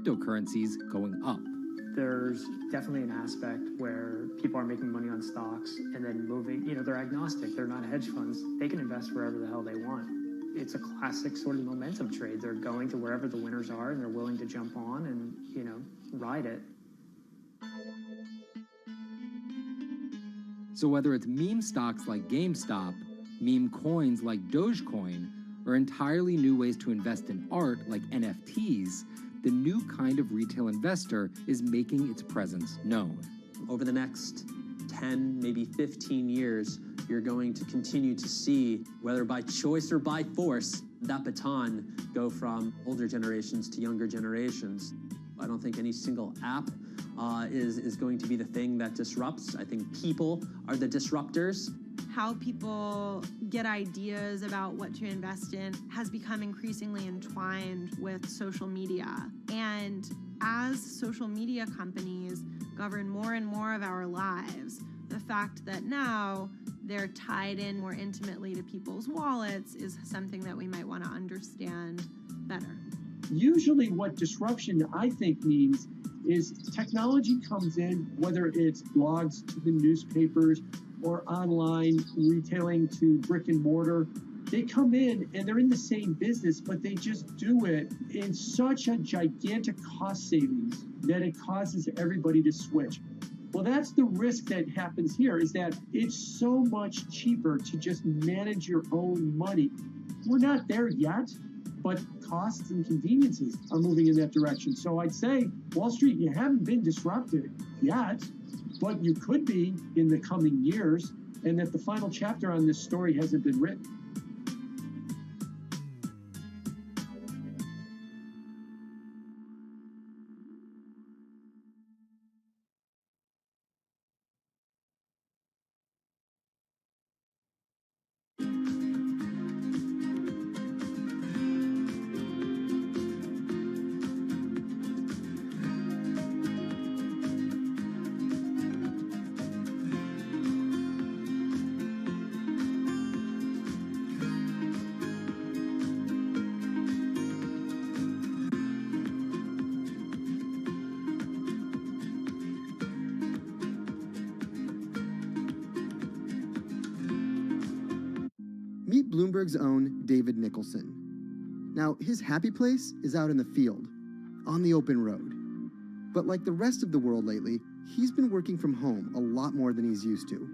cryptocurrencies going up. There's definitely an aspect where people are making money on stocks and then moving, they're agnostic, they're not hedge funds. They can invest wherever the hell they want. It's a classic sort of momentum trade. They're going to wherever the winners are and they're willing to jump on and, ride it. So whether it's meme stocks like GameStop, meme coins like Dogecoin, or entirely new ways to invest in art like NFTs, the new kind of retail investor is making its presence known. Over the next 10, maybe 15 years, you're going to continue to see, whether by choice or by force, that baton go from older generations to younger generations. I don't think any single app is going to be the thing that disrupts. I think people are the disruptors. How people get ideas about what to invest in has become increasingly entwined with social media. And as social media companies govern more and more of our lives, the fact that now they're tied in more intimately to people's wallets is something that we might want to understand better. Usually what disruption, I think, means is technology comes in, whether it's blogs to the newspapers or online retailing to brick and mortar. They come in and they're in the same business, but they just do it in such a gigantic cost savings that it causes everybody to switch. Well, that's the risk that happens here, is that it's so much cheaper to just manage your own money. We're not there yet, but costs and conveniences are moving in that direction. So I'd say, Wall Street, you haven't been disrupted yet, but you could be in the coming years, and that the final chapter on this story hasn't been written. Meet Bloomberg's own David Nicholson. Now, his happy place is out in the field, on the open road. But like the rest of the world lately, he's been working from home a lot more than he's used to.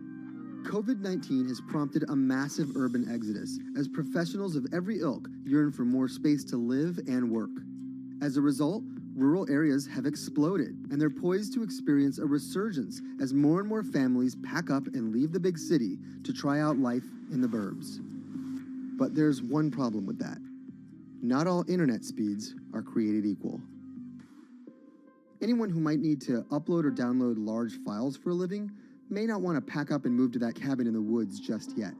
COVID-19 has prompted a massive urban exodus as professionals of every ilk yearn for more space to live and work. As a result, rural areas have exploded, and they're poised to experience a resurgence as more and more families pack up and leave the big city to try out life in the burbs. But there's one problem with that. Not all internet speeds are created equal. Anyone who might need to upload or download large files for a living may not want to pack up and move to that cabin in the woods just yet.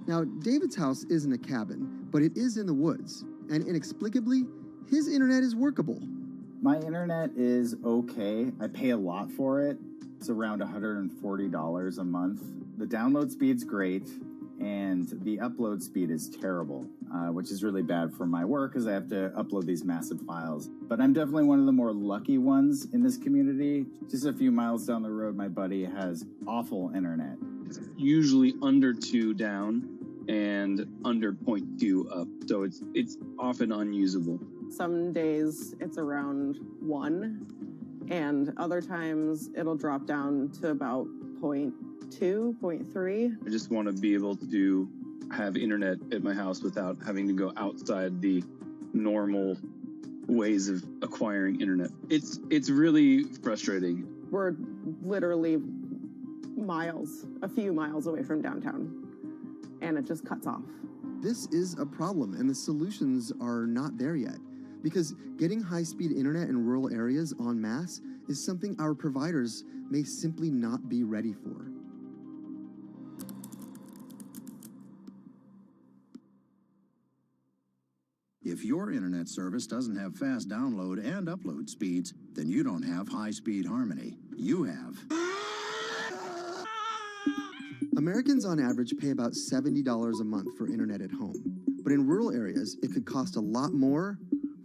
Now, David's house isn't a cabin, but it is in the woods, and inexplicably, his internet is workable. My internet is okay. I pay a lot for it. It's around $140 a month. The download speed's great, and the upload speed is terrible, which is really bad for my work because I have to upload these massive files. But I'm definitely one of the more lucky ones in this community. Just a few miles down the road, my buddy has awful internet. It's usually under 2 down and under 0.2 up, so it's often unusable. Some days it's around 1, and other times it'll drop down to about 0.2, 0.3. I just want to be able to have internet at my house without having to go outside the normal ways of acquiring internet. It's really frustrating. We're literally a few miles away from downtown, and it just cuts off. This is a problem, and the solutions are not there yet, because getting high-speed internet in rural areas en masse is something our providers may simply not be ready for. If your internet service doesn't have fast download and upload speeds, then you don't have high-speed harmony. You have. Americans on average pay about $70 a month for internet at home. But in rural areas, it could cost a lot more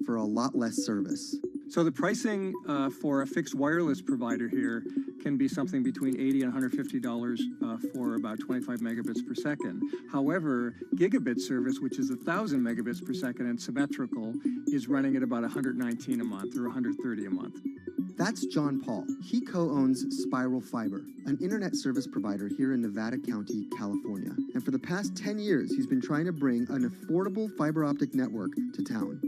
for a lot less service. So the pricing for a fixed wireless provider here can be something between $80 and $150 for about 25 megabits per second. However, gigabit service, which is 1,000 megabits per second and symmetrical, is running at about $119 a month or $130 a month. That's John Paul. He co-owns Spiral Fiber, an internet service provider here in Nevada County, California. And for the past 10 years, he's been trying to bring an affordable fiber optic network to town.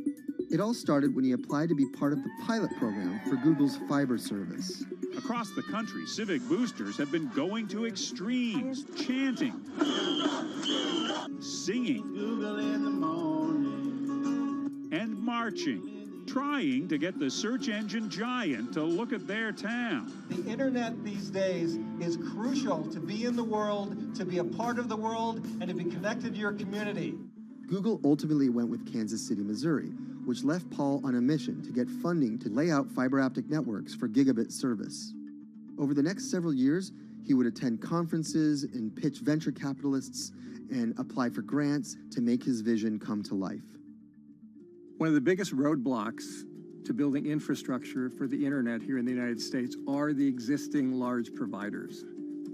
It all started when he applied to be part of the pilot program for Google's fiber service. Across the country, civic boosters have been going to extremes, chanting, singing, Google in the morning, and marching, trying to get the search engine giant to look at their town. The internet these days is crucial to be in the world, to be a part of the world, and to be connected to your community. Google ultimately went with Kansas City, Missouri, which left Paul on a mission to get funding to lay out fiber optic networks for gigabit service. Over the next several years, he would attend conferences and pitch venture capitalists and apply for grants to make his vision come to life. One of the biggest roadblocks to building infrastructure for the internet here in the United States are the existing large providers.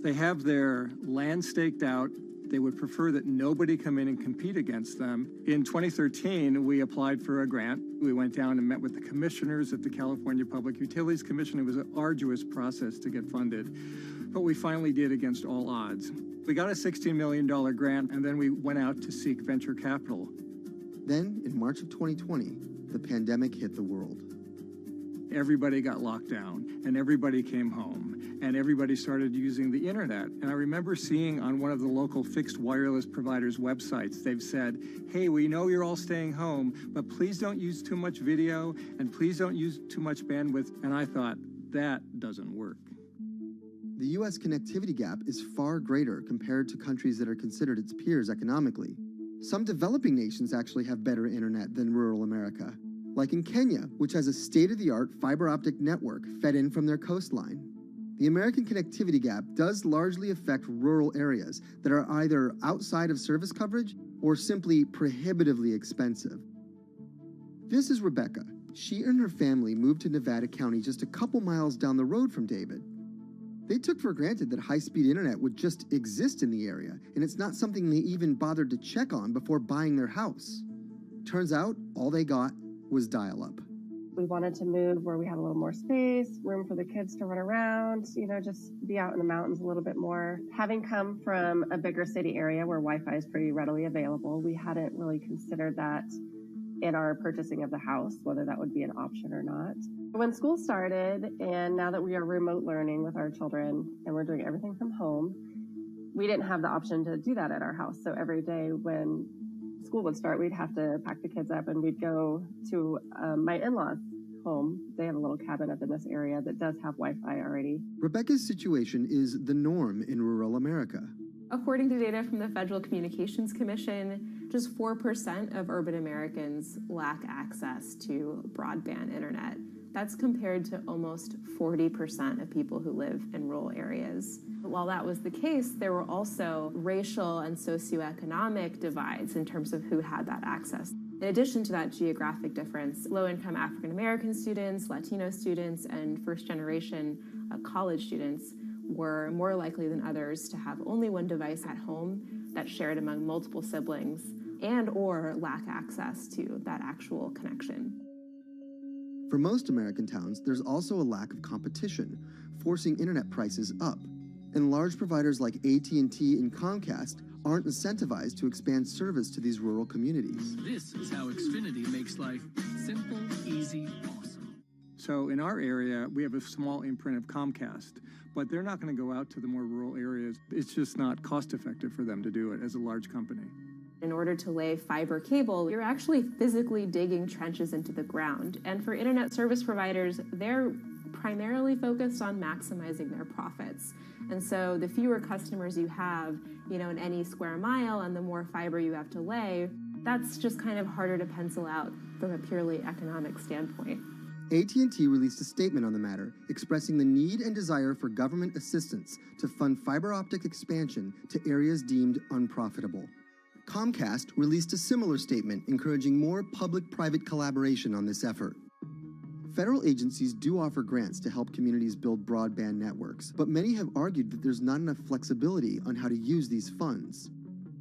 They have their land staked out. They would prefer that nobody come in and compete against them. In 2013, we applied for a grant. We went down and met with the commissioners at the California Public Utilities Commission. It was an arduous process to get funded, but we finally did against all odds. We got a $16 million grant, and then we went out to seek venture capital. Then, in March of 2020, the pandemic hit the world. Everybody got locked down, and everybody came home, and everybody started using the internet. And I remember seeing on one of the local fixed wireless providers' websites, they've said, hey, we know you're all staying home, but please don't use too much video, and please don't use too much bandwidth. And I thought, that doesn't work. The U.S. connectivity gap is far greater compared to countries that are considered its peers economically. Some developing nations actually have better internet than rural America, like in Kenya, which has a state-of-the-art fiber optic network fed in from their coastline. The American connectivity gap does largely affect rural areas that are either outside of service coverage or simply prohibitively expensive. This is Rebecca. She and her family moved to Nevada County just a couple miles down the road from David. They took for granted that high-speed internet would just exist in the area, and it's not something they even bothered to check on before buying their house. Turns out, all they got was dial-up. We wanted to move where we had a little more space, room for the kids to run around, just be out in the mountains a little bit more. Having come from a bigger city area where Wi-Fi is pretty readily available, we hadn't really considered that in our purchasing of the house, whether that would be an option or not. When school started, and now that we are remote learning with our children and we're doing everything from home, we didn't have the option to do that at our house. So every day when school would start, we'd have to pack the kids up and we'd go to my in-laws' home. They have a little cabin up in this area that does have Wi-Fi already. Rebecca's situation is the norm in rural America. According to data from the Federal Communications Commission, just 4% of urban Americans lack access to broadband internet. That's compared to almost 40% of people who live in rural areas. While that was the case, there were also racial and socioeconomic divides in terms of who had that access. In addition to that geographic difference, low-income African-American students, Latino students, and first-generation college students were more likely than others to have only one device at home that's shared among multiple siblings and or lack access to that actual connection. For most American towns, there's also a lack of competition, forcing internet prices up. And large providers like AT&T and Comcast aren't incentivized to expand service to these rural communities. This is how Xfinity makes life simple, easy, awesome. So in our area, we have a small imprint of Comcast, but they're not going to go out to the more rural areas. It's just not cost effective for them to do it as a large company. In order to lay fiber cable, you're actually physically digging trenches into the ground. And for internet service providers, they're primarily focused on maximizing their profits. And so the fewer customers you have, in any square mile and the more fiber you have to lay, that's just kind of harder to pencil out from a purely economic standpoint. AT&T released a statement on the matter, expressing the need and desire for government assistance to fund fiber optic expansion to areas deemed unprofitable. Comcast released a similar statement encouraging more public-private collaboration on this effort. Federal agencies do offer grants to help communities build broadband networks, but many have argued that there's not enough flexibility on how to use these funds.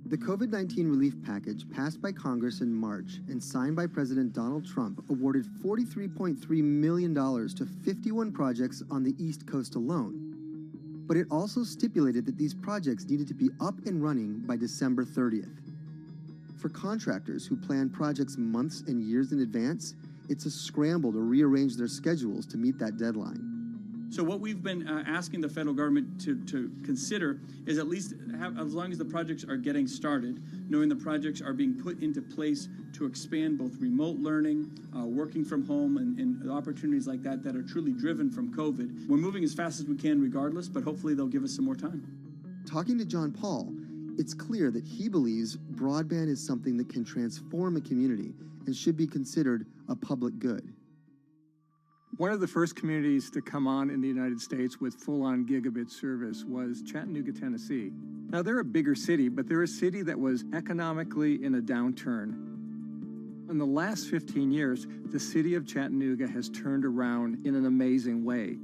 The COVID-19 relief package passed by Congress in March and signed by President Donald Trump awarded $43.3 million to 51 projects on the East Coast alone. But it also stipulated that these projects needed to be up and running by December 30th. For contractors who plan projects months and years in advance, it's a scramble to rearrange their schedules to meet that deadline. So what we've been asking the federal government to consider is at least have, as long as the projects are getting started, knowing the projects are being put into place to expand both remote learning, working from home, and opportunities like that that are truly driven from COVID. We're moving as fast as we can regardless, but hopefully they'll give us some more time. Talking to John Paul, it's clear that he believes broadband is something that can transform a community and should be considered a public good. One of the first communities to come on in the United States with full-on gigabit service was Chattanooga, Tennessee. Now, they're a bigger city, but they're a city that was economically in a downturn. In the last 15 years, the city of Chattanooga has turned around in an amazing way.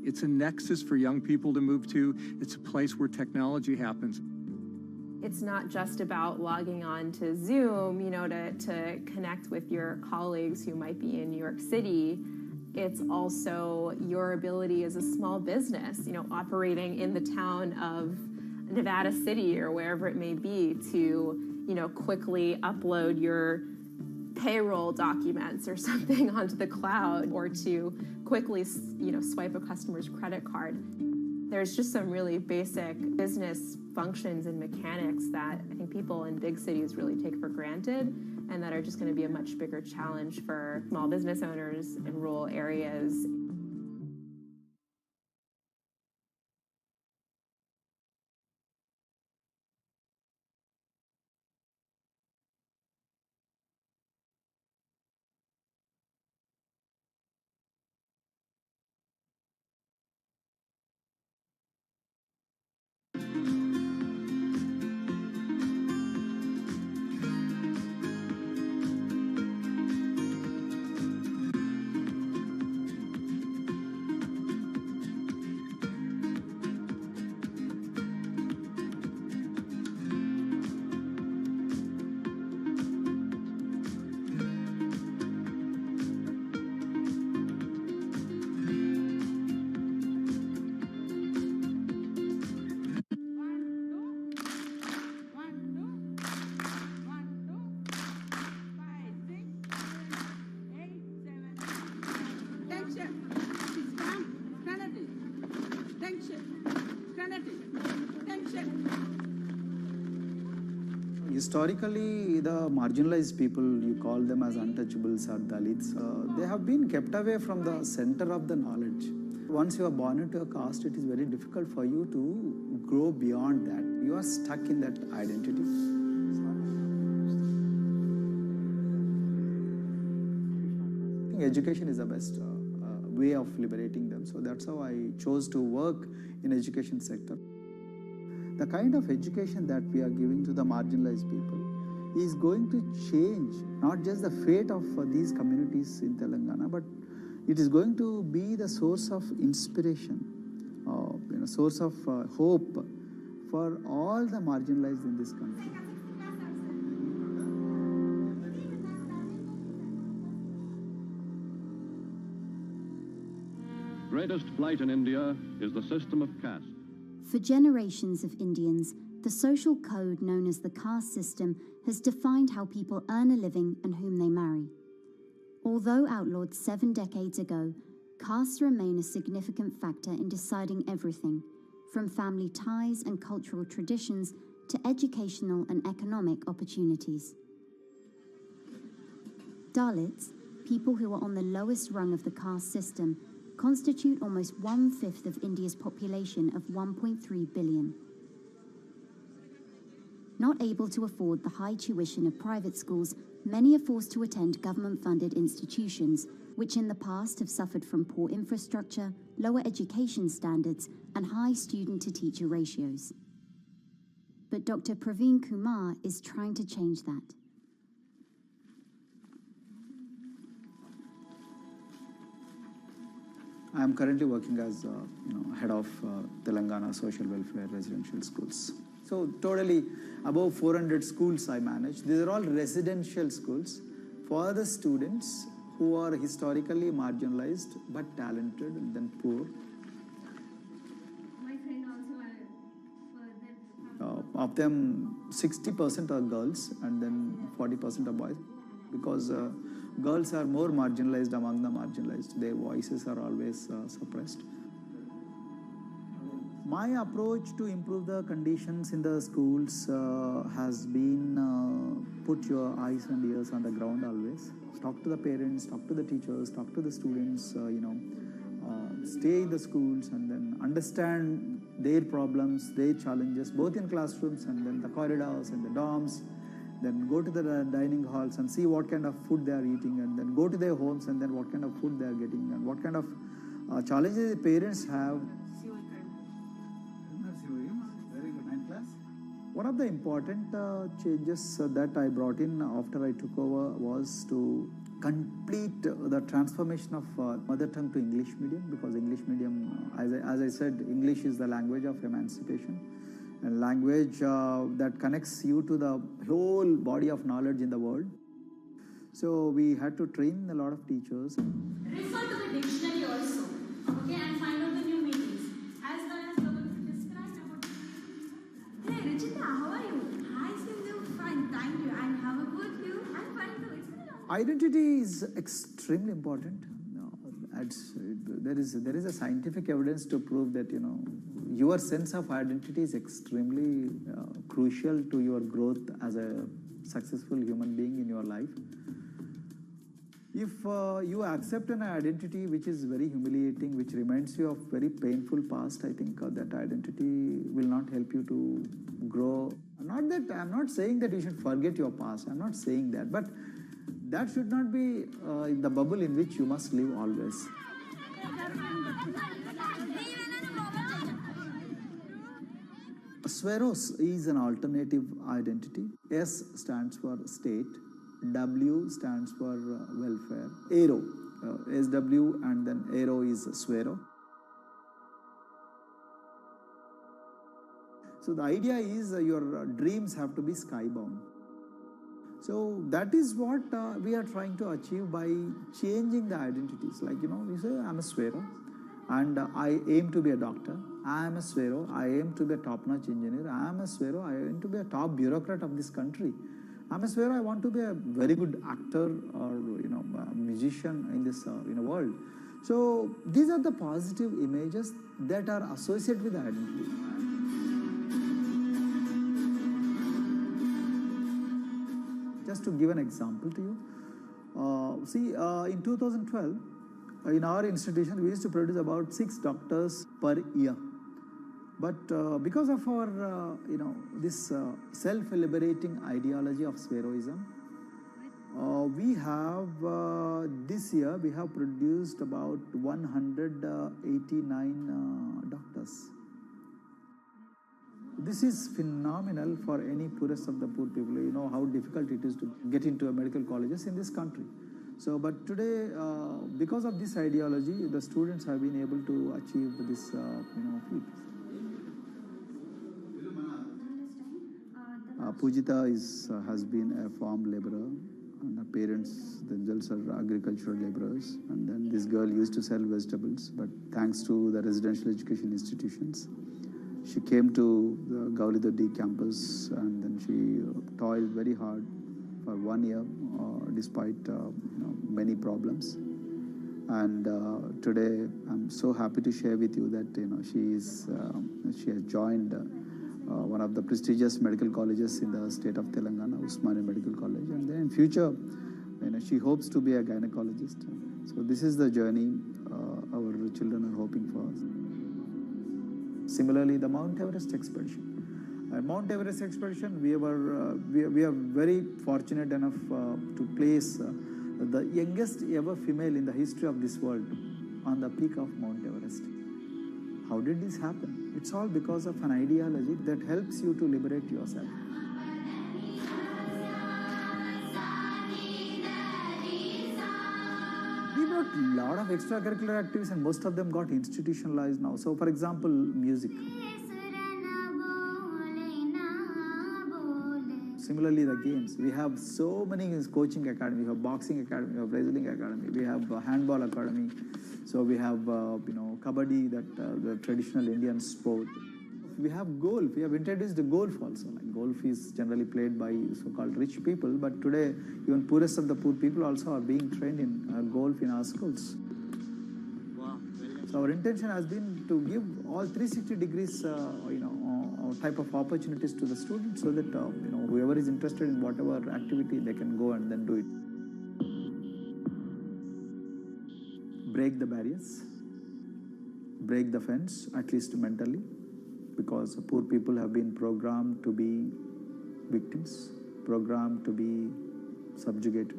It's a nexus for young people to move to. It's a place where technology happens. It's not just about logging on to Zoom, to connect with your colleagues who might be in New York City. It's also your ability as a small business, operating in the town of Nevada City or wherever it may be to, quickly upload your payroll documents or something onto the cloud, or to quickly, swipe a customer's credit card. There's just some really basic business functions and mechanics that I think people in big cities really take for granted, and that are just going to be a much bigger challenge for small business owners in rural areas. Historically, the marginalized people, you call them as untouchables or Dalits, they have been kept away from the center of the knowledge. Once you are born into a caste, it is very difficult for you to grow beyond that. You are stuck in that identity. I think education is the best way of liberating them. So that's how I chose to work in education sector. The kind of education that we are giving to the marginalized people is going to change not just the fate of these communities in Telangana, but it is going to be the source of inspiration, source of hope for all the marginalized in this country. Greatest flight in India is the system of caste. For generations of Indians, the social code known as the caste system has defined how people earn a living and whom they marry. Although outlawed 7 decades ago, castes remain a significant factor in deciding everything, from family ties and cultural traditions to educational and economic opportunities. Dalits, people who are on the lowest rung of the caste system, constitute almost 1/5 of India's population of 1.3 billion. Not able to afford the high tuition of private schools, many are forced to attend government-funded institutions, which in the past have suffered from poor infrastructure, lower education standards, and high student-to-teacher ratios. But Dr. Praveen Kumar is trying to change that. I am currently working as head of Telangana Social Welfare Residential Schools. So totally above 400 schools I manage. These are all residential schools for the students who are historically marginalized but talented and then poor. My friend also Of them, 60% are girls and then 40% are boys, because girls are more marginalized among the marginalized. Their voices are always suppressed. My approach to improve the conditions in the schools has been put your eyes and ears on the ground always. Talk to the parents, talk to the teachers, talk to the students, stay in the schools and then understand their problems, their challenges, both in classrooms and then the corridors and the dorms. Then go to the dining halls and see what kind of food they are eating, and then go to their homes and then what kind of food they are getting and what kind of challenges the parents have. One of the important changes that I brought in after I took over was to complete the transformation of mother tongue to English medium, because English medium, as I said, English is the language of emancipation, and language that connects you to the whole body of knowledge in the world. So we had to train a lot of teachers. refer to the dictionary also, okay, and find out the new meanings. As well as describe about. Hey, Richita, how are you? Hi, Sindhu. Fine, thank you. And how about you? I'm fine too. It's been a long time. Identity is extremely important. There is a scientific evidence to prove that your sense of identity is extremely crucial to your growth as a successful human being in your life. If you accept an identity which is very humiliating, which reminds you of very painful past, I think that identity will not help you to grow. I'm not saying that you should forget your past. I'm not saying that, but that should not be the bubble in which you must live always. Sweros is an alternative identity. S stands for state, W stands for welfare, Aero, SW and then Aero is Swero. So the idea is your dreams have to be skybound. So that is what we are trying to achieve by changing the identities. Like, you say, I'm a Swero and I aim to be a doctor. I am a Swero, I aim to be a top-notch engineer. I am a Swero, I aim to be a top bureaucrat of this country. I'm a Swero, I want to be a very good actor or a musician in this world. So these are the positive images that are associated with the identity. Just to give an example to you, in 2012, in our institution, we used to produce about 6 doctors per year. But because of our, this self-liberating ideology of Sveroism, we have, this year, we have produced about 189 doctors. This is phenomenal for any poorest of the poor people. You know how difficult it is to get into a medical colleges in this country. So, but today, because of this ideology, the students have been able to achieve this, feat. Pujita has been a farm laborer, and her parents themselves are agricultural laborers. And then this girl used to sell vegetables, but thanks to the residential education institutions, she came to the Gaulidoddi campus, and then she toiled very hard for 1 year, despite many problems. And today, I'm so happy to share with you that she has joined one of the prestigious medical colleges in the state of Telangana, Usmania Medical College, and then in future, she hopes to be a gynecologist. So this is the journey our children are hoping for. Similarly, the Mount Everest expedition. At Mount Everest expedition, we are very fortunate enough to place the youngest ever female in the history of this world on the peak of Mount Everest. How did this happen? It's all because of an ideology that helps you to liberate yourself. We brought lot of extracurricular activities, and most of them got institutionalized now. So, for example, music. Similarly, the games. We have so many coaching academy. We have boxing academy, we have wrestling academy, we have handball academy. So we have, kabaddi, the traditional Indian sport. We have golf. We have introduced the golf also. Like golf is generally played by so-called rich people, but today even poorest of the poor people also are being trained in golf in our schools. Wow. So our intention has been to give all 360 degrees, type of opportunities to the students, so that whoever is interested in whatever activity, they can go and then do it. Break the barriers, break the fence, at least mentally, because poor people have been programmed to be victims, programmed to be subjugated,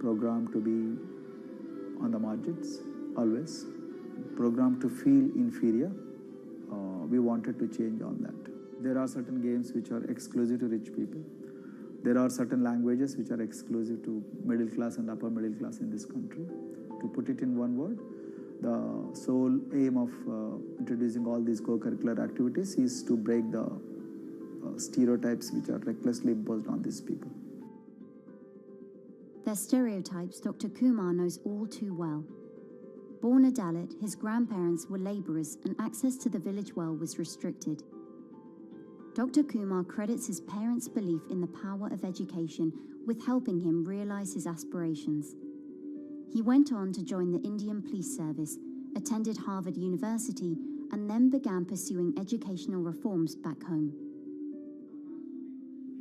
programmed to be on the margins, always, programmed to feel inferior. We wanted to change all that. There are certain games which are exclusive to rich people. There are certain languages which are exclusive to middle class and upper middle class in this country. To put it in one word, the sole aim of introducing all these co-curricular activities is to break the stereotypes which are recklessly imposed on these people. Their stereotypes Dr. Kumar knows all too well. Born a Dalit, his grandparents were labourers and access to the village well was restricted. Dr. Kumar credits his parents' belief in the power of education with helping him realise his aspirations. He went on to join the Indian Police Service, attended Harvard University, and then began pursuing educational reforms back home.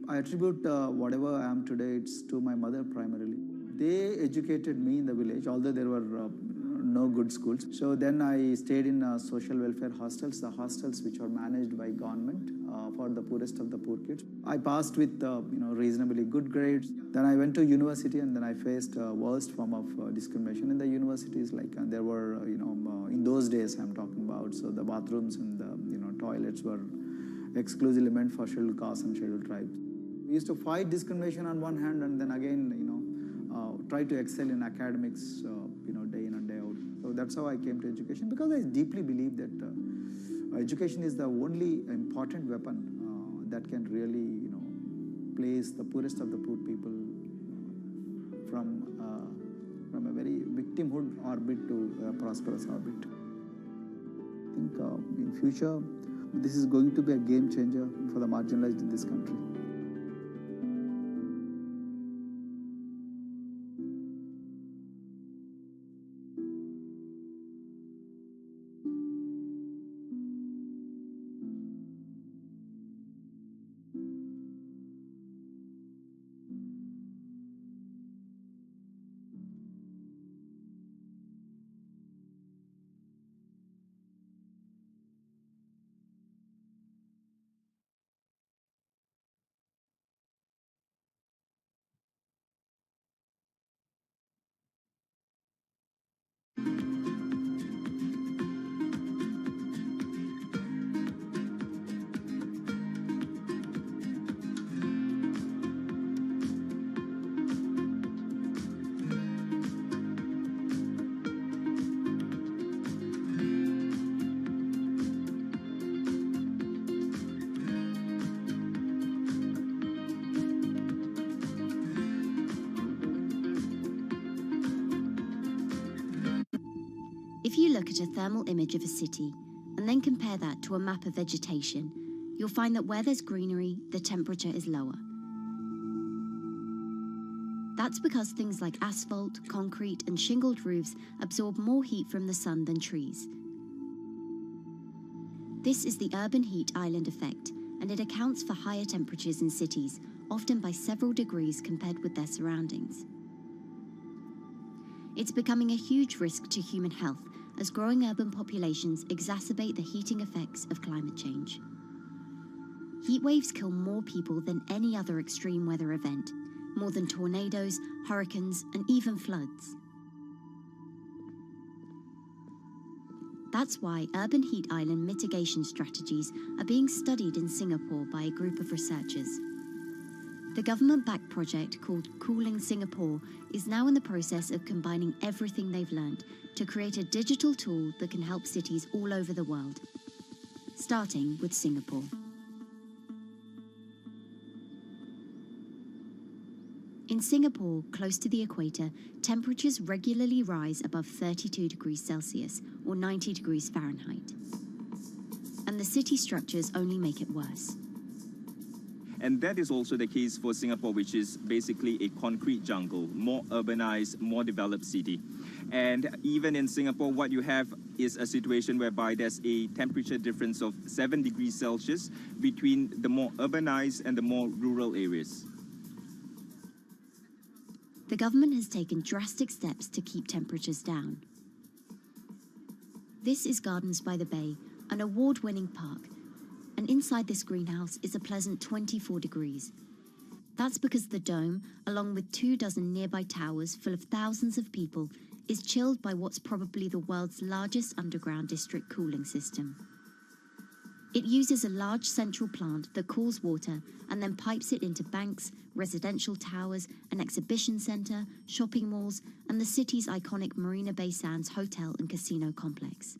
I attribute whatever I am today, it's to my mother primarily. They educated me in the village, although there were no good schools. So then I stayed in social welfare hostels, the hostels which are managed by government for the poorest of the poor kids. I passed with reasonably good grades. Then I went to university, and then I faced worst form of discrimination in the universities. Like there were in those days I'm talking about. So the bathrooms and the toilets were exclusively meant for scheduled castes and scheduled tribes. We used to fight discrimination on one hand, and then again try to excel in academics day in and day out. So that's how I came to education, because I deeply believe that education is the only important weapon that can really place the poorest of the poor people from a very victimhood orbit to a prosperous orbit. I think in future this is going to be a game changer for the marginalized in this country. If you look at a thermal image of a city and then compare that to a map of vegetation, you'll find that where there's greenery, the temperature is lower. That's because things like asphalt, concrete, and shingled roofs absorb more heat from the sun than trees. This is the urban heat island effect, and it accounts for higher temperatures in cities, often by several degrees compared with their surroundings. It's becoming a huge risk to human health as growing urban populations exacerbate the heating effects of climate change. Heat waves kill more people than any other extreme weather event, more than tornadoes, hurricanes, and even floods. That's why urban heat island mitigation strategies are being studied in Singapore by a group of researchers. The government-backed project called Cooling Singapore is now in the process of combining everything they've learned to create a digital tool that can help cities all over the world, starting with Singapore. In Singapore, close to the equator, temperatures regularly rise above 32 degrees Celsius or 90 degrees Fahrenheit. And the city structures only make it worse. And that is also the case for Singapore, which is basically a concrete jungle, more urbanized, more developed city. And even in Singapore, what you have is a situation whereby there's a temperature difference of 7 degrees Celsius between the more urbanized and the more rural areas. The government has taken drastic steps to keep temperatures down. This is Gardens by the Bay, an award-winning park, and inside this greenhouse is a pleasant 24 degrees. That's because the dome, along with 24 nearby towers full of thousands of people, is chilled by what's probably the world's largest underground district cooling system. It uses a large central plant that cools water and then pipes it into banks, residential towers, an exhibition centre, shopping malls, and the city's iconic Marina Bay Sands hotel and casino complex.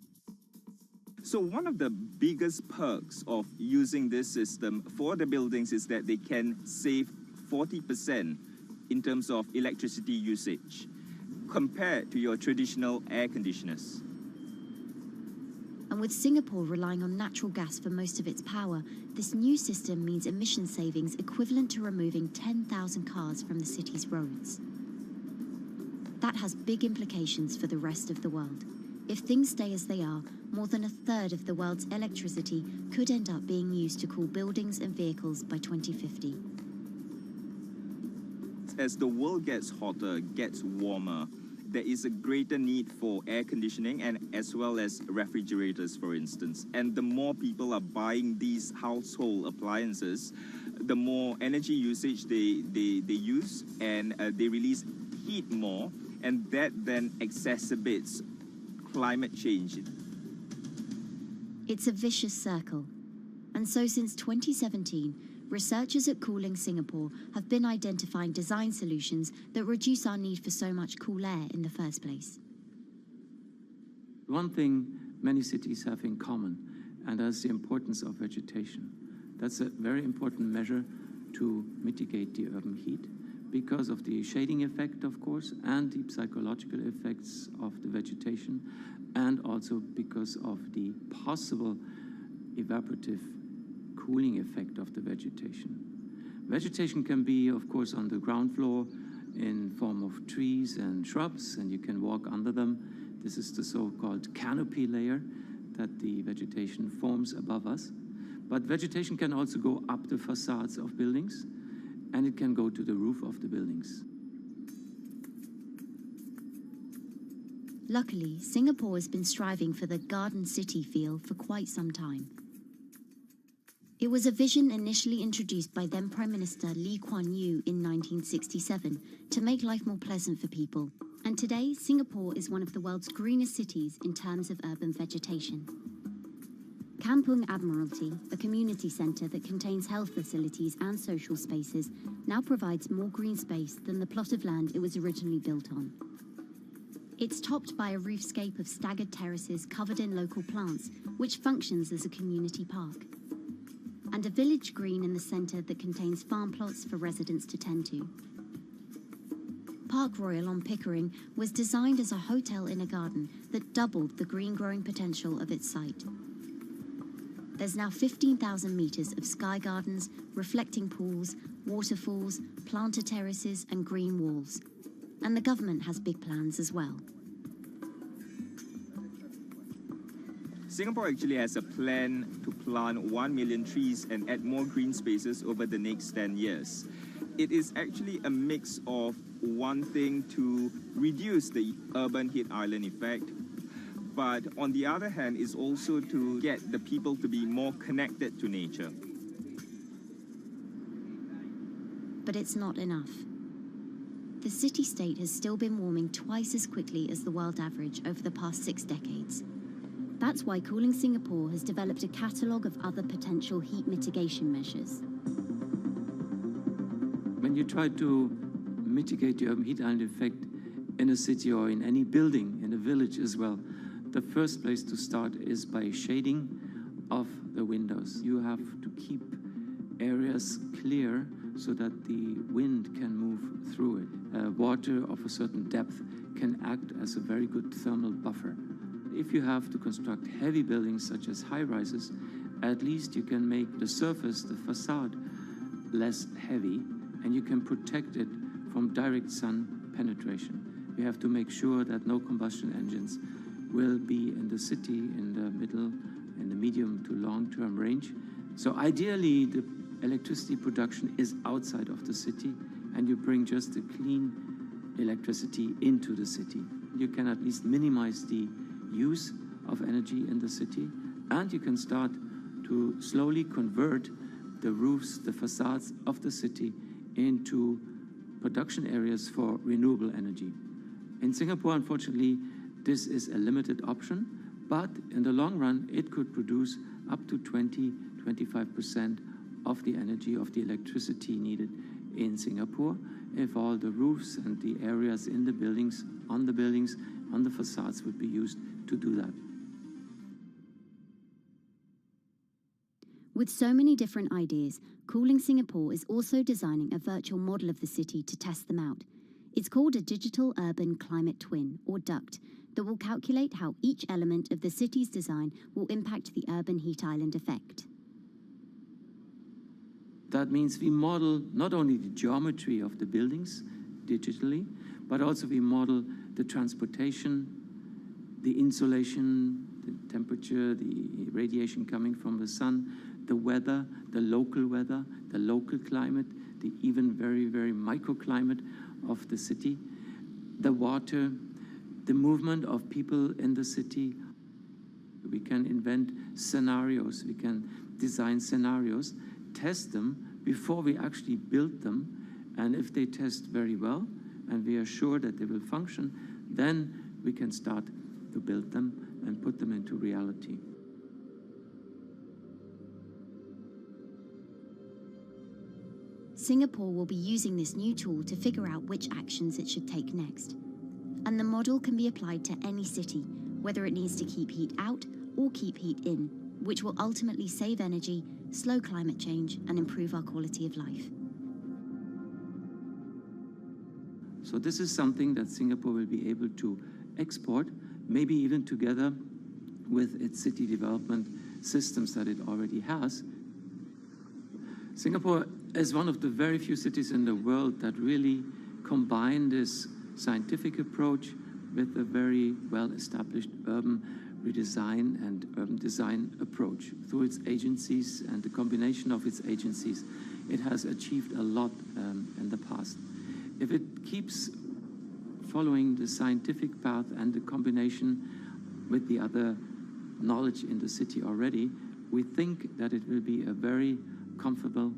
So one of the biggest perks of using this system for the buildings is that they can save 40% in terms of electricity usage compared to your traditional air conditioners. And with Singapore relying on natural gas for most of its power, this new system means emission savings equivalent to removing 10,000 cars from the city's roads. That has big implications for the rest of the world. If things stay as they are, more than a third of the world's electricity could end up being used to cool buildings and vehicles by 2050. As the world gets hotter, gets warmer, there is a greater need for air conditioning and as well as refrigerators, for instance. And the more people are buying these household appliances, the more energy usage they use, and they release heat more, and that then exacerbates climate change. It's a vicious circle. And so since 2017, researchers at Cooling Singapore have been identifying design solutions that reduce our need for so much cool air in the first place. One thing many cities have in common, and that's the importance of vegetation. That's a very important measure to mitigate the urban heat because of the shading effect, of course, and the psychological effects of the vegetation, and also because of the possible evaporative cooling effect of the vegetation. Vegetation can be, of course, on the ground floor in form of trees and shrubs, and you can walk under them. This is the so-called canopy layer that the vegetation forms above us. But vegetation can also go up the facades of buildings, and it can go to the roof of the buildings. Luckily, Singapore has been striving for the Garden City feel for quite some time. It was a vision initially introduced by then Prime Minister Lee Kuan Yew in 1967 to make life more pleasant for people. And today, Singapore is one of the world's greenest cities in terms of urban vegetation. Kampung Admiralty, a community centre that contains health facilities and social spaces, now provides more green space than the plot of land it was originally built on. It's topped by a roofscape of staggered terraces covered in local plants, which functions as a community park. And a village green in the centre that contains farm plots for residents to tend to. Park Royal on Pickering was designed as a hotel in a garden that doubled the green growing potential of its site. There's now 15,000 metres of sky gardens, reflecting pools, waterfalls, planter terraces and green walls. And the government has big plans as well. Singapore actually has a plan to plant 1 million trees and add more green spaces over the next 10 years. It is actually a mix of one thing to reduce the urban heat island effect, but on the other hand is also to get the people to be more connected to nature. But it's not enough. The city-state has still been warming twice as quickly as the world average over the past 6 decades. That's why Cooling Singapore has developed a catalogue of other potential heat mitigation measures. when you try to mitigate the urban heat island effect in a city or in any building, in a village as well, the first place to start is by shading of the windows. You have to keep areas clear so that the wind can move through it. Water of a certain depth can act as a very good thermal buffer. If you have to construct heavy buildings such as high-rises, at least you can make the surface, the facade, less heavy, and you can protect it from direct sun penetration. We have to make sure that no combustion engines will be in the city in the middle, in the medium to long-term range. So ideally, the electricity production is outside of the city, and you bring just the clean electricity into the city. You can at least minimize the use of energy in the city, and you can start to slowly convert the roofs, the facades of the city into production areas for renewable energy. In Singapore, unfortunately, this is a limited option, but in the long run, it could produce up to 20-25% of the energy, of the electricity needed in Singapore if all the roofs and the areas in the buildings, on the facades would be used to do that. With so many different ideas, Cooling Singapore is also designing a virtual model of the city to test them out. It's called a Digital Urban Climate Twin, or DUCT, that will calculate how each element of the city's design will impact the urban heat island effect. That means we model not only the geometry of the buildings digitally, but also we model the transportation, the insulation, the temperature, the radiation coming from the sun, the weather, the local climate, the even very, very microclimate of the city, the water, the movement of people in the city. We can invent scenarios, we can design scenarios, test them before we actually build them, and if they test very well and we are sure that they will function, then we can start to build them and put them into reality. Singapore will be using this new tool to figure out which actions it should take next. And the model can be applied to any city, whether it needs to keep heat out or keep heat in, which will ultimately save energy, slow climate change, and improve our quality of life. So this is something that Singapore will be able to export, maybe even together with its city development systems that it already has. Singapore is one of the very few cities in the world that really combine this scientific approach with a very well-established urban redesign and urban design approach. Through its agencies and the combination of its agencies, it has achieved a lot in the past. If it keeps following the scientific path and the combination with the other knowledge in the city already, we think that it will be a very comfortable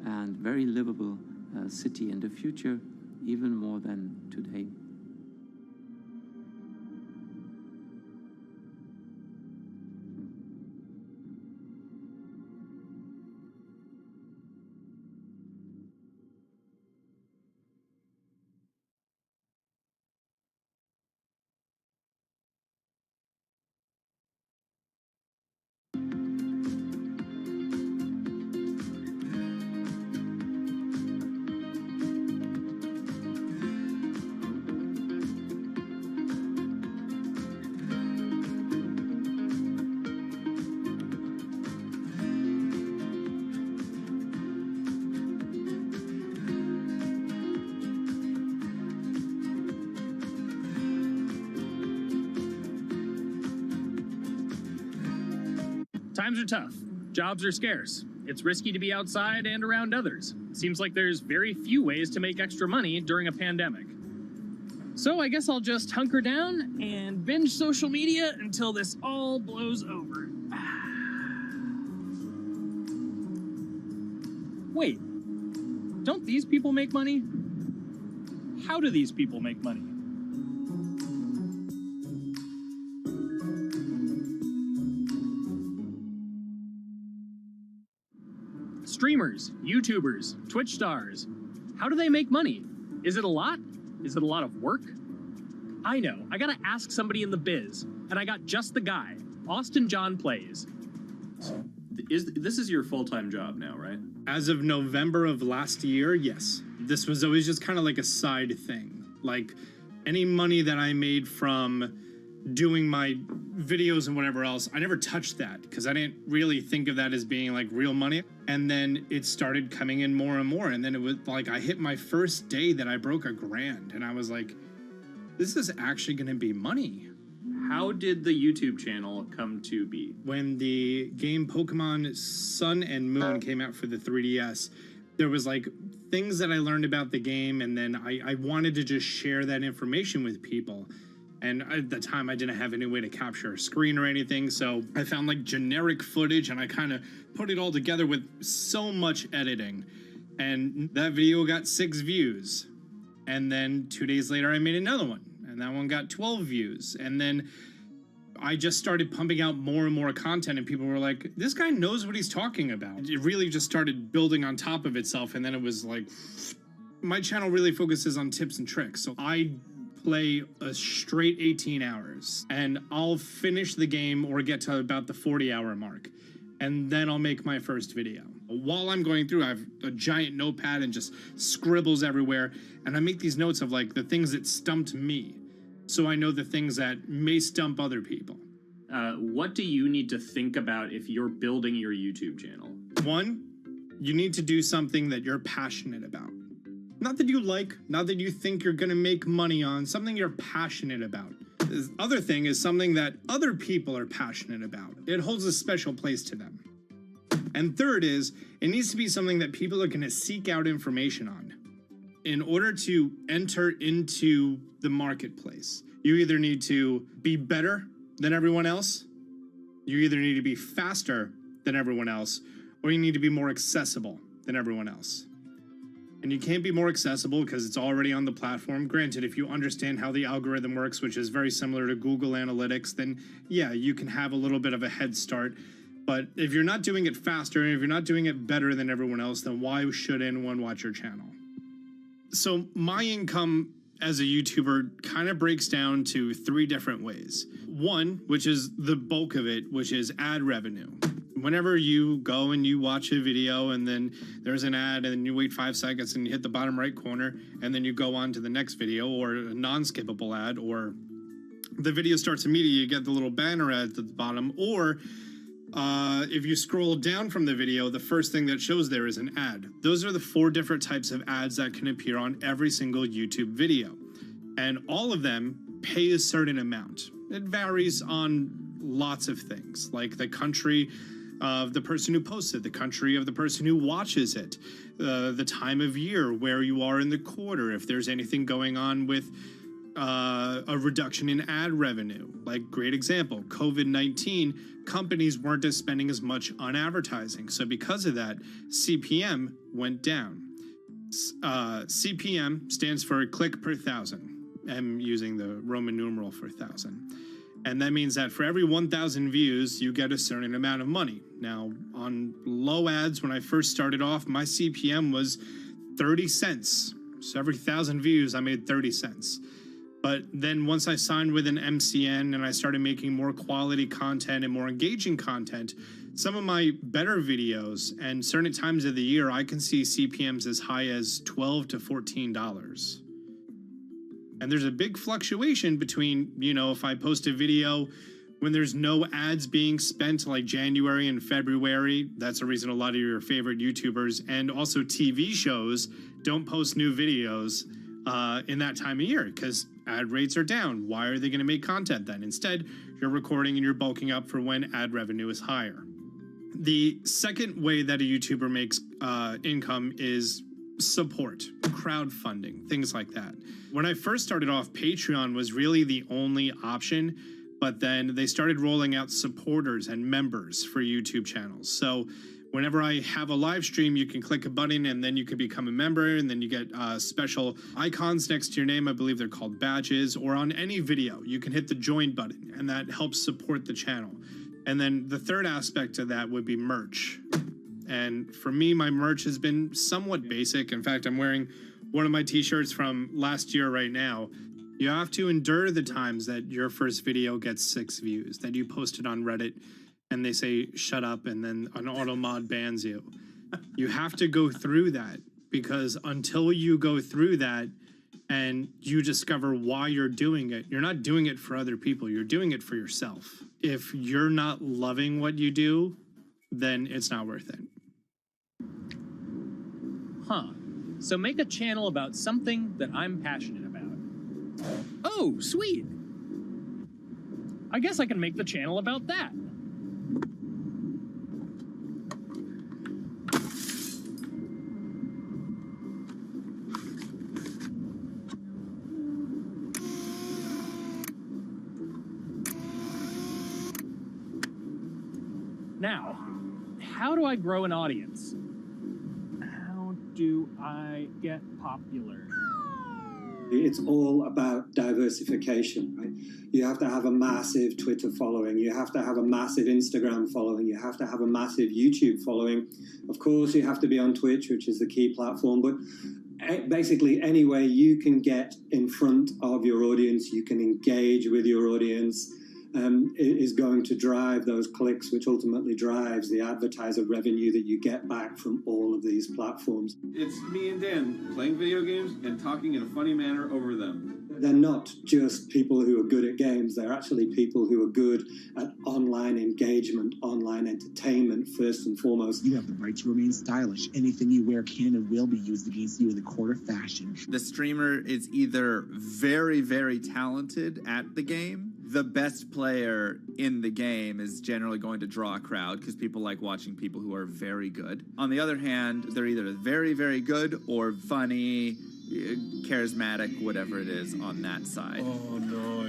and very livable city in the future, even more than today. Times are tough. Jobs are scarce. It's risky to be outside and around others. Seems like there's very few ways to make extra money during a pandemic. So I guess I'll just hunker down and binge social media until this all blows over. Wait, don't these people make money? How do these people make money? Streamers, YouTubers, Twitch stars. How do they make money? Is it a lot? Is it a lot of work? I know, I gotta ask somebody in the biz, and I got just the guy. Austin John Plays. This is your full-time job now, right? As of November of last year, yes. This was always just kind of like a side thing. Like any money that I made from doing my videos and whatever else, I never touched that because I didn't really think of that as being like real money. And then it started coming in more and more. And then it was like I hit my first day that I broke $1,000 and I was like, this is actually going to be money. How did the YouTube channel come to be? When the game Pokemon Sun and Moon came out for the 3DS, there was like things that I learned about the game, and then I wanted to just share that information with people. And at the time, I didn't have any way to capture a screen or anything, so I found like generic footage, and I kind of put it all together with so much editing. And that video got 6 views. And then 2 days later, I made another one, and that one got 12 views. And then I just started pumping out more and more content, and people were like, this guy knows what he's talking about. It really just started building on top of itself, and then it was like, my channel really focuses on tips and tricks. So I play a straight 18 hours, and I'll finish the game or get to about the 40-hour mark, and then I'll make my first video. While I'm going through, I have a giant notepad and just scribbles everywhere, and I make these notes of like the things that stumped me, so I know the things that may stump other people. What do you need to think about if you're building your YouTube channel? 1, You need to do something that you're passionate about. Not that you like, not that you think you're gonna make money on, something you're passionate about. The other thing is something that other people are passionate about. It holds a special place to them. And third is, it needs to be something that people are gonna seek out information on. In order to enter into the marketplace, you either need to be better than everyone else, you either need to be faster than everyone else, or you need to be more accessible than everyone else. And you can't be more accessible because it's already on the platform. Granted, if you understand how the algorithm works, which is very similar to Google Analytics, then yeah, you can have a little bit of a head start. But if you're not doing it faster, and if you're not doing it better than everyone else, then why should anyone watch your channel? So my income as a YouTuber kind of breaks down to 3 different ways. 1, which is the bulk of it, which is ad revenue. Whenever you go and you watch a video and then there's an ad and then you wait 5 seconds and you hit the bottom right corner and then you go on to the next video, or a non-skippable ad, or the video starts immediately, you get the little banner ad at the bottom, or if you scroll down from the video, the first thing that shows there is an ad. Those are the 4 different types of ads that can appear on every single YouTube video. And all of them pay a certain amount. It varies on lots of things, like the country of the person who posts it, the country of the person who watches it, the time of year, where you are in the quarter, if there's anything going on with a reduction in ad revenue. Like, great example, COVID-19, companies weren't spending as much on advertising. So because of that, CPM went down. CPM stands for click per thousand. I'm using the Roman numeral for 1,000. And that means that for every 1,000 views, you get a certain amount of money. Now, on low ads, when I first started off, my CPM was 30 cents. So every 1,000 views, I made 30 cents. But then once I signed with an MCN and I started making more quality content and more engaging content, some of my better videos and certain times of the year, I can see CPMs as high as $12 to $14. And there's a big fluctuation between, you know, if I post a video when there's no ads being spent, like January and February, that's the reason a lot of your favorite YouTubers and also TV shows don't post new videos in that time of year because ad rates are down. Why are they going to make content then? Instead, you're recording and you're bulking up for when ad revenue is higher. The second way that a YouTuber makes income is support, crowdfunding, things like that. When I first started off, Patreon was really the only option, but then they started rolling out supporters and members for YouTube channels. So whenever I have a live stream, you can click a button and then you can become a member, and then you get special icons next to your name. I believe they're called badges. Or on any video, you can hit the join button, and that helps support the channel. And then the third aspect of that would be merch. And for me, my merch has been somewhat basic. In fact, I'm wearing one of my t-shirts from last year right now. You have to endure the times that your first video gets 6 views, that you post it on Reddit and they say, shut up, and then an auto mod bans you. You have to go through that, because until you go through that and you discover why you're doing it, you're not doing it for other people, you're doing it for yourself. If you're not loving what you do, then it's not worth it. Huh. So make a channel about something that I'm passionate about. Oh, sweet. I guess I can make the channel about that. Now, how do I grow an audience? How do I get popular? It's all about diversification, right? You have to have a massive Twitter following. You have to have a massive Instagram following. You have to have a massive YouTube following. Of course, you have to be on Twitch, which is the key platform. But basically, any way you can get in front of your audience, you can engage with your audience, is going to drive those clicks, which ultimately drives the advertiser revenue that you get back from all of these platforms. It's me and Dan playing video games and talking in a funny manner over them. They're not just people who are good at games, they're actually people who are good at online engagement, online entertainment, first and foremost. You have the right to remain stylish. Anything you wear can and will be used against you in the court of fashion. The streamer is either very, very talented at the game. The best player in the game is generally going to draw a crowd because people like watching people who are very good. On the other hand, they're either very, very good or funny, charismatic, whatever it is on that side. Oh, no.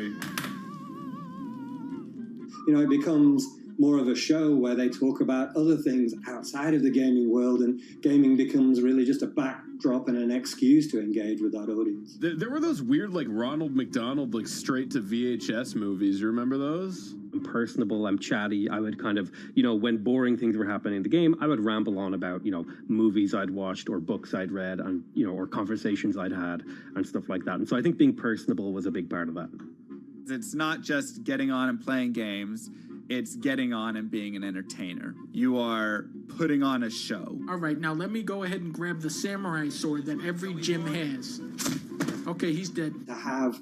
You know, it becomes more of a show where they talk about other things outside of the gaming world, and gaming becomes really just a backdrop and an excuse to engage with that audience. There were those weird, like, Ronald McDonald, like, straight to VHS movies. You remember those? I'm personable, I'm chatty. I would kind of, when boring things were happening in the game, I would ramble on about, movies I'd watched or books I'd read and, or conversations I'd had and stuff like that. And so I think being personable was a big part of that. It's not just getting on and playing games. It's getting on and being an entertainer. You are putting on a show. All right, now let me go ahead and grab the samurai sword that every gym has. Okay, he's dead. To have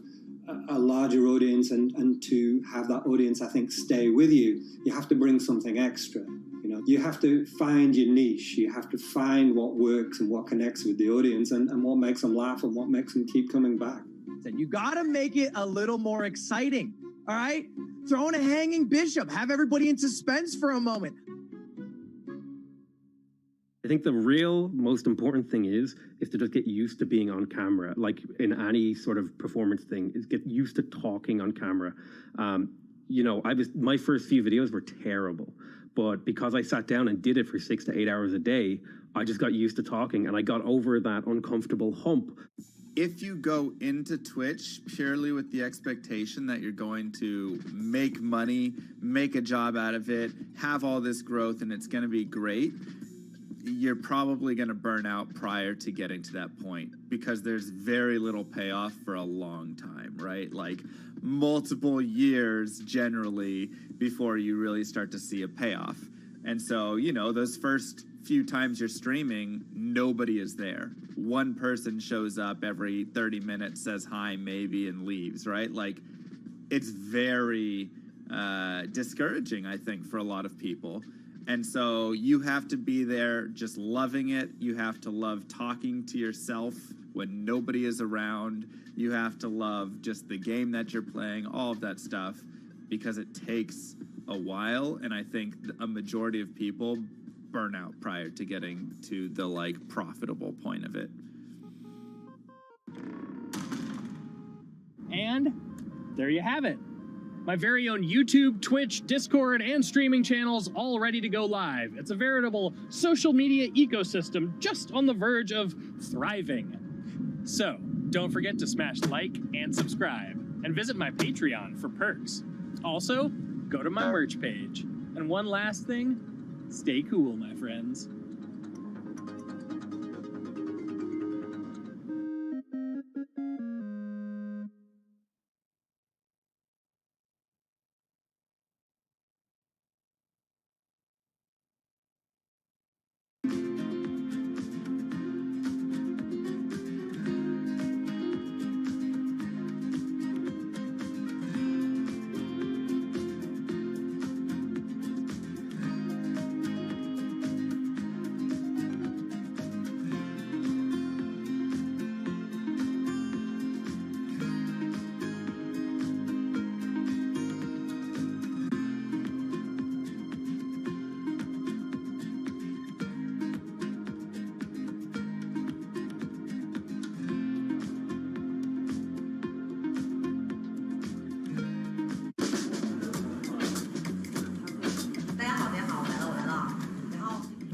a larger audience and to have that audience, I think, stay with you, you have to bring something extra. You have to find your niche. You have to find what works and what connects with the audience and what makes them laugh and what makes them keep coming back. You got to make it a little more exciting, all right? Throw in a hanging bishop. Have everybody in suspense for a moment. I think the real most important thing is to just get used to being on camera. Like in any sort of performance thing, is get used to talking on camera. My first few videos were terrible, but because I sat down and did it for 6 to 8 hours a day, I just got used to talking and I got over that uncomfortable hump. If you go into Twitch purely with the expectation that you're going to make money, make a job out of it, have all this growth, and it's going to be great, you're probably going to burn out prior to getting to that point because there's very little payoff for a long time, right? Like multiple years generally before you really start to see a payoff. And so, those first few times you're streaming, nobody is there. One person shows up every 30 minutes, says hi, maybe, and leaves, right? Like, it's very discouraging, I think, for a lot of people. And so you have to be there just loving it. You have to love talking to yourself when nobody is around. You have to love just the game that you're playing, all of that stuff, because it takes a while. And I think a majority of people burn out prior to getting to the profitable point of it. And there you have it. My very own YouTube, Twitch, Discord, and streaming channels all ready to go live. It's a veritable social media ecosystem just on the verge of thriving. So, don't forget to smash like and subscribe, and visit my Patreon for perks. Also, go to my merch page. And one last thing, stay cool, my friends.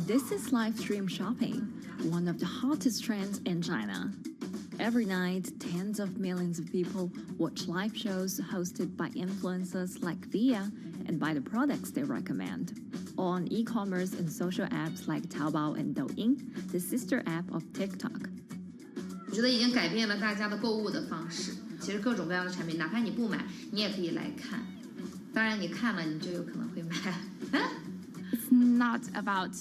This is live stream shopping, one of the hottest trends in China. Every night, tens of millions of people watch live shows hosted by influencers like Via and buy the products they recommend. On e-commerce and social apps like Taobao and Douyin, the sister app of TikTok. 我觉得已经改变了大家的购物的方式。其实各种各样的产品，哪怕你不买，你也可以来看。当然，你看了你就有可能会买。It's not about,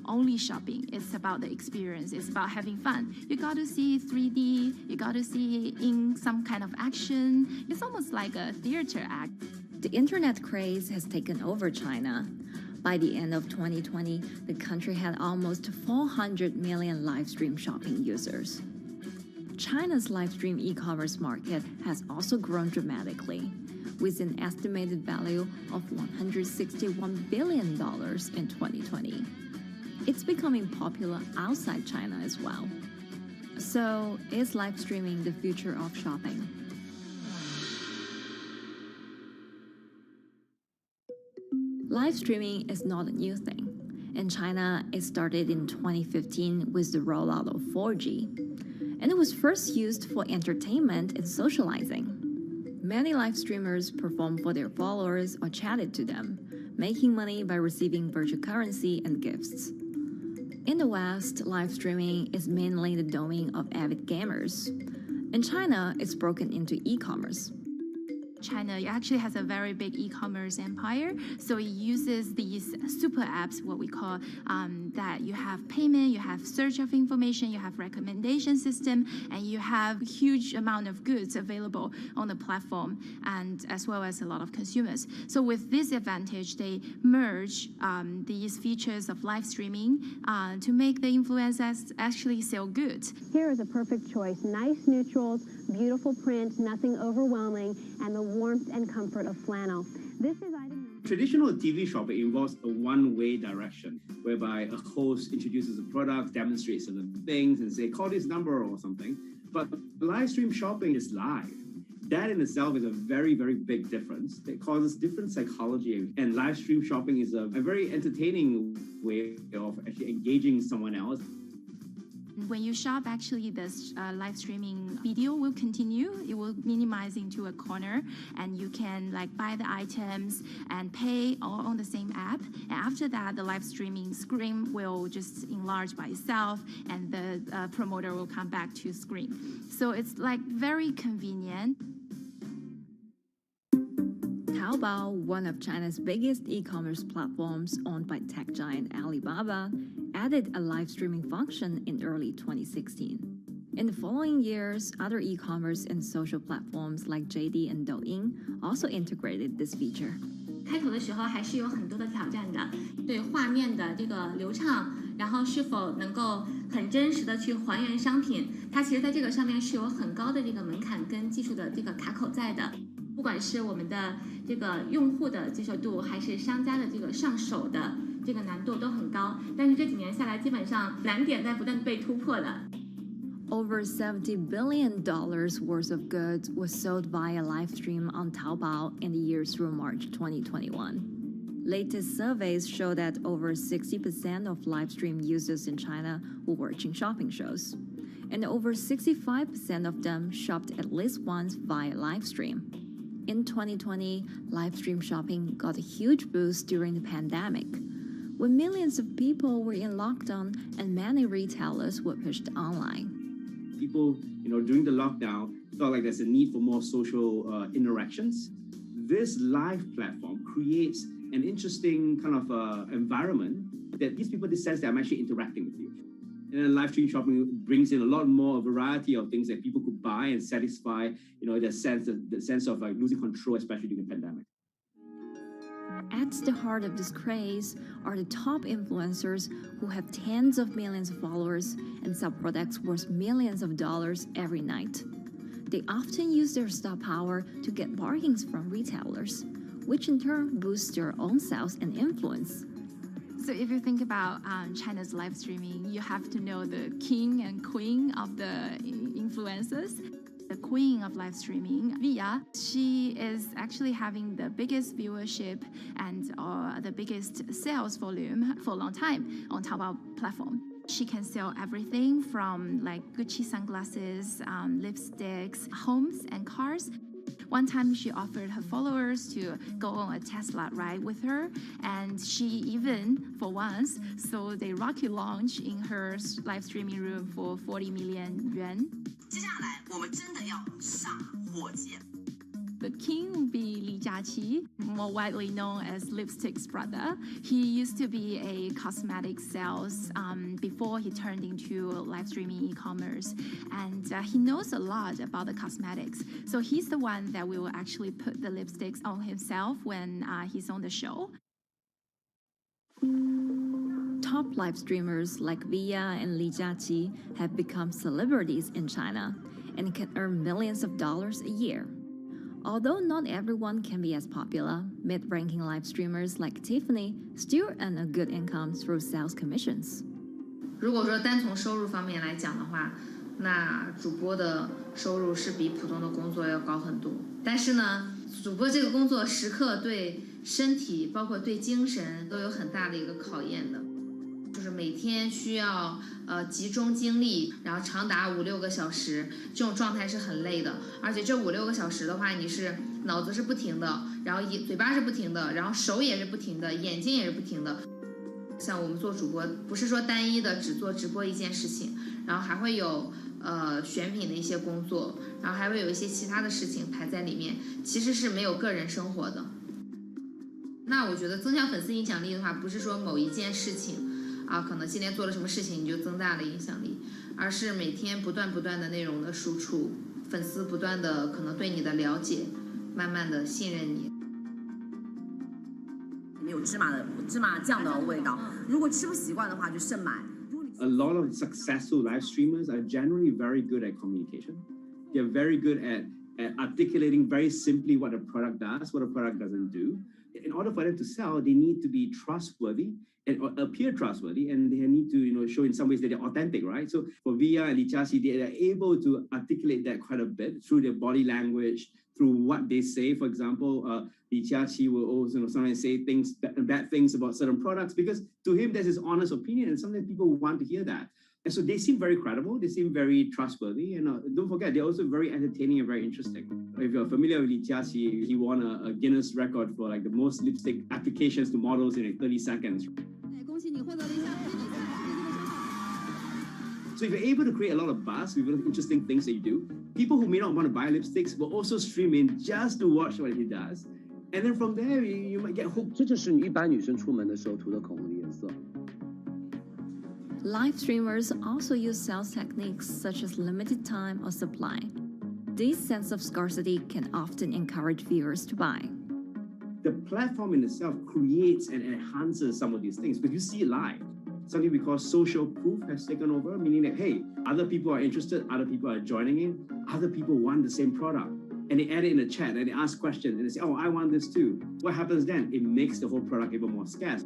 only shopping. It's about the experience. It's about having fun. You got to see 3D. You got to see in some kind of action. It's almost like a theater act. The internet craze has taken over China. By the end of 2020, the country had almost 400 million live stream shopping users. China's live stream e-commerce market has also grown dramatically, with an estimated value of $161 billion in 2020. It's becoming popular outside China as well. So, is live streaming the future of shopping? Live streaming is not a new thing. In China, it started in 2015 with the rollout of 4G, and it was first used for entertainment and socializing. Many live streamers performed for their followers or chatted to them, making money by receiving virtual currency and gifts. In the West, live streaming is mainly the domain of avid gamers. In China, it's broken into e-commerce. China actually has a very big e-commerce empire, so it uses these super apps, what we call that you have payment, you have search of information, you have recommendation system, and you have huge amount of goods available on the platform, and as well as a lot of consumers. So with this advantage, they merge these features of live streaming to make the influencers actually sell goods. Here is a perfect choice: nice neutrals, beautiful print, nothing overwhelming, and the warmth and comfort of flannel. This is item. Traditional TV shopping involves a one-way direction, whereby a host introduces a product, demonstrates certain things, and say, call this number or something. But live stream shopping is live. That in itself is a very, very big difference. It causes different psychology. And live stream shopping is a very entertaining way of actually engaging someone else. When you shop, actually, this live streaming video will continue. It will minimize into a corner, and you can buy the items and pay all on the same app. And after that, the live streaming screen will just enlarge by itself, and the promoter will come back to screen. So it's very convenient. Taobao, one of China's biggest e-commerce platforms owned by tech giant Alibaba, added a live streaming function in early 2016. In the following years, other e-commerce and social platforms like JD and Douyin also integrated this feature. 开头的时候还是有很多的挑战的，对画面的这个流畅，然后是否能够很真实的去还原商品，它其实在这个上面是有很高的这个门槛跟技术的这个卡口在的。不管是我们的这个用户的接受度，还是商家的这个上手的这个难度都很高，但是这几年下来，基本上难点在不断被突破的。Over $70 billion worth of goods was sold via live stream on Taobao in the year through March 2021. Latest surveys show that over 60% of live stream users in China were watching shopping shows, and over 65% of them shopped at least once via live stream. In 2020, live stream shopping got a huge boost during the pandemic, when millions of people were in lockdown and many retailers were pushed online. People, during the lockdown, felt like there's a need for more social interactions. This live platform creates an interesting kind of environment that gives people the sense that I'm actually interacting with you. And then live stream shopping brings in a lot more variety of things that people could buy and satisfy, the sense of losing control, especially during the pandemic. At the heart of this craze are the top influencers who have tens of millions of followers and sell products worth millions of dollars every night. They often use their star power to get bargains from retailers, which in turn boosts their own sales and influence. So if you think about China's live streaming, you have to know the king and queen of the influencers. The queen of live streaming, Via, she is actually having the biggest viewership and the biggest sales volume for a long time on Taobao platform. She can sell everything from like Gucci sunglasses, lipsticks, homes, and cars. One time she offered her followers to go on a Tesla ride with her, and she even, for once, sold a rocket launch in her live streaming room for 40 million yuan. 接下来我们真的要上火箭。 The king will be Li Jiaqi, more widely known as Lipstick's brother. He used to be a cosmetic sales before he turned into live streaming e-commerce, and he knows a lot about the cosmetics. So he's the one that will actually put the lipsticks on himself when he's on the show. Top live streamers like Via and Li Jiaqi have become celebrities in China and can earn millions of dollars a year. Although not everyone can be as popular, mid-ranking live streamers like Tiffany still earn a good income through sales commissions. 如果说单从收入方面来讲的话，那主播的收入是比普通的工作要高很多。但是呢，主播这个工作时刻对身体，包括对精神都有很大的一个考验的。 就是每天需要集中精力，然后长达5-6个小时，这种状态是很累的。而且这5-6个小时的话，你是脑子是不停的，然后嘴巴是不停的，然后手也是不停的，眼睛也是不停的。像我们做主播，不是说单一的只做直播一件事情，然后还会有选品的一些工作，然后还会有一些其他的事情排在里面，其实是没有个人生活的。那我觉得增强粉丝影响力的话，不是说某一件事情。 可能今天做了什么事情你就增大了影响力，而是每天不断的内容的输出，粉丝不断的可能对你的了解，慢慢的信任你。里面有芝麻酱的味道，如果吃不习惯的话就慎买。A lot of successful live streamers are generally very good at communication. They're very good at articulating very simply what a product does, what a product doesn't do. In order for them to sell, they need to be trustworthy and appear trustworthy, and they need to, show in some ways that they're authentic, right? So for Via and Li Jiaqi, they are able to articulate that quite a bit through their body language, through what they say. For example, Li Jiaqi will also sometimes say bad things about certain products because to him that's his honest opinion, and sometimes people want to hear that. And so they seem very credible, they seem very trustworthy, and don't forget, they're also very entertaining and very interesting. If you're familiar with Li Jiaqi, he won a Guinness record for like the most lipstick applications to models in like 30 seconds. So if you're able to create a lot of buzz with interesting things that you do, people who may not want to buy lipsticks will also stream in just to watch what he does. And then from there, you might get hooked. 这就是你一般女生出门的时候涂的口红的颜色。 Live streamers also use sales techniques such as limited time or supply. This sense of scarcity can often encourage viewers to buy. The platform in itself creates and enhances some of these things because you see it live. Something we call social proof has taken over, meaning that, hey, other people are interested, other people are joining in, other people want the same product. And they add it in the chat and they ask questions and they say, oh, I want this too. What happens then? It makes the whole product even more scarce.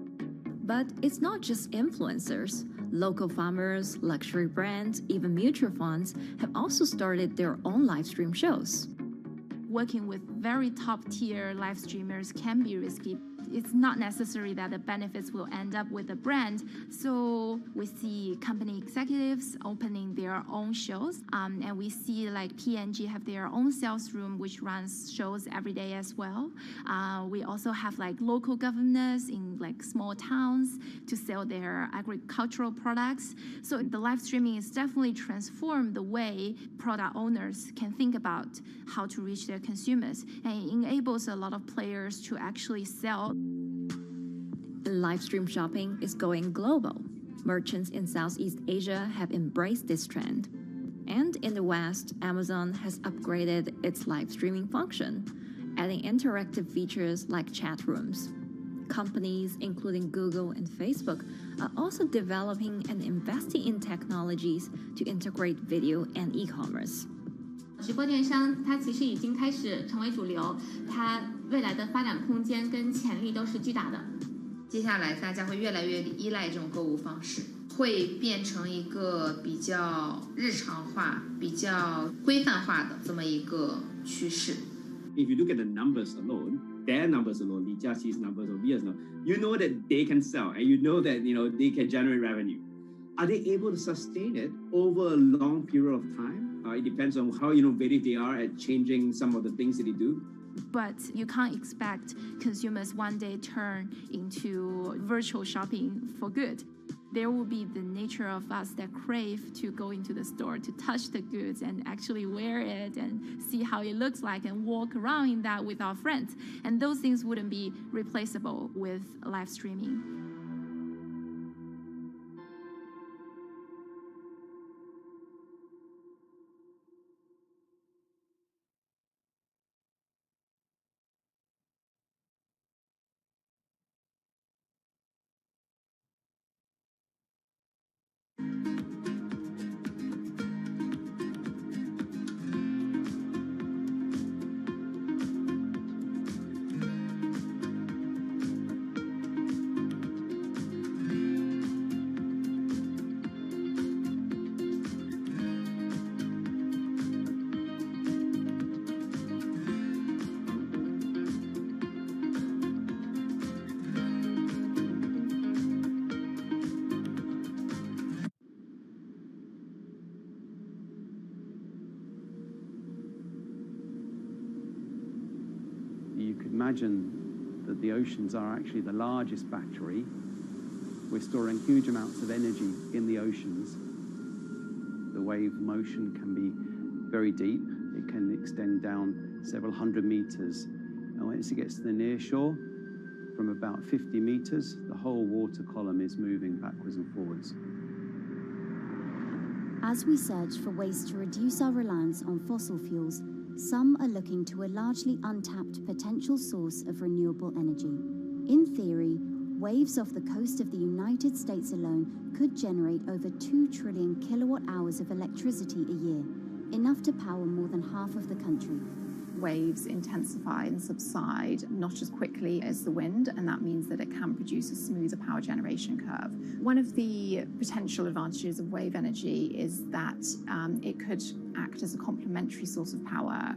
But it's not just influencers. Local farmers, luxury brands, even mutual funds have also started their own live stream shows. Working with very top-tier live streamers can be risky. It's not necessary that the benefits will end up with the brand. So we see company executives opening their own shows. And we see like P&G have their own sales room, which runs shows every day as well. We also have like local governors in like small towns to sell their agricultural products. So the live streaming has definitely transformed the way product owners can think about how to reach their consumers. And it enables a lot of players to actually sell. Live stream shopping is going global. Merchants in Southeast Asia have embraced this trend. And in the West, Amazon has upgraded its live streaming function, adding interactive features like chat rooms. Companies, including Google and Facebook, are also developing and investing in technologies to integrate video and e-commerce. 直播电商它其实已经开始成为主流，它未来的发展空间跟潜力都是巨大的。接下来大家会越来越依赖这种购物方式，会变成一个比较日常化、比较规范化的这么一个趋势。If you look at the numbers alone, their numbers alone, Li Jiaqi's numbers or Via's numbers, you know that they can sell and you know that they can generate revenue. Are they able to sustain it over a long period of time? It depends on how innovative they are at changing some of the things that they do. But you can't expect consumers one day turn into virtual shopping for good. There will be the nature of us that crave to go into the store, to touch the goods and actually wear it and see how it looks like and walk around in that with our friends. And those things wouldn't be replaceable with live streaming. You could imagine that the oceans are actually the largest battery. We're storing huge amounts of energy in the oceans. The wave motion can be very deep. It can extend down several hundred meters. And once it gets to the near shore, from about 50 meters, the whole water column is moving backwards and forwards. As we search for ways to reduce our reliance on fossil fuels, some are looking to a largely untapped potential source of renewable energy. In theory, waves off the coast of the United States alone could generate over 2 trillion kilowatt hours of electricity a year, enough to power more than half of the country. Waves intensify and subside not as quickly as the wind, and that means that it can produce a smoother power generation curve. One of the potential advantages of wave energy is that it could act as a complementary source of power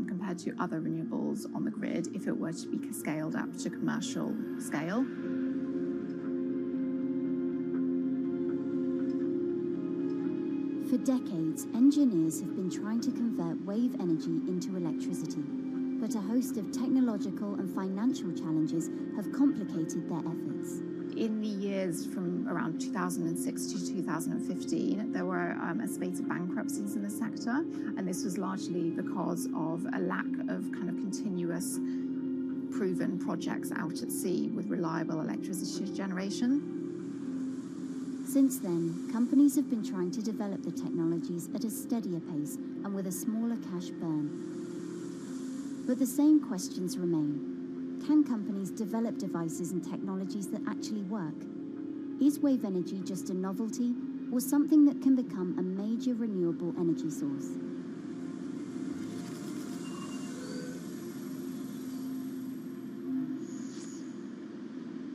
compared to other renewables on the grid if it were to be scaled up to commercial scale. For decades, engineers have been trying to convert wave energy into electricity, but a host of technological and financial challenges have complicated their efforts. In the years from around 2006 to 2015, there were a spate of bankruptcies in the sector, and this was largely because of a lack of kind of continuous proven projects out at sea with reliable electricity generation. Since then, companies have been trying to develop the technologies at a steadier pace and with a smaller cash burn. But the same questions remain. Can companies develop devices and technologies that actually work? Is wave energy just a novelty or something that can become a major renewable energy source?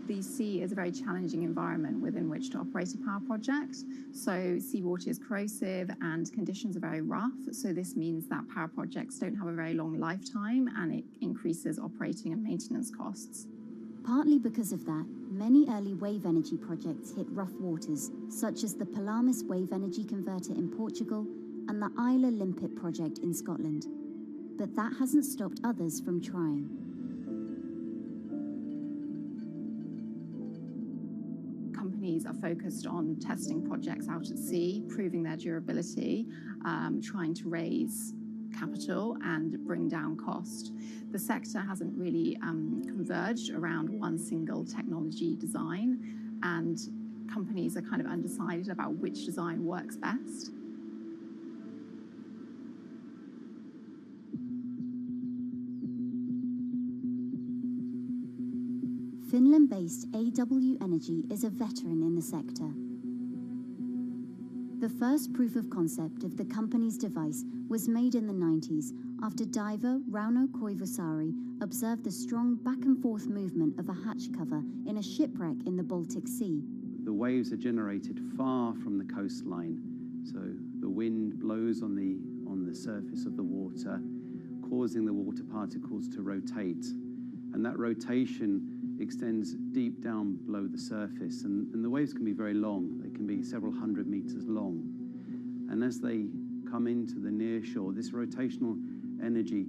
The sea is a very challenging environment within which to operate a power project. So seawater is corrosive and conditions are very rough. So this means that power projects don't have a very long lifetime, and it increases operating and maintenance costs. Partly because of that, many early wave energy projects hit rough waters, such as the Palamas Wave Energy Converter in Portugal and the Isla Limpet project in Scotland. But that hasn't stopped others from trying. Companies are focused on testing projects out at sea, proving their durability, trying to raise capital and bring down cost. The sector hasn't really converged around one single technology design, and companies are kind of undecided about which design works best. Finland-based AW Energy is a veteran in the sector. The first proof of concept of the company's device was made in the 90s after diver Rauno Koivusaari observed the strong back-and-forth movement of a hatch cover in a shipwreck in the Baltic Sea. The waves are generated far from the coastline, so the wind blows on the surface of the water, causing the water particles to rotate. And that rotation extends deep down below the surface. And the waves can be very long. They can be several hundred meters long. And as they come into the near shore, this rotational energy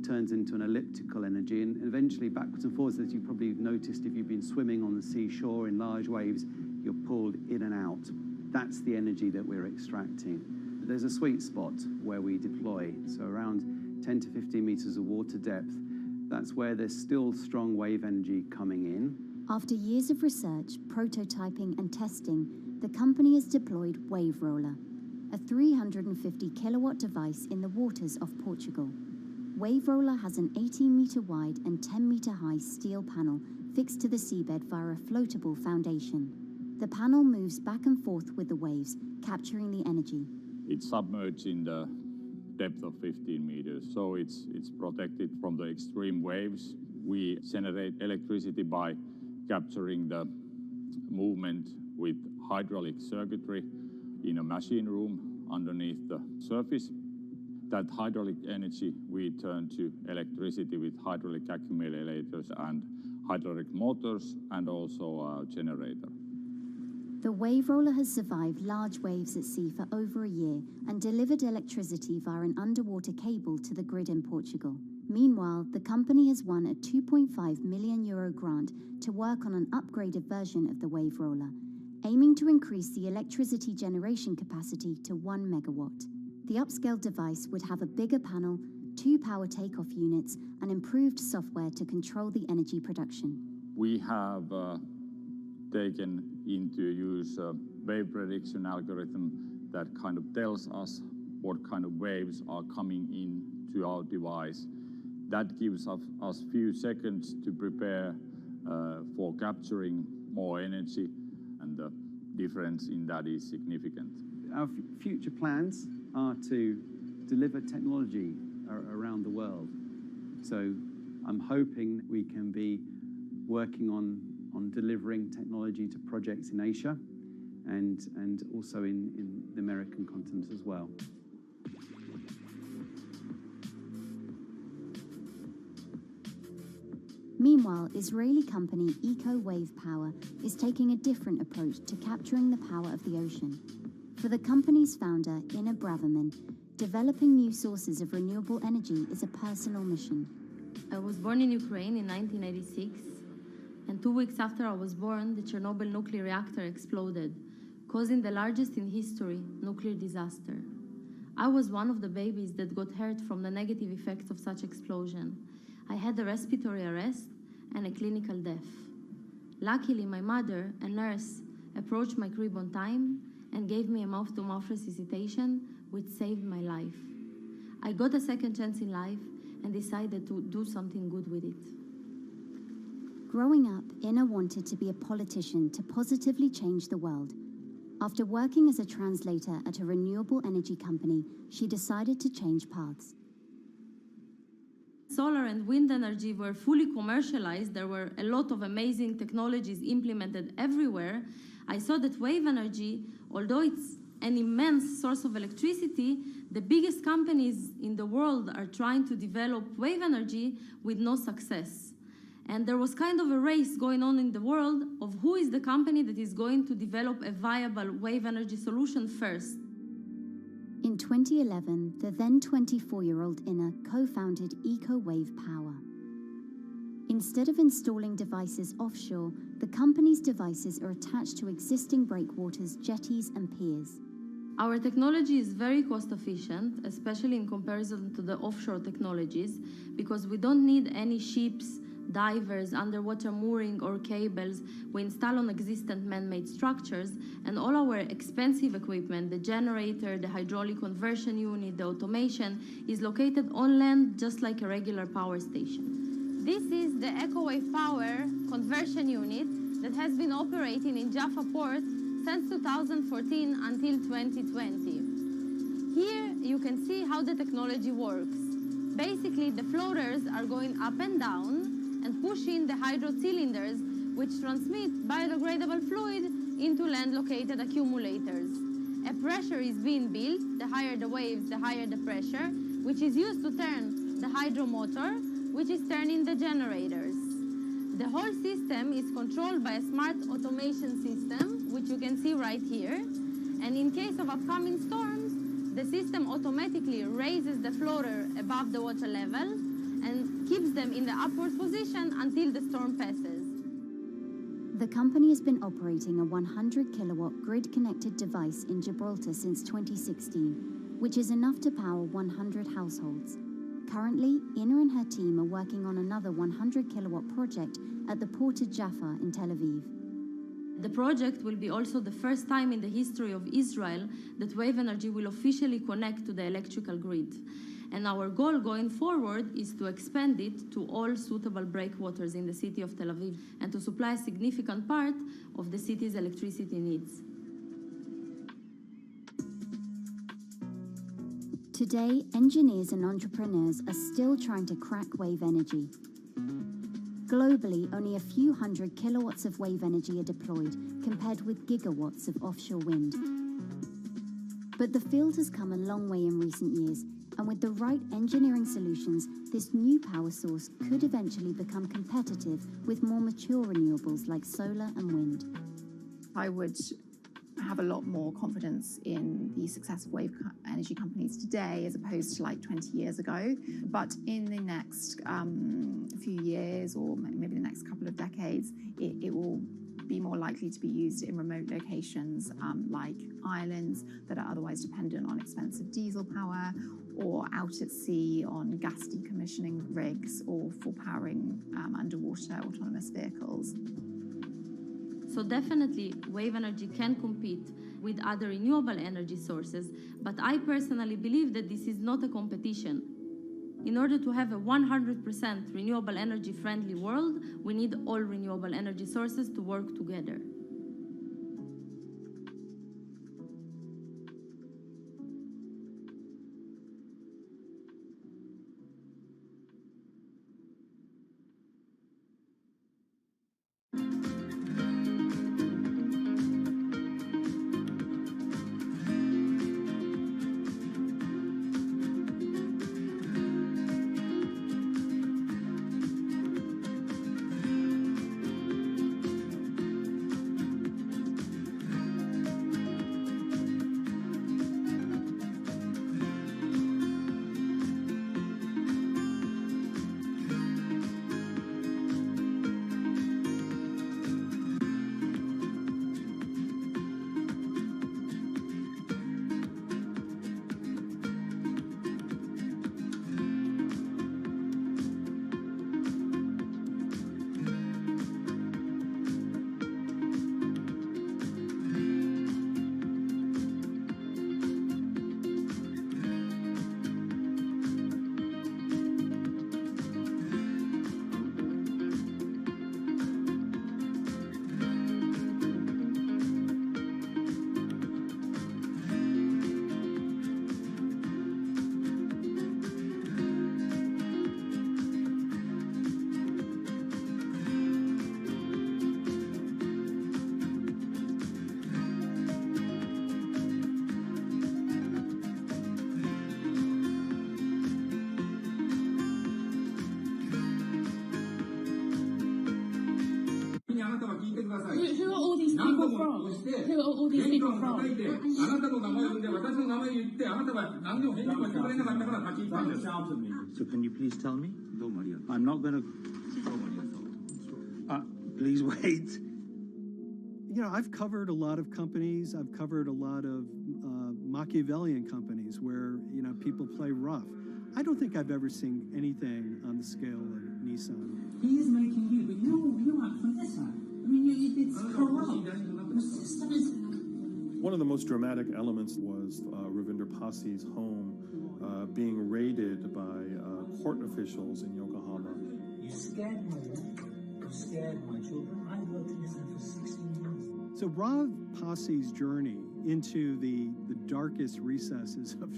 turns into an elliptical energy, and eventually backwards and forwards, as you probably noticed if you've been swimming on the seashore in large waves, you're pulled in and out. That's the energy that we're extracting. There's a sweet spot where we deploy, so around 10 to 15 meters of water depth. That's where there's still strong wave energy coming in. After years of research, prototyping and testing, the company has deployed Wave Roller, a 350 kilowatt device in the waters of Portugal. Wave Roller has an 18-meter wide and 10-meter high steel panel fixed to the seabed via a floatable foundation. The panel moves back and forth with the waves, capturing the energy. It's submerged in the depth of 15 meters, so it's protected from the extreme waves. We generate electricity by capturing the movement with hydraulic circuitry in a machine room underneath the surface. That hydraulic energy we turn to electricity with hydraulic accumulators and hydraulic motors, and also a generator. The Wave Roller has survived large waves at sea for over a year and delivered electricity via an underwater cable to the grid in Portugal. Meanwhile, the company has won a €2.5 million grant to work on an upgraded version of the Wave Roller, aiming to increase the electricity generation capacity to 1 megawatt. The upscaled device would have a bigger panel, 2 power takeoff units, and improved software to control the energy production. We have taken into use a wave prediction algorithm that kind of tells us what kind of waves are coming into our device. That gives us few seconds to prepare for capturing more energy, and the difference in that is significant. Our future plans are to deliver technology around the world. So I'm hoping we can be working on delivering technology to projects in Asia and also in the American continent as well. Meanwhile, Israeli company Eco Wave Power is taking a different approach to capturing the power of the ocean. For the company's founder, Ina Braverman, developing new sources of renewable energy is a personal mission. I was born in Ukraine in 1986, and 2 weeks after I was born, the Chernobyl nuclear reactor exploded, causing the largest in history nuclear disaster. I was one of the babies that got hurt from the negative effects of such explosion. I had a respiratory arrest and a clinical death. Luckily, my mother, a nurse, approached my crib on time and gave me a mouth-to-mouth resuscitation, which saved my life. I got a second chance in life and decided to do something good with it. Growing up, Ina wanted to be a politician to positively change the world. After working as a translator at a renewable energy company, she decided to change paths. Solar and wind energy were fully commercialized. There were a lot of amazing technologies implemented everywhere. I saw that wave energy, although it's an immense source of electricity, the biggest companies in the world are trying to develop wave energy with no success. And there was kind of a race going on in the world of who is the company that is going to develop a viable wave energy solution first. In 2011, the then 24-year-old Ina co-founded Eco Wave Power. Instead of installing devices offshore, the company's devices are attached to existing breakwaters, jetties, and piers. Our technology is very cost efficient, especially in comparison to the offshore technologies, because we don't need any ships, divers, underwater mooring, or cables. We install on existing man-made structures, and all our expensive equipment, the generator, the hydraulic conversion unit, the automation, is located on land just like a regular power station. This is the EcoWave Power conversion unit that has been operating in Jaffa Port since 2014 until 2020. Here you can see how the technology works. Basically, the floaters are going up and down and pushing the hydro cylinders, which which transmit biodegradable fluid into land-located accumulators. A pressure is being built, the higher the waves, the higher the pressure, which is used to turn the hydromotor, which is turning the generators. The whole system is controlled by a smart automation system, which you can see right here. And in case of upcoming storms, the system automatically raises the floater above the water level and keeps them in the upward position until the storm passes. The company has been operating a 100 kilowatt grid-connected device in Gibraltar since 2016, which is enough to power 100 households. Currently, Ina and her team are working on another 100 kilowatt project at the Port of Jaffa in Tel Aviv. The project will be also the first time in the history of Israel that wave energy will officially connect to the electrical grid. And our goal going forward is to expand it to all suitable breakwaters in the city of Tel Aviv and to supply a significant part of the city's electricity needs. Today, engineers and entrepreneurs are still trying to crack wave energy. Globally, only a few hundred kilowatts of wave energy are deployed, compared with gigawatts of offshore wind. But the field has come a long way in recent years, and with the right engineering solutions, this new power source could eventually become competitive with more mature renewables like solar and wind. I would have a lot more confidence in the success of wave energy companies today as opposed to like 20 years ago. But in the next few years, or maybe the next couple of decades, it will be more likely to be used in remote locations like islands that are otherwise dependent on expensive diesel power, or out at sea on gas decommissioning rigs, or for powering underwater autonomous vehicles. So definitely, wave energy can compete with other renewable energy sources, but I personally believe that this is not a competition. In order to have a 100% renewable energy friendly world, we need all renewable energy sources to work together. Who are all these people from? Who are all these people from? So can you please tell me? I'm not going to... please wait. You know, I've covered a lot of companies. I've covered a lot of Machiavellian companies where, you know, people play rough. I don't think I've ever seen anything on the scale of Nissan. He is making you, but you act for this side. I mean, it's corrupt. The system is... One of the most dramatic elements was Ravinder Pasi's home being raided by court officials in Yokohama. You scared my wife. You scared my children. I worked in Nissan for 16 years. So Rav Pasi's journey into the darkest recesses of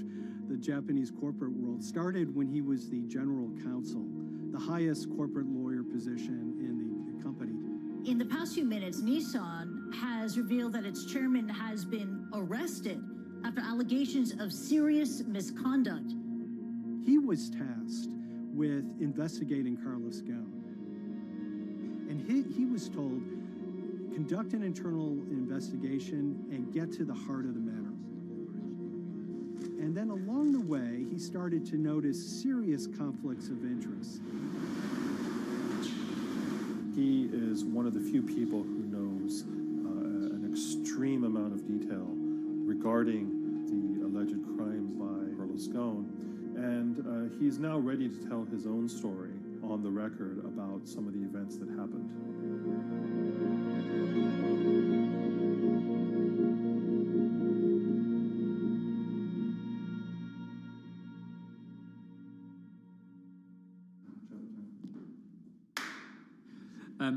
the Japanese corporate world started when he was the general counsel, the highest corporate lawyer position in the company. In the past few minutes, Nissan has revealed that its chairman has been arrested after allegations of serious misconduct. He was tasked with investigating Carlos Ghosn. And he was told, conduct an internal investigation and get to the heart of the matter. And then along the way, he started to notice serious conflicts of interest. He is one of the few people who knows an extreme amount of detail regarding the alleged crimes by Carlos Ghosn. And he's now ready to tell his own story on the record about some of the events that happened.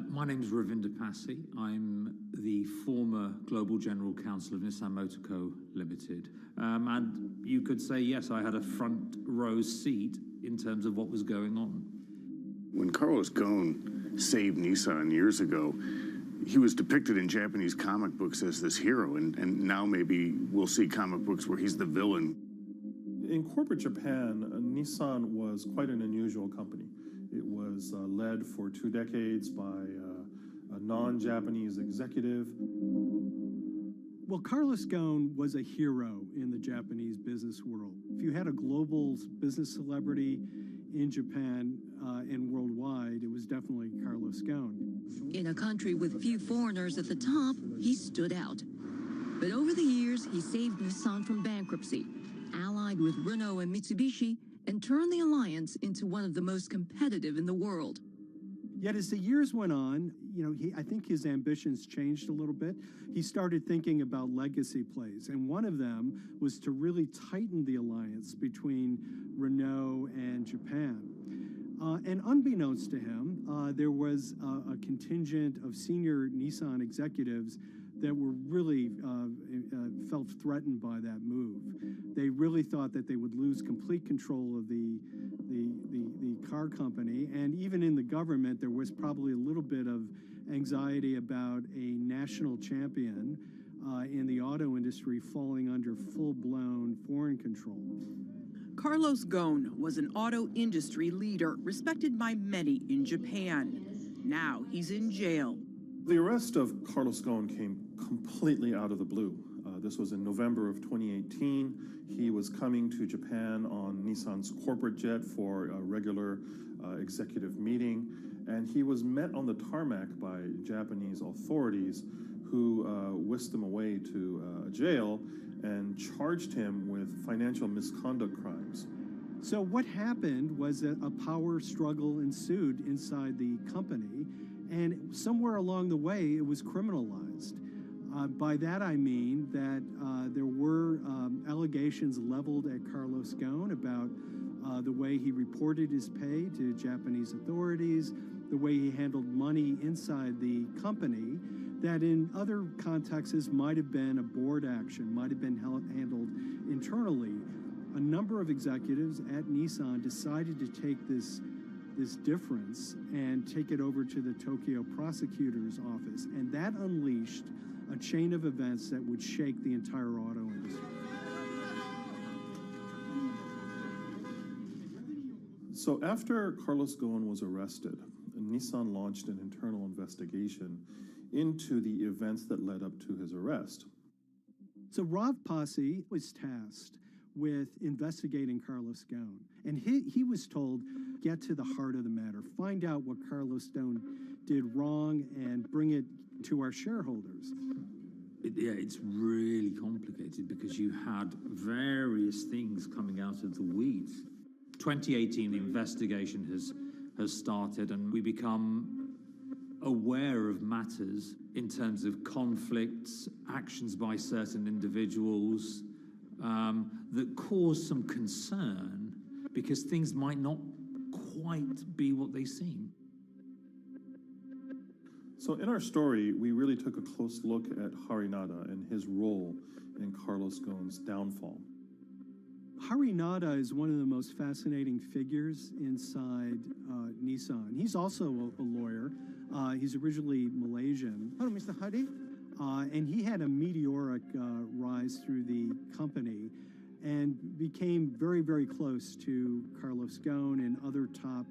My name is Ravinder Passy. I'm the former Global General Counsel of Nissan Motor Co. Limited. And you could say, yes, I had a front row seat in terms of what was going on. When Carlos Ghosn saved Nissan years ago, he was depicted in Japanese comic books as this hero, and now maybe we'll see comic books where he's the villain. In corporate Japan, Nissan was quite an unusual company. It was led for 2 decades by a non-Japanese executive. Well, Carlos Ghosn was a hero in the Japanese business world. If you had a global business celebrity in Japan and worldwide, it was definitely Carlos Ghosn. In a country with few foreigners at the top, he stood out. But over the years, he saved Nissan from bankruptcy, allied with Renault and Mitsubishi, and turned the alliance into one of the most competitive in the world. Yet as the years went on, I think his ambitions changed a little bit. He started thinking about legacy plays, and one of them was to really tighten the alliance between Renault and Japan. And unbeknownst to him, there was a contingent of senior Nissan executives that were really felt threatened by that move. They really thought that they would lose complete control of the car company, and even in the government, there was probably a little bit of anxiety about a national champion in the auto industry falling under full-blown foreign control. Carlos Ghosn was an auto industry leader, respected by many in Japan. Now he's in jail. The arrest of Carlos Ghosn came completely out of the blue. This was in November of 2018. He was coming to Japan on Nissan's corporate jet for a regular executive meeting, and he was met on the tarmac by Japanese authorities who whisked him away to jail and charged him with financial misconduct crimes. So what happened was that a power struggle ensued inside the company, and somewhere along the way, it was criminalized. By that I mean that there were allegations leveled at Carlos Ghosn about the way he reported his pay to Japanese authorities, the way he handled money inside the company, that in other contexts might have been a board action, might have been handled internally. A number of executives at Nissan decided to take this difference and take it over to the Tokyo prosecutor's office, and that unleashed a chain of events that would shake the entire auto industry. So after Carlos Ghosn was arrested, Nissan launched an internal investigation into the events that led up to his arrest. So Rav Passy was tasked with investigating Carlos Ghosn, and he was told, get to the heart of the matter, find out what Carlos Ghosn did wrong and bring it to our shareholders. It's really complicated because you had various things coming out of the weeds. 2018, the investigation has started, and we become aware of matters in terms of conflicts, actions by certain individuals that cause some concern because things might not quite be what they seem. So in our story, we really took a close look at Harinada and his role in Carlos Ghosn's downfall. Harinada is one of the most fascinating figures inside Nissan. He's also a lawyer. He's originally Malaysian. Hello, Mr. Hadi. And he had a meteoric rise through the company and became very, very close to Carlos Ghosn and other top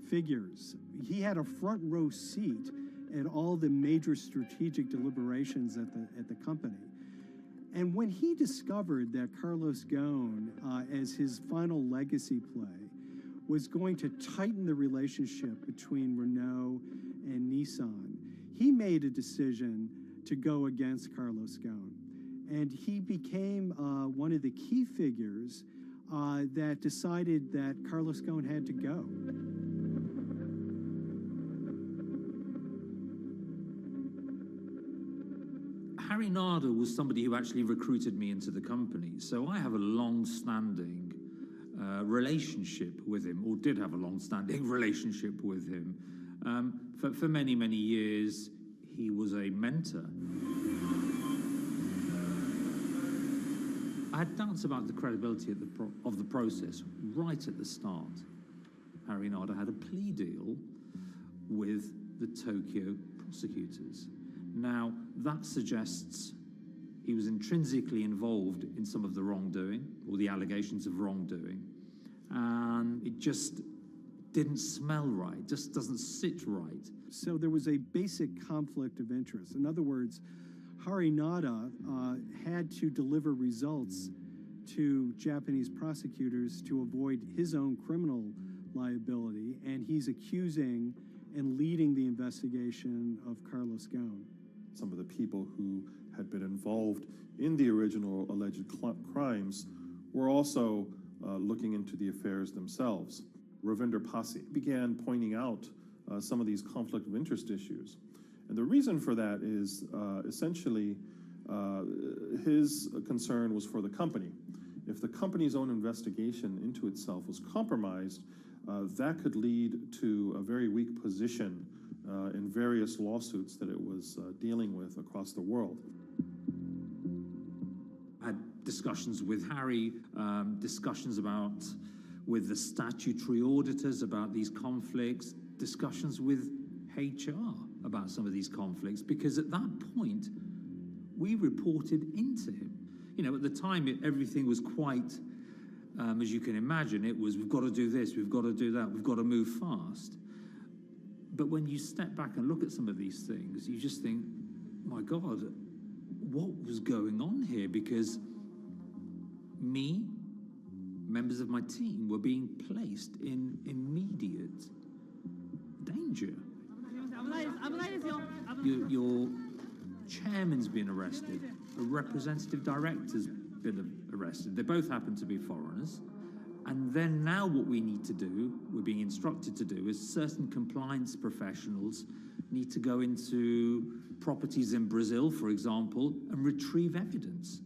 figures. He had a front row seat at all the major strategic deliberations at the company. And when he discovered that Carlos Ghosn, as his final legacy play, was going to tighten the relationship between Renault and Nissan, he made a decision to go against Carlos Ghosn. And he became one of the key figures that decided that Carlos Ghosn had to go. Harry Narder was somebody who actually recruited me into the company, so I have a long-standing relationship with him, or did have a long-standing relationship with him. For many, many years, he was a mentor. I had doubts about the credibility of the process right at the start. Harry Narder had a plea deal with the Tokyo prosecutors. Now, that suggests he was intrinsically involved in some of the wrongdoing, or the allegations of wrongdoing, and it just didn't smell right, just doesn't sit right. So there was a basic conflict of interest. In other words, Hari Nada had to deliver results to Japanese prosecutors to avoid his own criminal liability, and he's accusing and leading the investigation of Carlos Ghosn. Some of the people who had been involved in the original alleged crimes were also looking into the affairs themselves. Ravinder Pasi began pointing out some of these conflict of interest issues. And the reason for that is essentially his concern was for the company. If the company's own investigation into itself was compromised, that could lead to a very weak position in various lawsuits that it was dealing with across the world. I had discussions with Harry, discussions with the statutory auditors about these conflicts, discussions with HR about some of these conflicts, because at that point, we reported into him. You know, at the time, everything was quite, as you can imagine, it was, we've got to do this, we've got to do that, we've got to move fast. But when you step back and look at some of these things, you just think, my God, what was going on here? Because me, members of my team, were being placed in immediate danger. Your chairman's been arrested, a representative director's been arrested. They both happen to be foreigners. And then now what we need to do, we're being instructed to do, is certain compliance professionals need to go into properties in Brazil, for example, and retrieve evidence.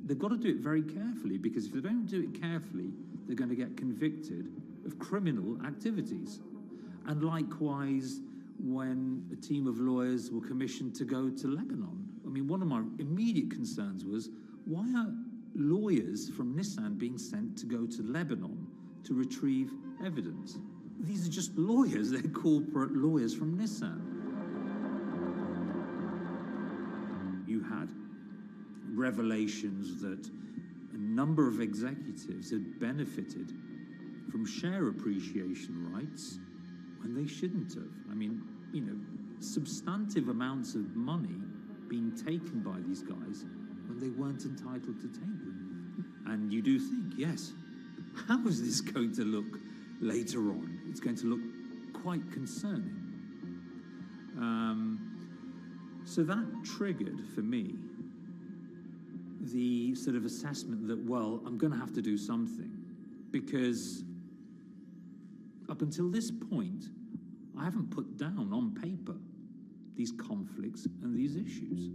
They've got to do it very carefully, because if they don't do it carefully, they're going to get convicted of criminal activities. And likewise, when a team of lawyers were commissioned to go to Lebanon, I mean, one of my immediate concerns was, why are lawyers from Nissan being sent to go to Lebanon to retrieve evidence? These are just lawyers, they're corporate lawyers from Nissan. You had revelations that a number of executives had benefited from share appreciation rights when they shouldn't have. I mean, you know, substantive amounts of money being taken by these guys when they weren't entitled to take them. And you do think, yes, how is this going to look later on? It's going to look quite concerning. So that triggered, for me, the sort of assessment that, well, I'm going to have to do something, because up until this point, I haven't put down on paper these conflicts and these issues.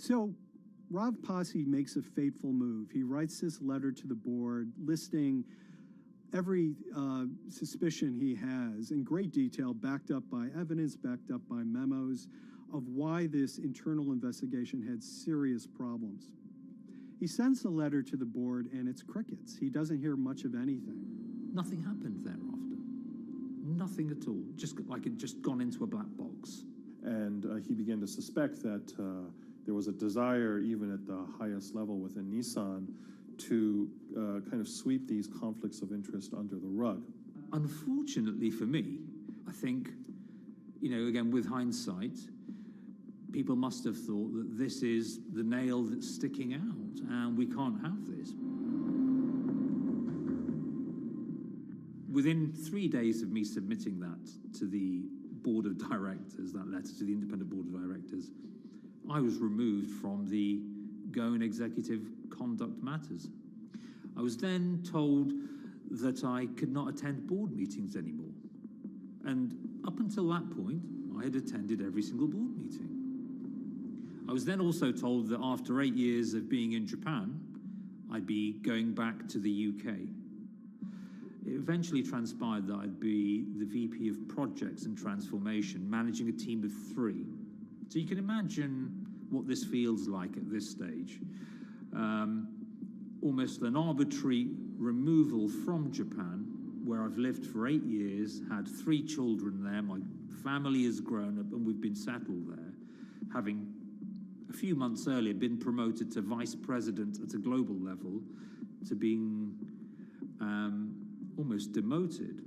So Rav Pasi makes a fateful move. He writes this letter to the board listing every suspicion he has in great detail, backed up by evidence, backed up by memos, of why this internal investigation had serious problems. He sends the letter to the board and it's crickets. He doesn't hear much of anything. Nothing happened thereafter. Nothing at all. Just like it just gone into a black box. And he began to suspect that there was a desire, even at the highest level within Nissan, to kind of sweep these conflicts of interest under the rug. Unfortunately for me, I think, again, with hindsight, people must have thought that this is the nail that's sticking out, and we can't have this. Within 3 days of me submitting that to the board of directors, that letter to the independent board of directors, I was removed from the Goan Executive Conduct Matters. I was then told that I could not attend board meetings anymore. And up until that point, I had attended every single board meeting. I was then also told that after 8 years of being in Japan, I'd be going back to the UK. It eventually transpired that I'd be the VP of Projects and Transformation, managing a team of 3. So you can imagine what this feels like at this stage. Almost an arbitrary removal from Japan, where I've lived for 8 years, had 3 children there, my family has grown up, and we've been settled there, having a few months earlier been promoted to vice president at a global level, to being almost demoted.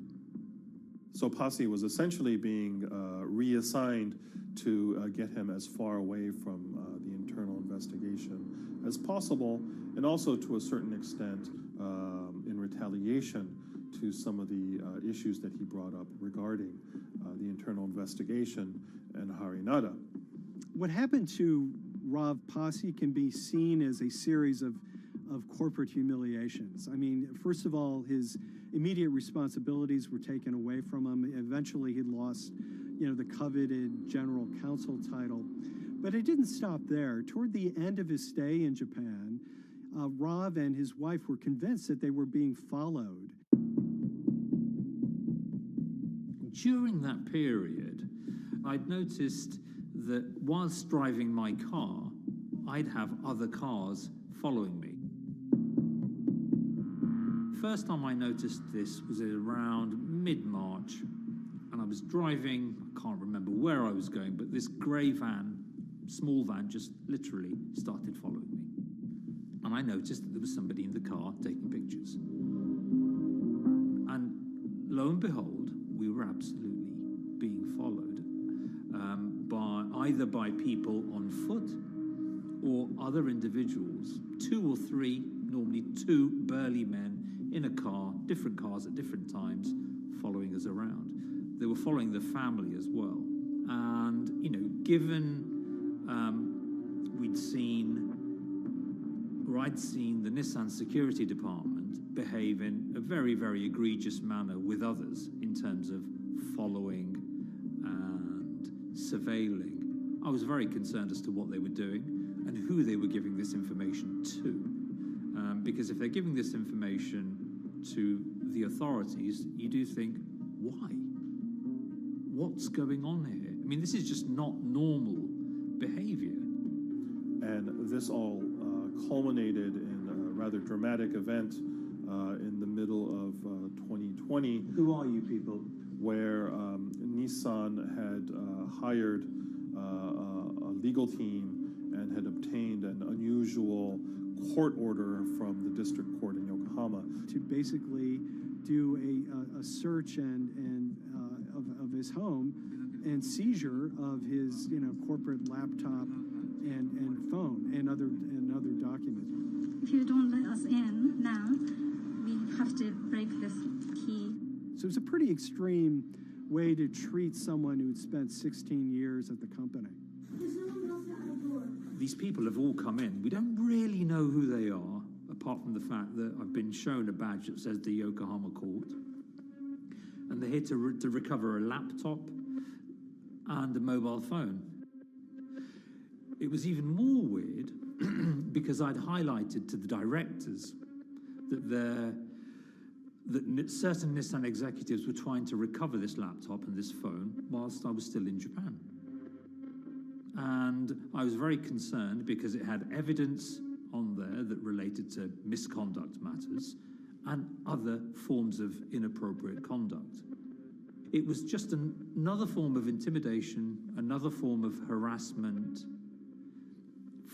So Pasi was essentially being reassigned to get him as far away from the internal investigation as possible, and also to a certain extent in retaliation to some of the issues that he brought up regarding the internal investigation and Harinada. What happened to Rav Pasi can be seen as a series of corporate humiliations. I mean, first of all, his immediate responsibilities were taken away from him. Eventually, he lost, the coveted general counsel title. But it didn't stop there. Toward the end of his stay in Japan, Rav and his wife were convinced that they were being followed. During that period, I'd noticed that whilst driving my car, I'd have other cars following me. First time I noticed this was around mid-March, and I was driving, I can't remember where I was going, but this grey van, small van, just literally started following me. And I noticed that there was somebody in the car taking pictures. And lo and behold, we were absolutely being followed either by people on foot or other individuals, 2 or 3, normally 2 burly men in a car, different cars at different times, following us around. They were following the family as well. And, given I'd seen the Nissan security department behave in a very, very egregious manner with others in terms of following and surveilling, I was very concerned as to what they were doing and who they were giving this information to. Because if they're giving this information to the authorities, you do think, why? What's going on here? I mean, this is just not normal behavior. And this all culminated in a rather dramatic event in the middle of 2020. Who are you people? Where Nissan had hired a legal team and had obtained an unusual court order from the district court in Yokohama to basically do a search of his home and seizure of his corporate laptop and phone and other documents. If you don't let us in now, we have to break this key. So it's a pretty extreme way to treat someone who'd spent 16 years at the company. These people have all come in. We don't really know who they are, apart from the fact that I've been shown a badge that says the Yokohama Court. And they're here to recover a laptop and a mobile phone. It was even more weird because I'd highlighted to the directors that certain Nissan executives were trying to recover this laptop and this phone whilst I was still in Japan. And I was very concerned because it had evidence on there that related to misconduct matters and other forms of inappropriate conduct. It was just another form of intimidation, another form of harassment,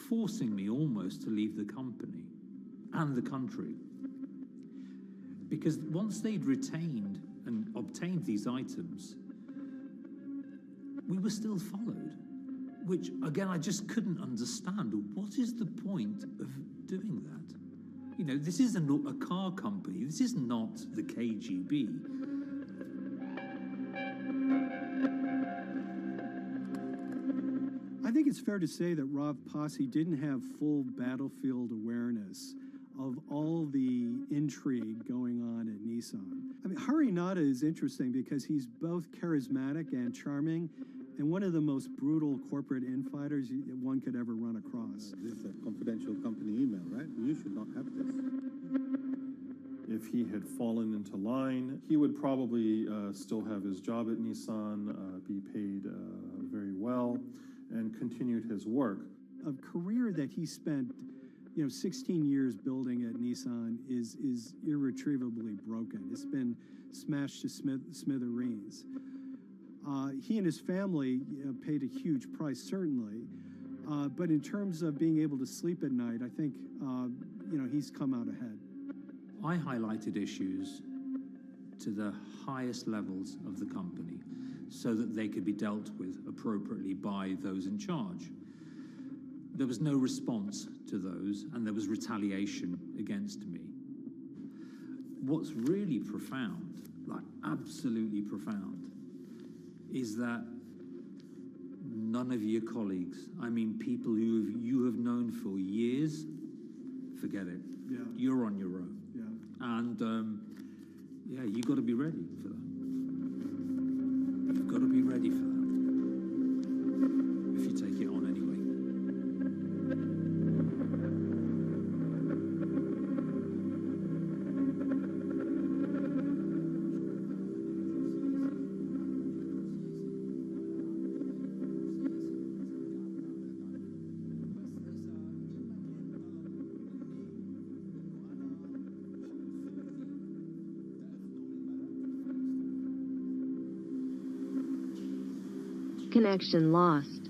forcing me almost to leave the company and the country. Because once they'd retained and obtained these items, we were still followed, which, again, I just couldn't understand. What is the point of doing that? You know, this is a car company. This is not the KGB. I think it's fair to say that Rav Pasi didn't have full battlefield awareness of all the intrigue going on at Nissan. I mean, Hari Nada is interesting because he's both charismatic and charming, and one of the most brutal corporate infighters one could ever run across. This is a confidential company email, right? You should not have this. If he had fallen into line, he would probably still have his job at Nissan, be paid very well, and continued his work. A career that he spent 16 years building at Nissan is irretrievably broken. It's been smashed to smithereens. He and his family paid a huge price, certainly. But in terms of being able to sleep at night, I think, he's come out ahead. I highlighted issues to the highest levels of the company so that they could be dealt with appropriately by those in charge. There was no response to those, and there was retaliation against me. What's really profound, like absolutely profound, is that none of your colleagues, I mean people who you have known for years, forget it. Yeah. You're on your own. Yeah. And you got to be ready for that. You've got to be ready for that. If you take it on anyway. Connection lost.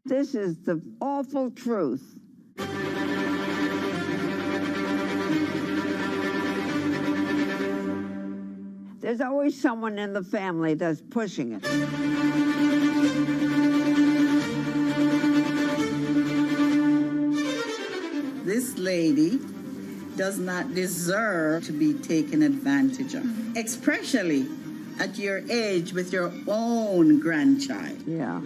This is the awful truth. There's always someone in the family that's pushing it. This lady does not deserve to be taken advantage of, especially at your age with your own grandchild. Yeah.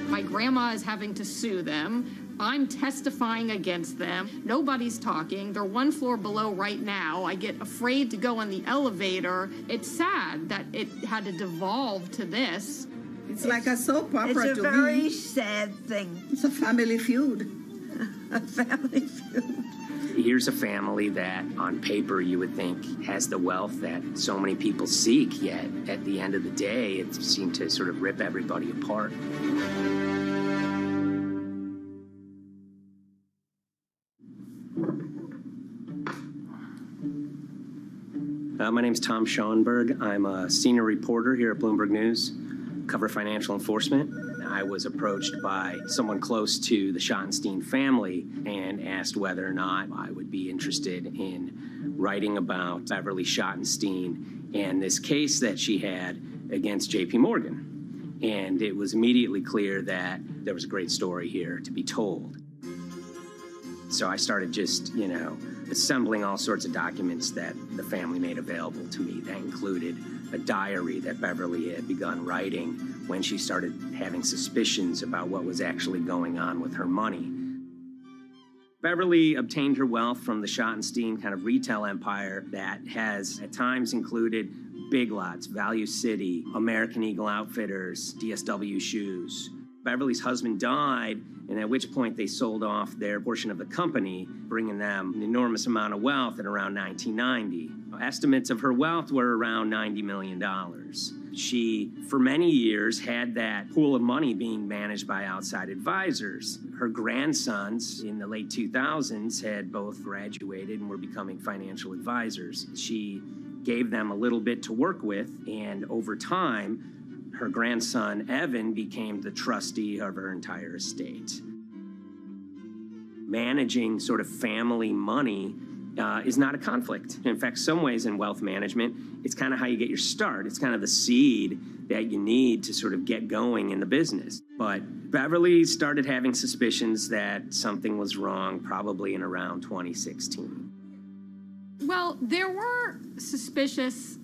My grandma is having to sue them I'm testifying against them. Nobody's talking. They're one floor below right now. I get afraid to go on the elevator. It's sad that it had to devolve to this. It's like a soap opera It's a to very me. sad thing. It's a family feud. A family feud. Here's a family that, on paper, you would think has the wealth that so many people seek, yet at the end of the day, it seemed to sort of rip everybody apart. My name's Tom Schoenberg. I'm a senior reporter here at Bloomberg News, cover financial enforcement. I was approached by someone close to the Schottenstein family and asked whether or not I would be interested in writing about Beverly Schottenstein and this case that she had against J.P. Morgan. And it was immediately clear that there was a great story here to be told. So I started just, assembling all sorts of documents that the family made available to me. That included a diary that Beverly had begun writing when she started having suspicions about what was actually going on with her money. Beverly obtained her wealth from the Schottenstein kind of retail empire that has at times included Big Lots, Value City, American Eagle Outfitters, DSW Shoes. Beverly's husband died, and at which point they sold off their portion of the company, bringing them an enormous amount of wealth at around 1990. Estimates of her wealth were around $90 million. She, for many years, had that pool of money being managed by outside advisors. Her grandsons in the late 2000s had both graduated and were becoming financial advisors. She gave them a little bit to work with, and over time, her grandson, Evan, became the trustee of her entire estate. Managing sort of family money is not a conflict. In fact, some ways in wealth management, it's kind of how you get your start. It's kind of the seed that you need to sort of get going in the business. But Beverly started having suspicions that something was wrong probably in around 2016. Well, there were suspicious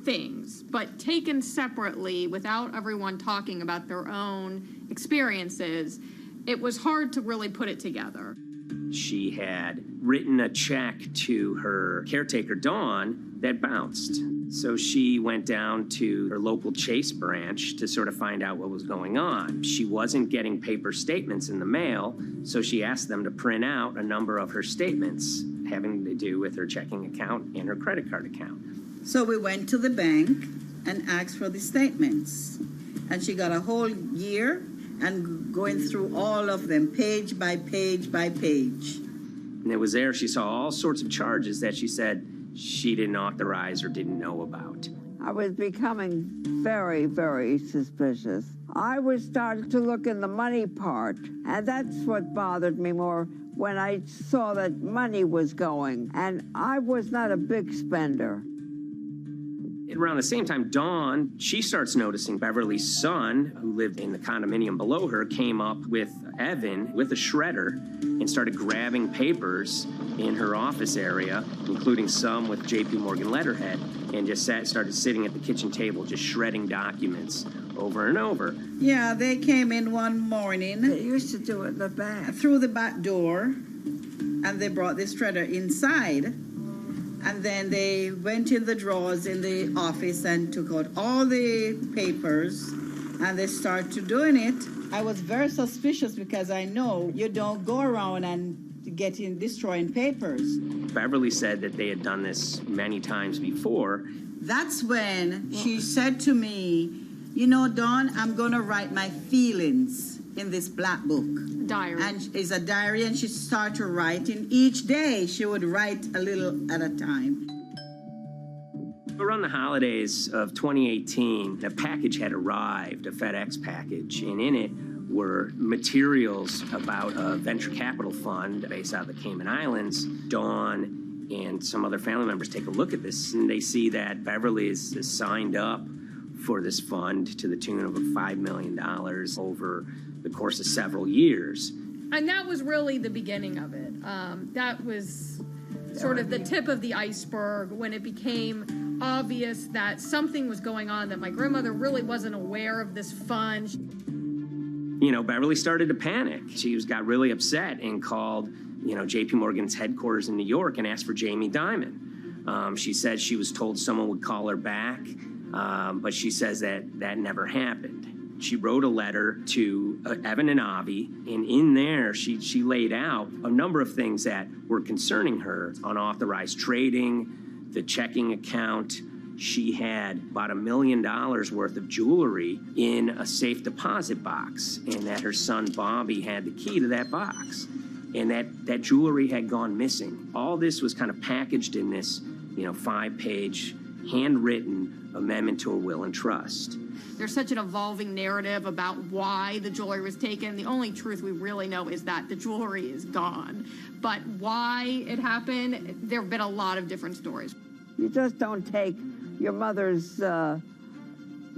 things, but taken separately without everyone talking about their own experiences, it was hard to really put it together. She had written a check to her caretaker, Dawn, that bounced. So she went down to her local Chase branch to sort of find out what was going on. She wasn't getting paper statements in the mail, so she asked them to print out a number of her statements having to do with her checking account and her credit card account. So we went to the bank and asked for the statements. And she got a whole year and going through all of them, page by page by page. And it was there she saw all sorts of charges that she said she didn't authorize or didn't know about. I was becoming very, very suspicious. I was starting to look in the money part, and that's what bothered me more when I saw that money was going. And I was not a big spender. Around the same time, Dawn, she starts noticing Beverly's son, who lived in the condominium below her, came up with Evan with a shredder and started grabbing papers in her office area, including some with J.P. Morgan letterhead, and just started sitting at the kitchen table, just shredding documents over and over. Yeah, they came in one morning. They used to do it in the back. Through the back door, and they brought the shredder inside. And then they went in the drawers in the office and took out all the papers, and they started doing it. I was very suspicious because I know you don't go around and destroying papers. Beverly said that they had done this many times before. That's when she said to me, Dawn, I'm going to write my feelings in this black book. Diary. And it's a diary, and she started writing. Each day she would write a little at a time. Around the holidays of 2018, a package had arrived, a FedEx package, and in it were materials about a venture capital fund based out of the Cayman Islands. Dawn and some other family members take a look at this, and they see that Beverly is signed up for this fund to the tune of $5 million over the course of several years. And that was really the beginning of it. That was sort of the tip of the iceberg when it became obvious that something was going on, that my grandmother really wasn't aware of this fund. Beverly started to panic. She got really upset and called, JP Morgan's headquarters in New York and asked for Jamie Dimon. She said she was told someone would call her back, but she says that never happened. She wrote a letter to Evan and Avi, and in there she laid out a number of things that were concerning her: unauthorized trading, the checking account. She had about $1 million worth of jewelry in a safe deposit box, and that her son Bobby had the key to that box, and that jewelry had gone missing. All this was kind of packaged in this, 5-page handwritten amendment to a will and trust. There's such an evolving narrative about why the jewelry was taken. The only truth we really know is that the jewelry is gone. But why it happened, there have been a lot of different stories. You just don't take your mother's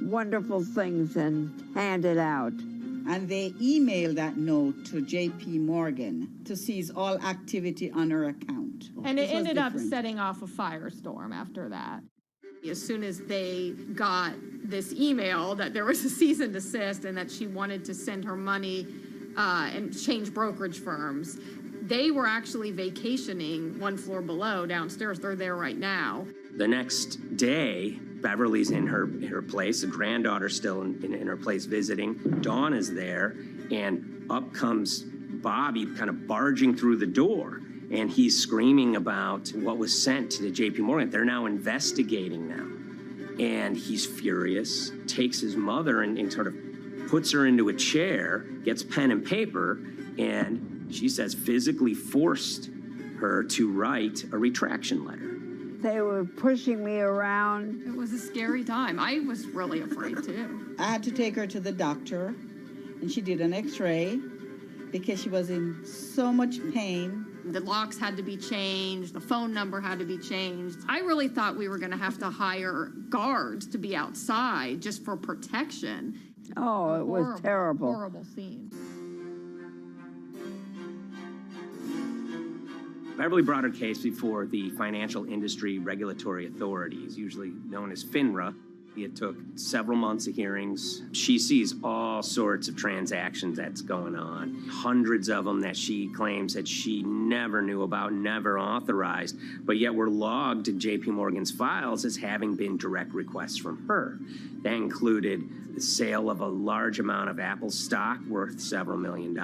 wonderful things and hand it out. And they emailed that note to JP Morgan to seize all activity on her account. And it ended up setting off a firestorm after that. As soon as they got this email that there was a cease and desist and that she wanted to send her money and change brokerage firms, they were actually vacationing one floor below downstairs. They're there right now. The next day, Beverly's in her place, the granddaughter's still in her place visiting. Dawn is there, and up comes Bobby kind of barging through the door. And he's screaming about what was sent to the JP Morgan. They're now investigating now. And he's furious, takes his mother and sort of puts her into a chair, gets pen and paper, and she says physically forced her to write a retraction letter. They were pushing me around. It was a scary time. I was really afraid too. I had to take her to the doctor, and she did an x-ray because she was in so much pain. The locks had to be changed. The phone number had to be changed. I really thought we were going to have to hire guards to be outside just for protection. Oh, it was terrible. Horrible scene. Beverly brought her case before the Financial Industry Regulatory Authorities, usually known as FINRA. It took several months of hearings. She sees all sorts of transactions that's going on, hundreds of them that she claims that she never knew about, never authorized, but yet were logged in JP Morgan's files as having been direct requests from her. That included the sale of a large amount of Apple stock worth several $1 million,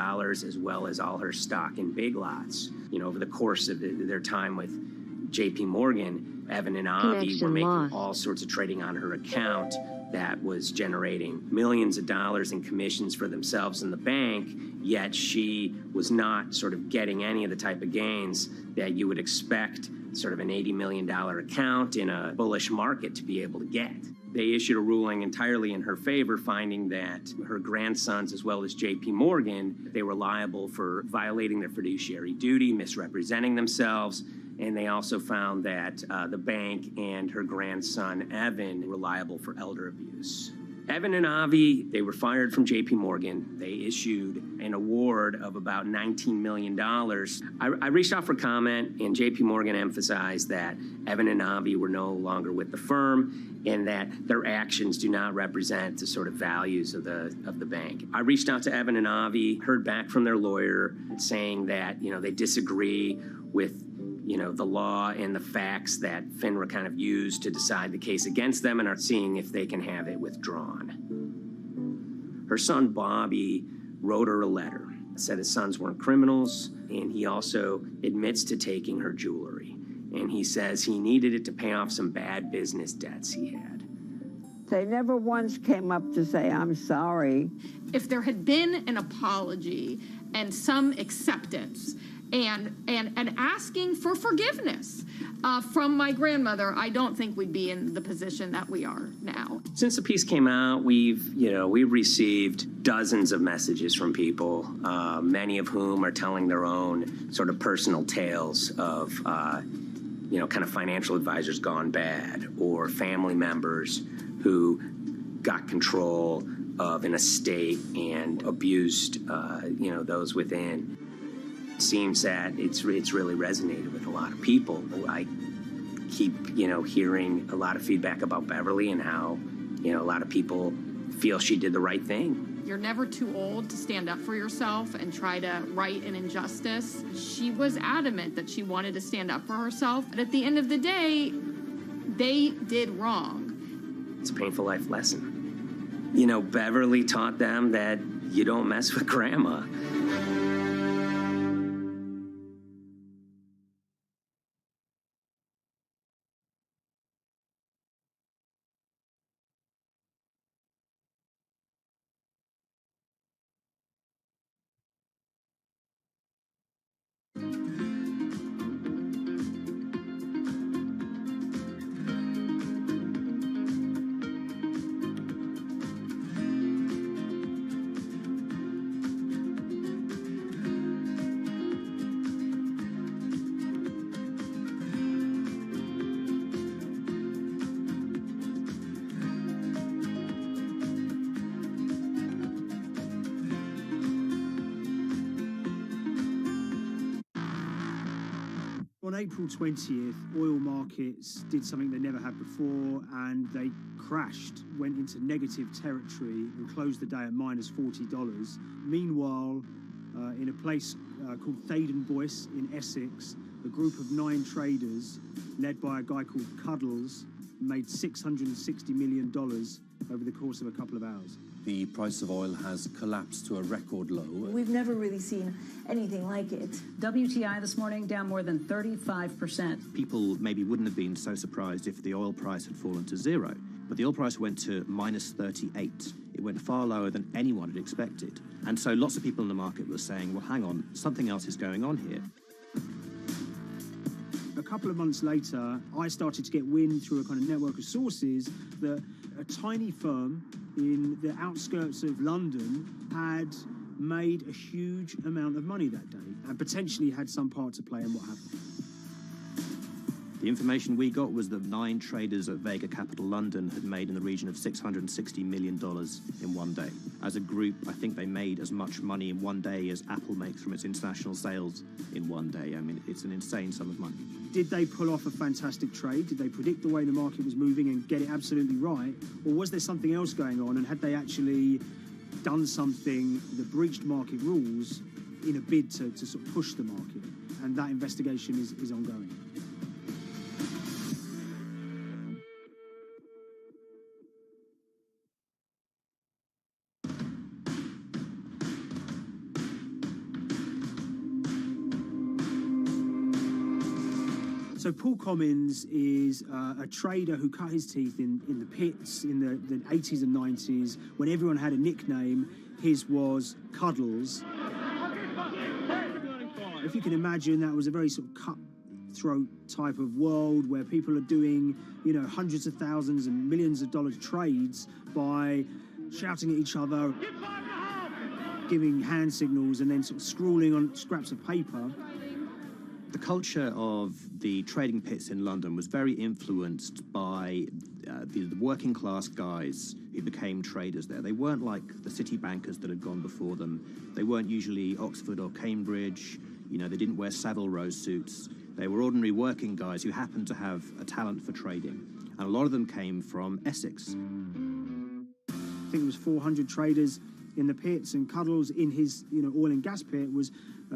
as well as all her stock in Big Lots. Over the course of their time with JP Morgan, Evan and Avi were making all sorts of trading on her account that was generating millions of dollars in commissions for themselves and the bank, yet she was not sort of getting any of the type of gains that you would expect sort of an $80 million account in a bullish market to be able to get. They issued a ruling entirely in her favor, finding that her grandsons, as well as JP Morgan, they were liable for violating their fiduciary duty, misrepresenting themselves. And they also found that the bank and her grandson, Evan, were liable for elder abuse. Evan and Avi, they were fired from JP Morgan. They issued an award of about $19 million. I reached out for comment, and JP Morgan emphasized that Evan and Avi were no longer with the firm and that their actions do not represent the sort of values of the bank. I reached out to Evan and Avi, heard back from their lawyer saying that, they disagree with the law and the facts that FINRA kind of used to decide the case against them and are seeing if they can have it withdrawn. Her son, Bobby, wrote her a letter, said his sons weren't criminals, and he also admits to taking her jewelry. And he says he needed it to pay off some bad business debts he had. They never once came up to say, I'm sorry. If there had been an apology and some acceptance, and asking for forgiveness from my grandmother, I don't think we'd be in the position that we are now. Since the piece came out, we've received dozens of messages from people, many of whom are telling their own sort of personal tales of, kind of financial advisors gone bad, or family members who got control of an estate and abused, those within. Seems that it's really resonated with a lot of people. I keep, hearing a lot of feedback about Beverly and how, a lot of people feel she did the right thing. You're never too old to stand up for yourself and try to right an injustice. She was adamant that she wanted to stand up for herself, but at the end of the day, they did wrong. It's a painful life lesson. You know, Beverly taught them that you don't mess with grandma. On April 20th, oil markets did something they never had before, and they crashed, went into negative territory, and closed the day at minus $40. Meanwhile, in a place called Thaden Boyce in Essex, a group of 9 traders, led by a guy called Cuddles, made $660 million over the course of a couple of hours. The price of oil has collapsed to a record low. We've never really seen anything like it. WTI this morning down more than 35%. People maybe wouldn't have been so surprised if the oil price had fallen to zero, but the oil price went to minus 38. It went far lower than anyone had expected. And so lots of people in the market were saying, well, hang on, something else is going on here. A couple of months later, I started to get wind through a kind of network of sources that a tiny firm in the outskirts of London had made a huge amount of money that day and potentially had some part to play in what happened. The information we got was that 9 traders at Vega Capital London had made in the region of $660 million in one day. As a group, I think they made as much money in one day as Apple makes from its international sales in one day. I mean, it's an insane sum of money. Did they pull off a fantastic trade? Did they predict the way the market was moving and get it absolutely right? Or was there something else going on, and had they actually done something that breached market rules in a bid to sort of push the market? And that investigation is ongoing. So Paul Commins is a trader who cut his teeth in the pits in the 80s and 90s when everyone had a nickname. His was Cuddles. If you can imagine, that was a very sort of cutthroat type of world where people are doing, you know, hundreds of thousands and millions of dollar trades by shouting at each other, giving hand signals, and then sort of scrawling on scraps of paper. The culture of the trading pits in London was very influenced by the working class guys who became traders there. They weren't like the city bankers that had gone before them. They weren't usually Oxford or Cambridge. You know, they didn't wear Savile Row suits. They were ordinary working guys who happened to have a talent for trading. And a lot of them came from Essex. I think it was 400 traders in the pits, and Cuddles in his, you know, oil and gas pit was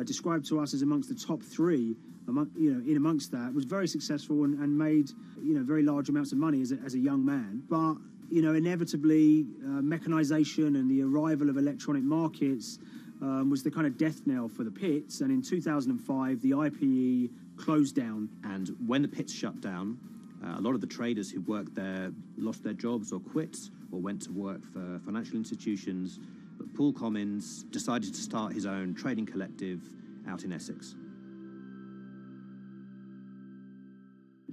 described to us as amongst the top 3. In amongst that, was very successful and made, you know, very large amounts of money as a young man. But, you know, inevitably, mechanization and the arrival of electronic markets was the kind of death knell for the pits. And in 2005, the IPE closed down. And when the pits shut down, a lot of the traders who worked there lost their jobs or quit or went to work for financial institutions. But Paul Commins decided to start his own trading collective out in Essex.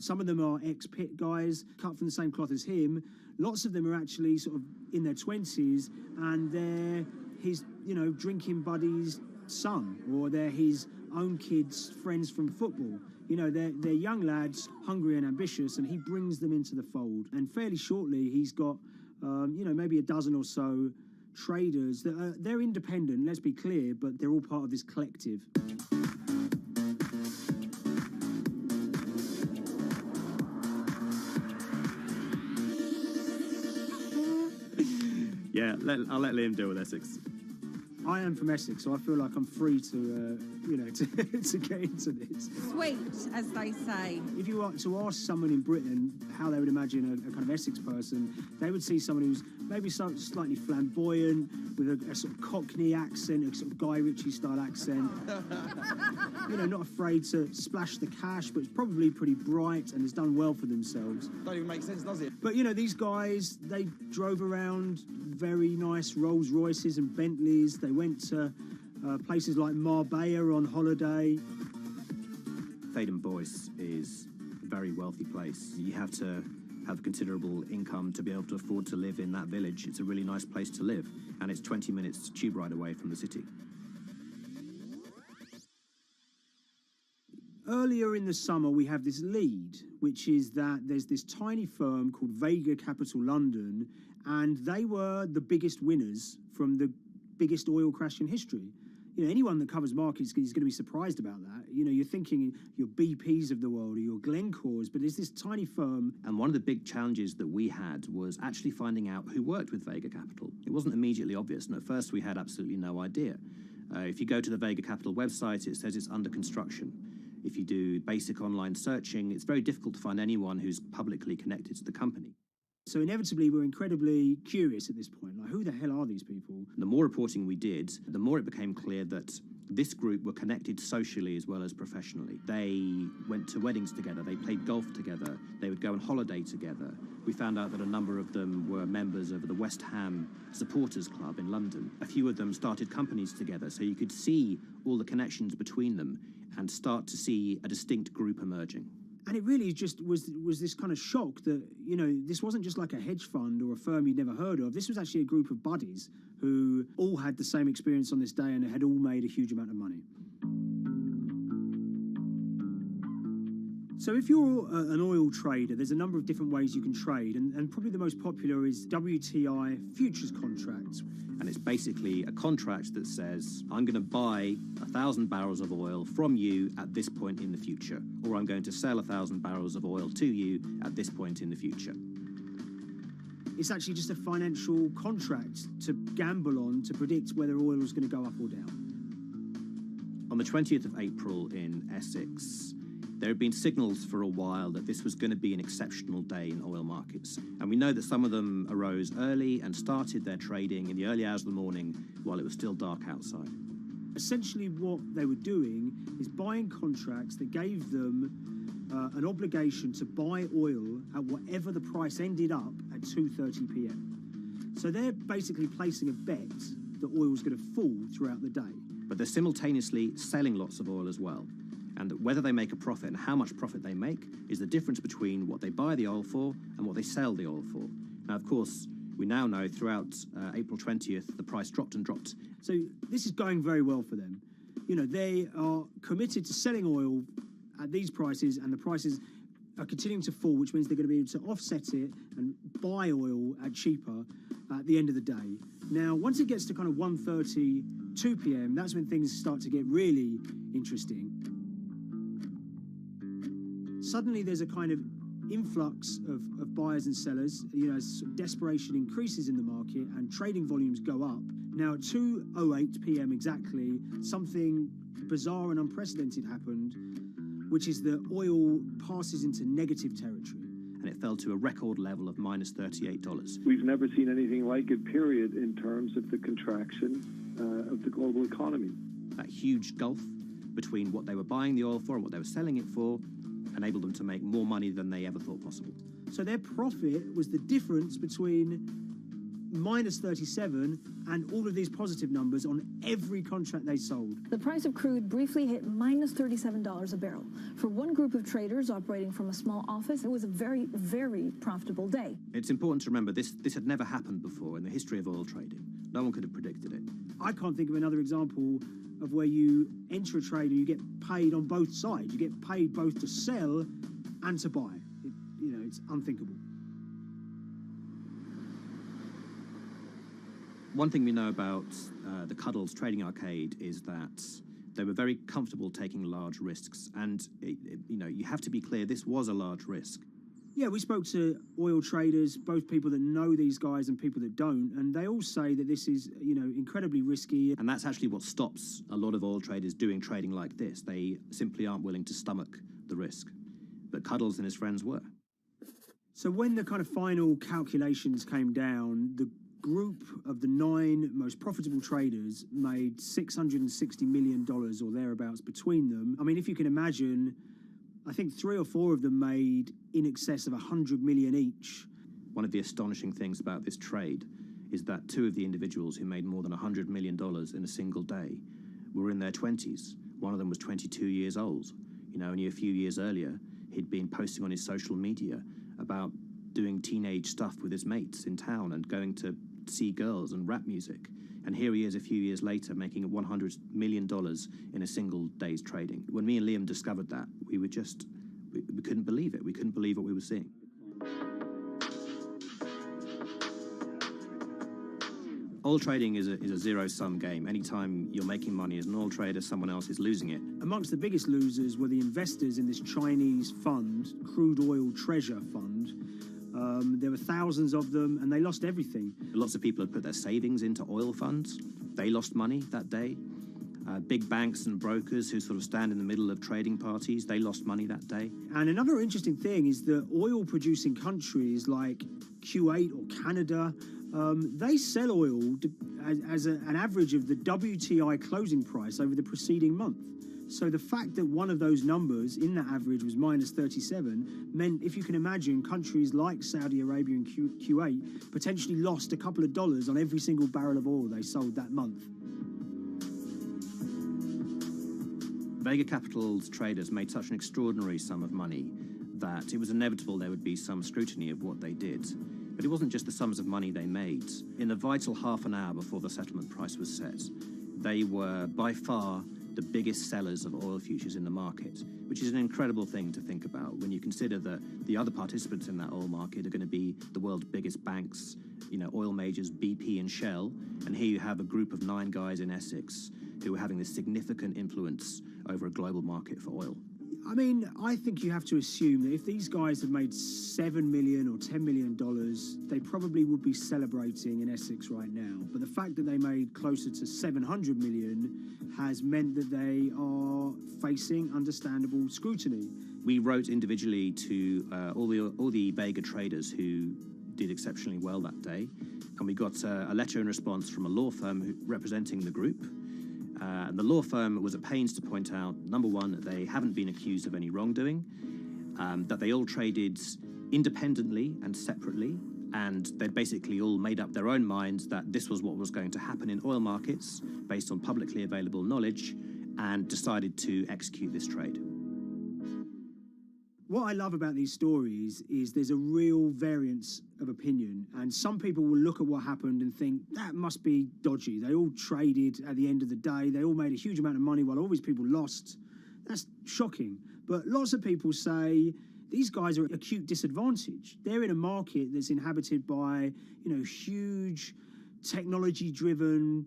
Some of them are ex-pit guys, cut from the same cloth as him. Lots of them are actually sort of in their 20s, and they're his, you know, drinking buddy's son, or they're his own kids' friends from football. You know, they're young lads, hungry and ambitious, and he brings them into the fold. And fairly shortly, he's got, you know, maybe a dozen or so traders that they're independent, let's be clear, but they're all part of this collective. Yeah, I'll let Liam deal with Essex. I am from Essex, so I feel like I'm free to, to get into this. Sweet, as they say. If you were to ask someone in Britain how they would imagine a kind of Essex person, they would see someone who's maybe slightly flamboyant, with a sort of Cockney accent, a sort of Guy Ritchie-style accent. Not afraid to splash the cash, but it's probably pretty bright and has done well for themselves. Don't even make sense, does it? But, these guys, they drove around very nice Rolls Royces and Bentleys. They went to places like Marbella on holiday. Thaden Boyce is a very wealthy place. You have to have considerable income to be able to afford to live in that village. It's a really nice place to live, and it's 20 minutes tube ride away from the city. Earlier in the summer, we have this lead, which is that there's this tiny firm called Vega Capital London, and they were the biggest winners from the biggest oil crash in history. Anyone that covers markets is going to be surprised about that. You're thinking your BPs of the world or your Glencores, but there's this tiny firm. And one of the big challenges that we had was actually finding out who worked with Vega Capital. It wasn't immediately obvious, and at first we had absolutely no idea. If you go to the Vega Capital website, it says it's under construction. If you do basic online searching, it's very difficult to find anyone who's publicly connected to the company. So inevitably, we're incredibly curious at this point. Like, who the hell are these people? The more reporting we did, the more it became clear that this group were connected socially as well as professionally. They went to weddings together, they played golf together, they would go on holiday together. We found out that a number of them were members of the West Ham Supporters Club in London. A few of them started companies together, so you could see all the connections between them and start to see a distinct group emerging. And it really just was this kind of shock that, this wasn't just like a hedge fund or a firm you'd never heard of. This was actually a group of buddies who all had the same experience on this day and had all made a huge amount of money. So if you're an oil trader, there's a number of different ways you can trade, and probably the most popular is WTI futures contracts. And it's basically a contract that says, I'm going to buy 1,000 barrels of oil from you at this point in the future, or I'm going to sell 1,000 barrels of oil to you at this point in the future. It's actually just a financial contract to gamble on to predict whether oil is going to go up or down. On the 20th of April in Essex, there had been signals for a while that this was going to be an exceptional day in oil markets. And we know that some of them arose early and started their trading in the early hours of the morning while it was still dark outside. Essentially what they were doing is buying contracts that gave them an obligation to buy oil at whatever the price ended up at 2:30 p.m. So they're basically placing a bet that oil was going to fall throughout the day. But they're simultaneously selling lots of oil as well. And whether they make a profit and how much profit they make is the difference between what they buy the oil for and what they sell the oil for. Now, of course, we now know throughout April 20th, the price dropped and dropped. So this is going very well for them. They are committed to selling oil at these prices, and the prices are continuing to fall, which means they're going to be able to offset it and buy oil at cheaper at the end of the day. Now, once it gets to kind of 1:30, 2 p.m., that's when things start to get really interesting. Suddenly there's a kind of influx of buyers and sellers, as desperation increases in the market and trading volumes go up. Now at 2:08 p.m. exactly, something bizarre and unprecedented happened, which is that oil passes into negative territory. And it fell to a record level of minus $38. We've never seen anything like it, period, in terms of the contraction of the global economy. That huge gulf between what they were buying the oil for and what they were selling it for enabled them to make more money than they ever thought possible. So their profit was the difference between minus 37 and all of these positive numbers on every contract they sold. The price of crude briefly hit minus $37 a barrel. For one group of traders operating from a small office, it was a very, very profitable day. It's important to remember this had never happened before in the history of oil trading. No one could have predicted it. I can't think of another example of where you enter a trade and you get paid on both sides. You get paid both to sell and to buy. It's unthinkable. One thing we know about the Cuddles Trading Arcade is that they were very comfortable taking large risks. And, you have to be clear, this was a large risk. Yeah, we spoke to oil traders, both people that know these guys and people that don't, and they all say that this is, incredibly risky. And that's actually what stops a lot of oil traders doing trading like this. They simply aren't willing to stomach the risk. But Cuddles and his friends were. So when the kind of final calculations came down, the group of the 9 most profitable traders made $660 million or thereabouts between them. I mean, if you can imagine, I think 3 or 4 of them made in excess of 100 million each. One of the astonishing things about this trade is that 2 of the individuals who made more than $100 million in a single day were in their 20s. One of them was 22 years old. Only a few years earlier, he'd been posting on his social media about doing teenage stuff with his mates in town and going to see girls and rap music. And here he is a few years later making $100 million in a single day's trading. When me and Liam discovered that, we couldn't believe it. We couldn't believe what we were seeing. Oil trading is a zero-sum game. Anytime you're making money as an oil trader, someone else is losing it. Amongst the biggest losers were the investors in this Chinese fund, Crude Oil Treasure Fund. There were thousands of them, and they lost everything. Lots of people had put their savings into oil funds. They lost money that day. Big banks and brokers who sort of stand in the middle of trading parties, they lost money that day. And another interesting thing is that oil-producing countries like Kuwait or Canada, they sell oil as an average of the WTI closing price over the preceding month. So the fact that one of those numbers in that average was minus 37 meant, if you can imagine, countries like Saudi Arabia and Kuwait potentially lost a couple of dollars on every single barrel of oil they sold that month. Vega Capital's traders made such an extraordinary sum of money that it was inevitable there would be some scrutiny of what they did. But it wasn't just the sums of money they made. In the vital half an hour before the settlement price was set, they were by far the biggest sellers of oil futures in the market, which is an incredible thing to think about when you consider that the other participants in that oil market are going to be the world's biggest banks, oil majors, BP and Shell, and here you have a group of 9 guys in Essex who are having this significant influence over a global market for oil. I mean, I think you have to assume that if these guys have made $7 million or $10 million, they probably would be celebrating in Essex right now. But the fact that they made closer to 700 million has meant that they are facing understandable scrutiny. We wrote individually to all the Vega traders who did exceptionally well that day, and we got a letter in response from a law firm representing the group. And the law firm was at pains to point out, number one, that they haven't been accused of any wrongdoing, that they all traded independently and separately, and they'd basically all made up their own minds that this was what was going to happen in oil markets based on publicly available knowledge, and decided to execute this trade. What I love about these stories is there's a real variance of opinion, and some people will look at what happened and think that must be dodgy. They all traded at the end of the day. They all made a huge amount of money while all these people lost. That's shocking. But lots of people say these guys are at acute disadvantage. They're in a market that's inhabited by, huge technology-driven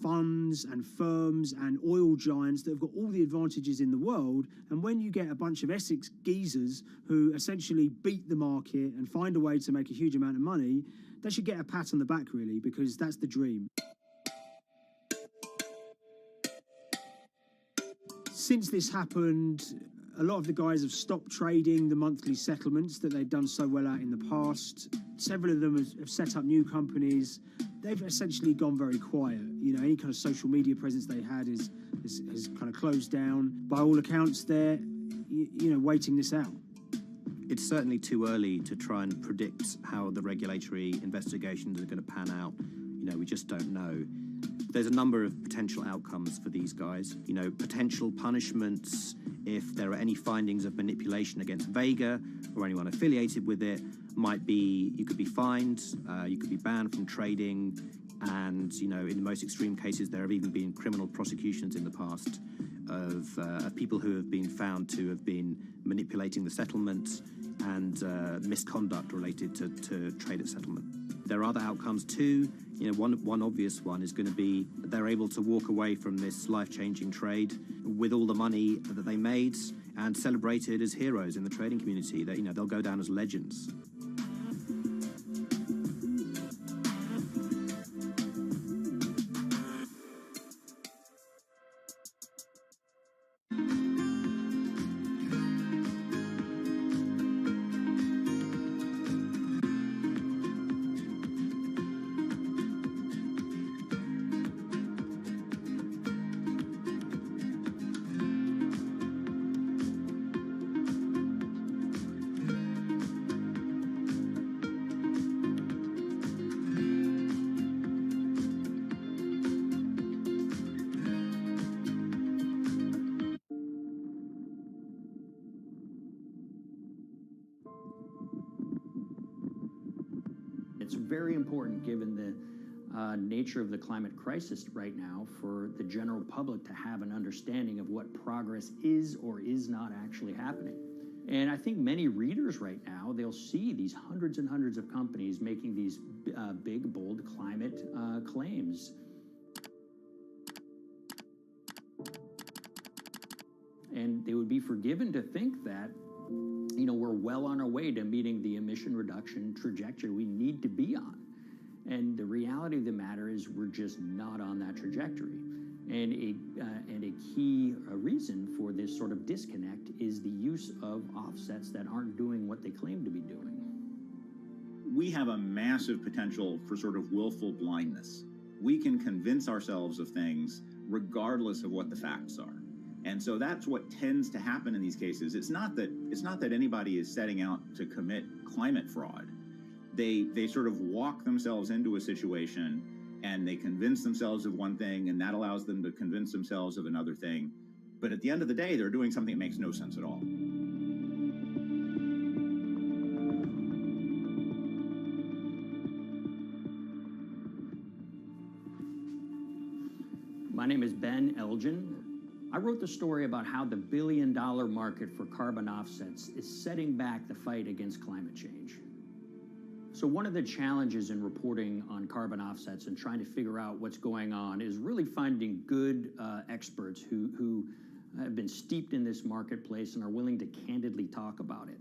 funds and firms and oil giants that have got all the advantages in the world, and when you get a bunch of Essex geezers who essentially beat the market and find a way to make a huge amount of money, they should get a pat on the back, really, because that's the dream. Since this happened, a lot of the guys have stopped trading the monthly settlements that they've done so well at in the past. Several of them have set up new companies. They've essentially gone very quiet. Any kind of social media presence they had has kind of closed down. By all accounts, they're, waiting this out. It's certainly too early to try and predict how the regulatory investigations are going to pan out. We just don't know. There's a number of potential outcomes for these guys. Potential punishments if there are any findings of manipulation against Vega or anyone affiliated with it might be you could be fined, you could be banned from trading, and in the most extreme cases there have even been criminal prosecutions in the past of people who have been found to have been manipulating the settlement and misconduct related to trade at settlement. There are other outcomes too. One obvious one is going to be they're able to walk away from this life-changing trade with all the money that they made and celebrated as heroes in the trading community. That, you know, they'll go down as legends. It's very important, given the nature of the climate crisis right now, for the general public to have an understanding of what progress is or is not actually happening. And I think many readers right now, they'll see these hundreds and hundreds of companies making these big, bold climate claims. And they would be forgiven to think that, you know, we're well on our way to meeting the emission reduction trajectory we need to be on. And the reality of the matter is we're just not on that trajectory. And a key reason for this sort of disconnect is the use of offsets that aren't doing what they claim to be doing. We have a massive potential for sort of willful blindness. We can convince ourselves of things regardless of what the facts are. And so that's what tends to happen in these cases. It's not that anybody is setting out to commit climate fraud. They sort of walk themselves into a situation and they convince themselves of one thing, and that allows them to convince themselves of another thing. But at the end of the day, they're doing something that makes no sense at all. My name is Ben Elgin. I wrote the story about how the billion-dollar market for carbon offsets is setting back the fight against climate change. So one of the challenges in reporting on carbon offsets and trying to figure out what's going on is really finding good experts who have been steeped in this marketplace and are willing to candidly talk about it.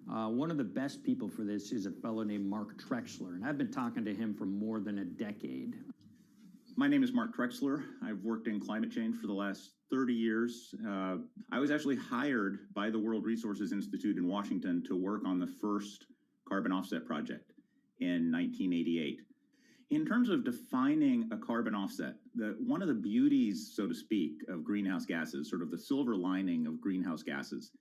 One of the best people for this is a fellow named Mark Trexler, and I've been talking to him for more than a decade. My name is Mark Trexler. I've worked in climate change for the last 30 years. I was actually hired by the World Resources Institute in Washington to work on the first carbon offset project in 1988. In terms of defining a carbon offset, one of the beauties, so to speak, of greenhouse gases, sort of the silver lining of greenhouse gases,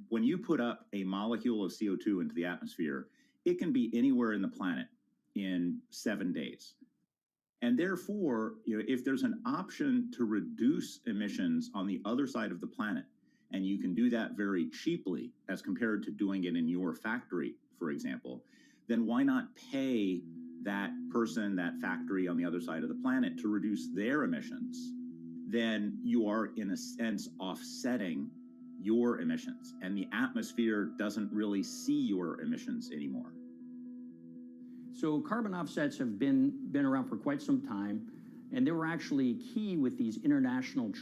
when you put up a molecule of CO2 into the atmosphere, it can be anywhere in the planet in 7 days. And therefore, if there's an option to reduce emissions on the other side of the planet, and you can do that very cheaply as compared to doing it in your factory, for example, then why not pay that person, that factory on the other side of the planet to reduce their emissions? Then you are, in a sense, offsetting your emissions, and the atmosphere doesn't really see your emissions anymore. So carbon offsets have been around for quite some time, and they were actually key with these international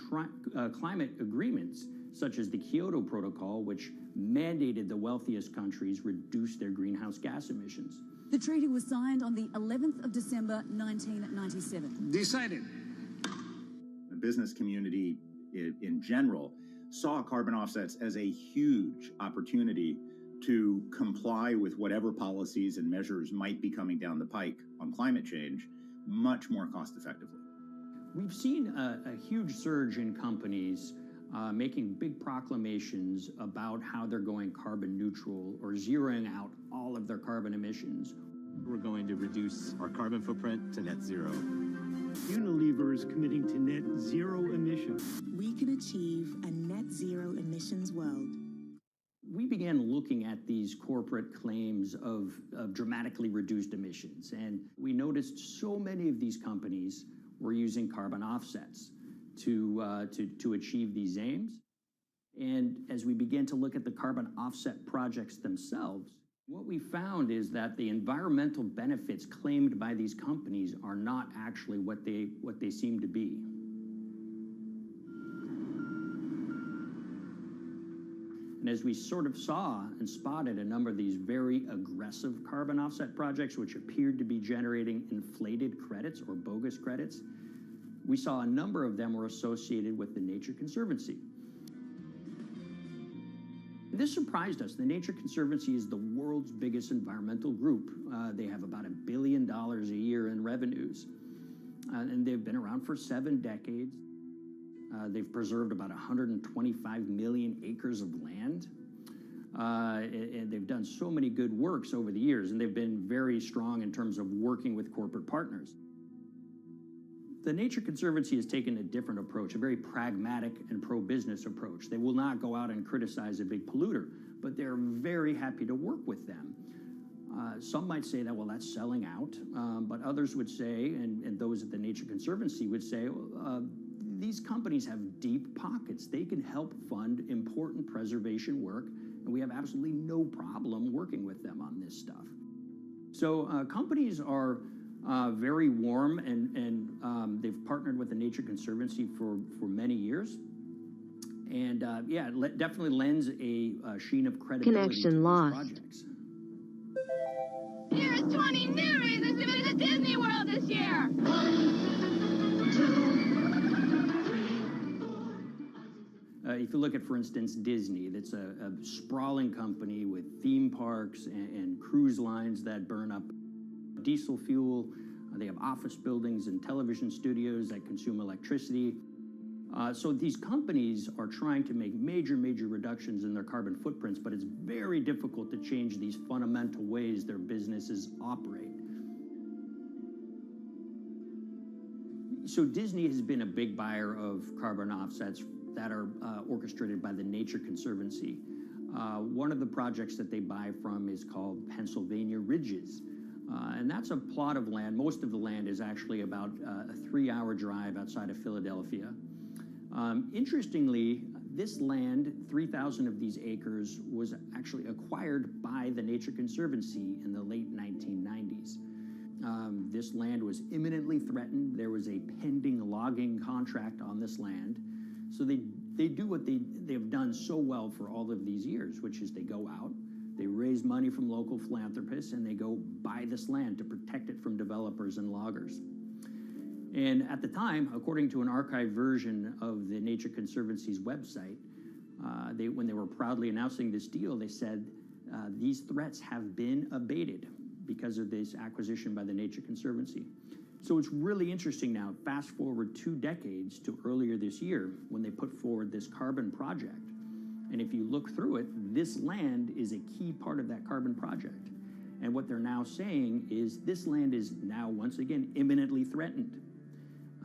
climate agreements, such as the Kyoto Protocol, which mandated the wealthiest countries reduce their greenhouse gas emissions. The treaty was signed on the 11th of December, 1997. Decided. The business community in general saw carbon offsets as a huge opportunity to comply with whatever policies and measures might be coming down the pike on climate change much more cost effectively. We've seen a huge surge in companies making big proclamations about how they're going carbon neutral or zeroing out all of their carbon emissions. We're going to reduce our carbon footprint to net zero. Unilever is committing to net zero emissions. We can achieve a net zero emissions world. We began looking at these corporate claims of dramatically reduced emissions, and we noticed so many of these companies were using carbon offsets to achieve these aims. And as we began to look at the carbon offset projects themselves, what we found is that the environmental benefits claimed by these companies are not actually what they seem to be. And as we sort of saw and spotted a number of these very aggressive carbon offset projects, which appeared to be generating inflated credits or bogus credits, we saw a number of them were associated with the Nature Conservancy. This surprised us. The Nature Conservancy is the world's biggest environmental group. They have about $1 billion a year in revenues, and they've been around for 7 decades. They've preserved about 125 million acres of land, and they've done so many good works over the years, and they've been very strong in terms of working with corporate partners. The Nature Conservancy has taken a different approach, a very pragmatic and pro-business approach. They will not go out and criticize a big polluter, but they're very happy to work with them. Some might say that, well, that's selling out, but others would say, and those at the Nature Conservancy would say, these companies have deep pockets. They can help fund important preservation work, and we have absolutely no problem working with them on this stuff. So companies are very warm, and they've partnered with the Nature Conservancy for many years. And yeah, it definitely lends a sheen of credibility Connection to these lost. projects. Here's 20 new reasons to visit Disney World this year. If you look at, for instance, Disney, that's a sprawling company with theme parks and cruise lines that burn up diesel fuel. They have office buildings and television studios that consume electricity. So these companies are trying to make major reductions in their carbon footprints, but it's very difficult to change these fundamental ways their businesses operate. So Disney has been a big buyer of carbon offsets that are orchestrated by the Nature Conservancy. One of the projects that they buy from is called Pennsylvania Ridges. And that's a plot of land. Most of the land is actually about a 3-hour drive outside of Philadelphia. Interestingly, this land, 3,000 of these acres, was actually acquired by the Nature Conservancy in the late 1990s. This land was imminently threatened. There was a pending logging contract on this land. So they do what they've done so well for all of these years, which is they go out, they raise money from local philanthropists, and they go buy this land to protect it from developers and loggers. And at the time, according to an archived version of the Nature Conservancy's website, when they were proudly announcing this deal, they said, these threats have been abated because of this acquisition by the Nature Conservancy. So it's really interesting now, fast forward 2 decades to earlier this year when they put forward this carbon project. And if you look through it, this land is a key part of that carbon project. And what they're now saying is this land is now, once again, imminently threatened.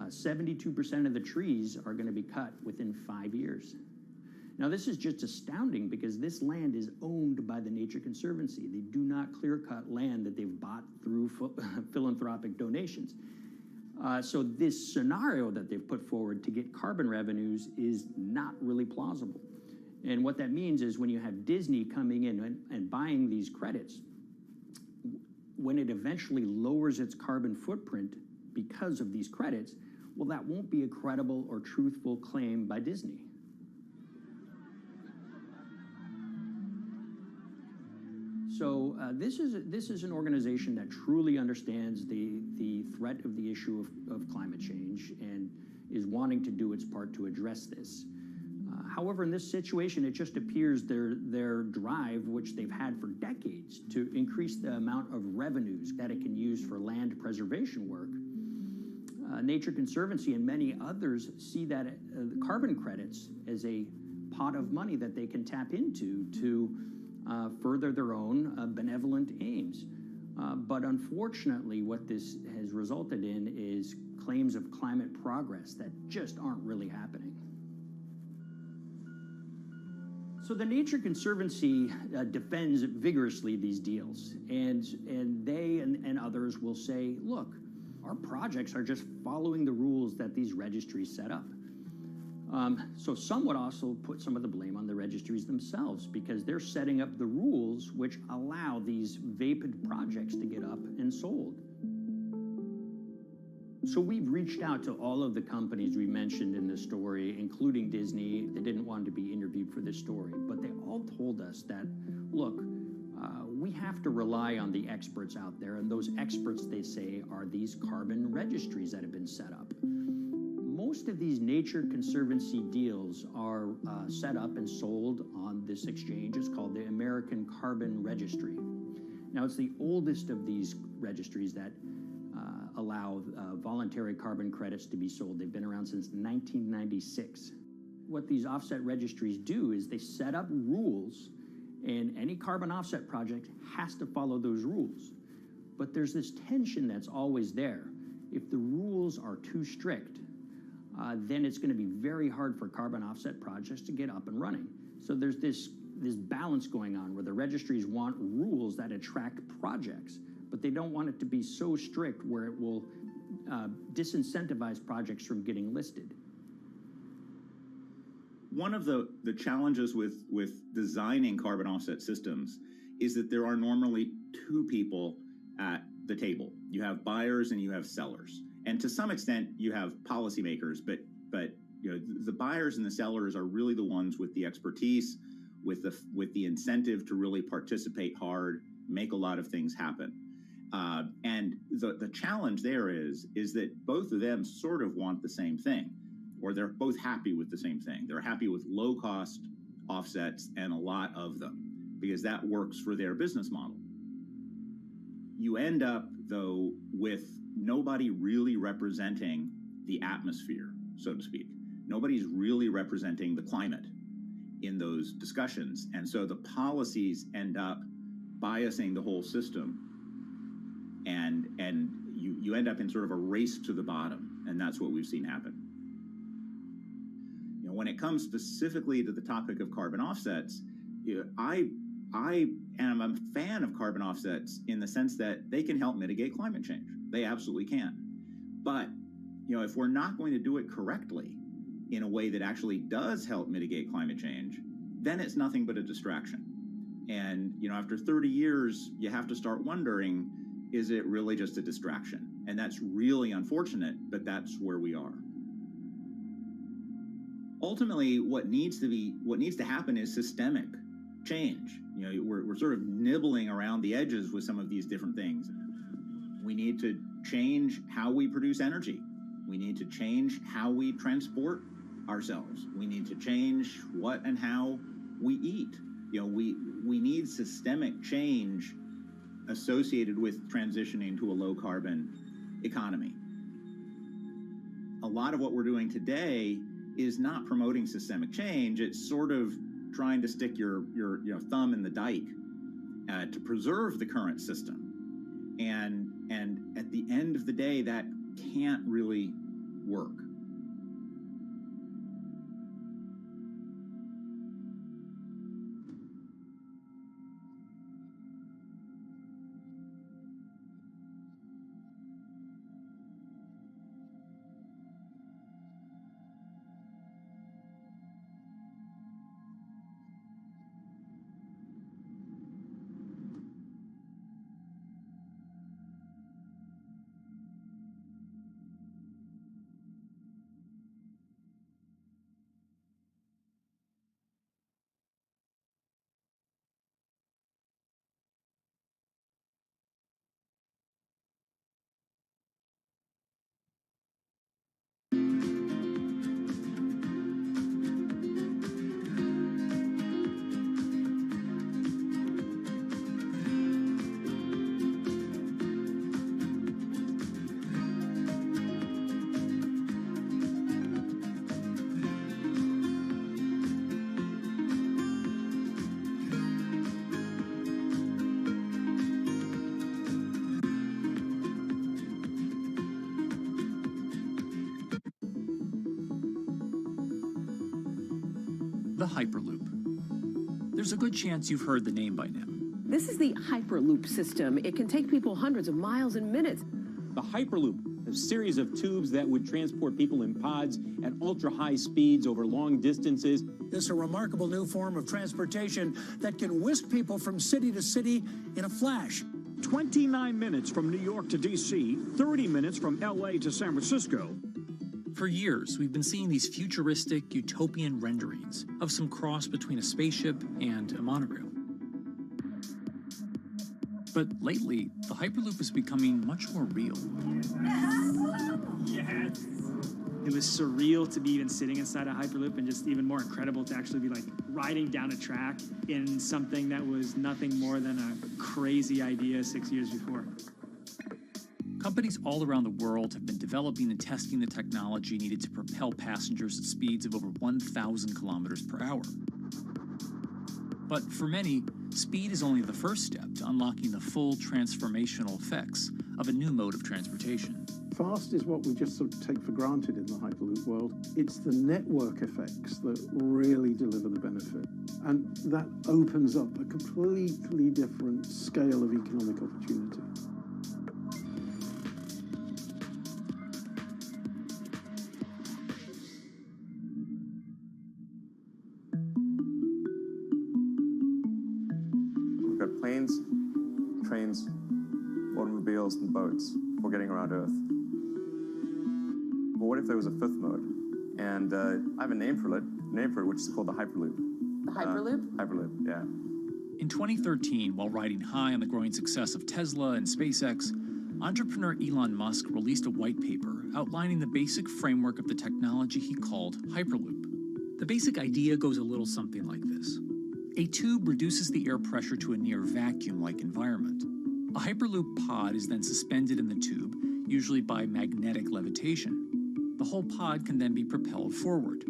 72% of the trees are going to be cut within 5 years. Now, this is just astounding because this land is owned by the Nature Conservancy. They do not clear-cut land that they've bought through philanthropic donations. So this scenario that they've put forward to get carbon revenues is not really plausible. And what that means is when you have Disney coming in and buying these credits, when it eventually lowers its carbon footprint because of these credits, well, that won't be a credible or truthful claim by Disney. So this is an organization that truly understands the threat of the issue of climate change and is wanting to do its part to address this. However, in this situation, it just appears their drive, which they've had for decades, to increase the amount of revenues that it can use for land preservation work. Nature Conservancy and many others see that the carbon credits as a pot of money that they can tap into to further their own benevolent aims. But unfortunately, what this has resulted in is claims of climate progress that just aren't really happening. So the Nature Conservancy defends vigorously these deals, and they and others will say, look, our projects are just following the rules that these registries set up. So some would also put some of the blame on the registries themselves because they're setting up the rules which allow these vapid projects to get up and sold. So we've reached out to all of the companies we mentioned in this story, including Disney. They didn't want to be interviewed for this story, but they all told us that, look, we have to rely on the experts out there, and those experts, they say, are these carbon registries that have been set up. Most of these Nature Conservancy deals are set up and sold on this exchange. It's called the American Carbon Registry. Now, it's the oldest of these registries that allow voluntary carbon credits to be sold. They've been around since 1996. What these offset registries do is they set up rules, and any carbon offset project has to follow those rules. But there's this tension that's always there. If the rules are too strict, then it's going to be very hard for carbon offset projects to get up and running. So there's this balance going on where the registries want rules that attract projects, but they don't want it to be so strict where it will disincentivize projects from getting listed. One of the challenges with designing carbon offset systems is that there are normally two people at the table. You have buyers and you have sellers. And to some extent, you have policymakers, but you know, the buyers and the sellers are really the ones with the expertise, with the incentive to really participate hard, make a lot of things happen. And the challenge there is that both of them sort of want the same thing, or they're both happy with the same thing. They're happy with low-cost offsets and a lot of them, because that works for their business model. You end up, though, with nobody really representing the atmosphere, so to speak. Nobody's really representing the climate in those discussions. And so the policies end up biasing the whole system, and you end up in sort of a race to the bottom, and that's what we've seen happen. You know, when it comes specifically to the topic of carbon offsets, you know, I am a fan of carbon offsets in the sense that they can help mitigate climate change. They absolutely can. But, you know, if we're not going to do it correctly in a way that actually does help mitigate climate change, then it's nothing but a distraction. And, you know, after 30 years, you have to start wondering, is it really just a distraction? And that's really unfortunate, but that's where we are. Ultimately, what needs to happen is systemic change. You know, we're sort of nibbling around the edges with some of these different things. We need to change how we produce energy. We need to change how we transport ourselves. We need to change what and how we eat. You know, we need systemic change associated with transitioning to a low carbon economy. A lot of what we're doing today is not promoting systemic change. It's sort of trying to stick your thumb in the dike to preserve the current system. And at the end of the day, that can't really work. The Hyperloop. There's a good chance you've heard the name by now. This is the Hyperloop system. It can take people hundreds of miles in minutes. The Hyperloop, a series of tubes that would transport people in pods at ultra-high speeds over long distances. This is a remarkable new form of transportation that can whisk people from city to city in a flash. 29 minutes from New York to D.C., 30 minutes from L.A. to San Francisco. For years, we've been seeing these futuristic, utopian renderings of some cross between a spaceship and a monorail. But lately, the Hyperloop is becoming much more real. Yes. It was surreal to be even sitting inside a Hyperloop, and just even more incredible to actually be like riding down a track in something that was nothing more than a crazy idea 6 years before. Companies all around the world have been developing and testing the technology needed to propel passengers at speeds of over 1,000 kilometers per hour. But for many, speed is only the first step to unlocking the full transformational effects of a new mode of transportation. Fast is what we just sort of take for granted in the Hyperloop world. It's the network effects that really deliver the benefit. And that opens up a completely different scale of economic opportunity. We've got planes, trains, automobiles, and boats for getting around Earth. But what if there was a fifth mode? And I have a name for it, which is called the Hyperloop. The Hyperloop? Hyperloop, yeah. In 2013, while riding high on the growing success of Tesla and SpaceX, entrepreneur Elon Musk released a white paper outlining the basic framework of the technology he called Hyperloop. The basic idea goes a little something like this. A tube reduces the air pressure to a near vacuum-like environment. A Hyperloop pod is then suspended in the tube, usually by magnetic levitation. The whole pod can then be propelled forward.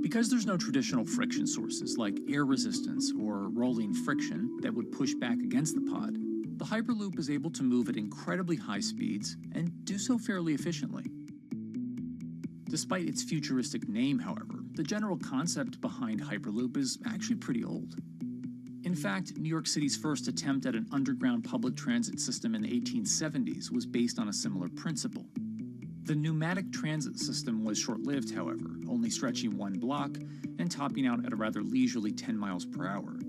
Because there's no traditional friction sources like air resistance or rolling friction that would push back against the pod, the Hyperloop is able to move at incredibly high speeds and do so fairly efficiently. Despite its futuristic name, however, the general concept behind Hyperloop is actually pretty old. In fact, New York City's first attempt at an underground public transit system in the 1870s was based on a similar principle. The pneumatic transit system was short-lived, however, only stretching one block and topping out at a rather leisurely 10 miles per hour.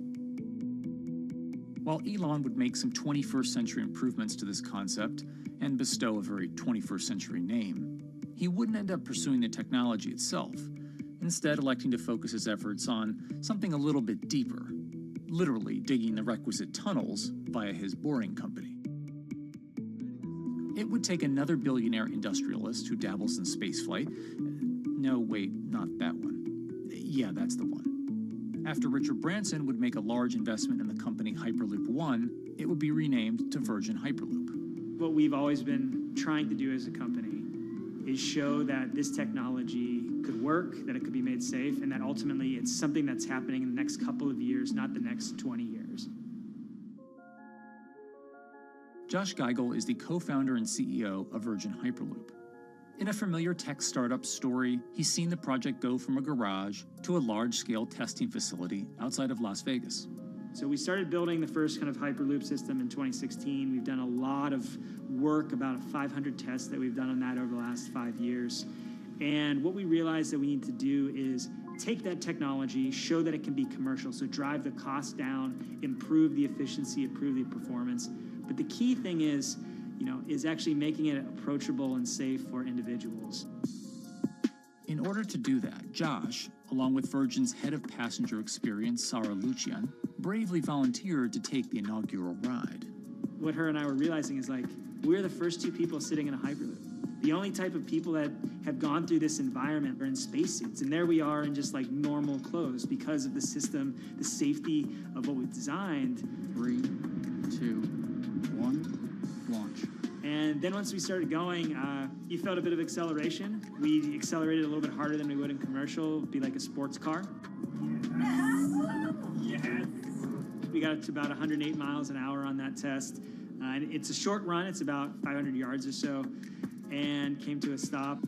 While Elon would make some 21st century improvements to this concept and bestow a very 21st century name, he wouldn't end up pursuing the technology itself, instead electing to focus his efforts on something a little bit deeper, literally digging the requisite tunnels via his boring company. It would take another billionaire industrialist who dabbles in spaceflight. No, wait, not that one. Yeah, that's the one. After Richard Branson would make a large investment in the company Hyperloop One, it would be renamed to Virgin Hyperloop. What we've always been trying to do as a company is show that this technology could work, that it could be made safe, and that ultimately it's something that's happening in the next couple of years, not the next 20 years. Josh Geigel is the co-founder and CEO of Virgin Hyperloop. In a familiar tech startup story, he's seen the project go from a garage to a large-scale testing facility outside of Las Vegas. So we started building the first kind of Hyperloop system in 2016. We've done a lot of work, about 500 tests that we've done on that over the last 5 years. And what we realized that we need to do is take that technology, show that it can be commercial, so drive the cost down, improve the efficiency, improve the performance. But the key thing is actually making it approachable and safe for individuals. In order to do that, Josh, along with Virgin's head of passenger experience, Sarah Lucian, bravely volunteered to take the inaugural ride. What her and I were realizing is we're the first two people sitting in a Hyperloop. The only type of people that have gone through this environment are in spacesuits, and there we are in just normal clothes because of the system, the safety of what we've designed. 3, 2, 1, launch. And then once we started going, you felt a bit of acceleration. We accelerated a little bit harder than we would in commercial. It'd be like a sports car. Yes. We got to about 108 miles an hour on that test. And it's a short run. It's about 500 yards or so, and came to a stop.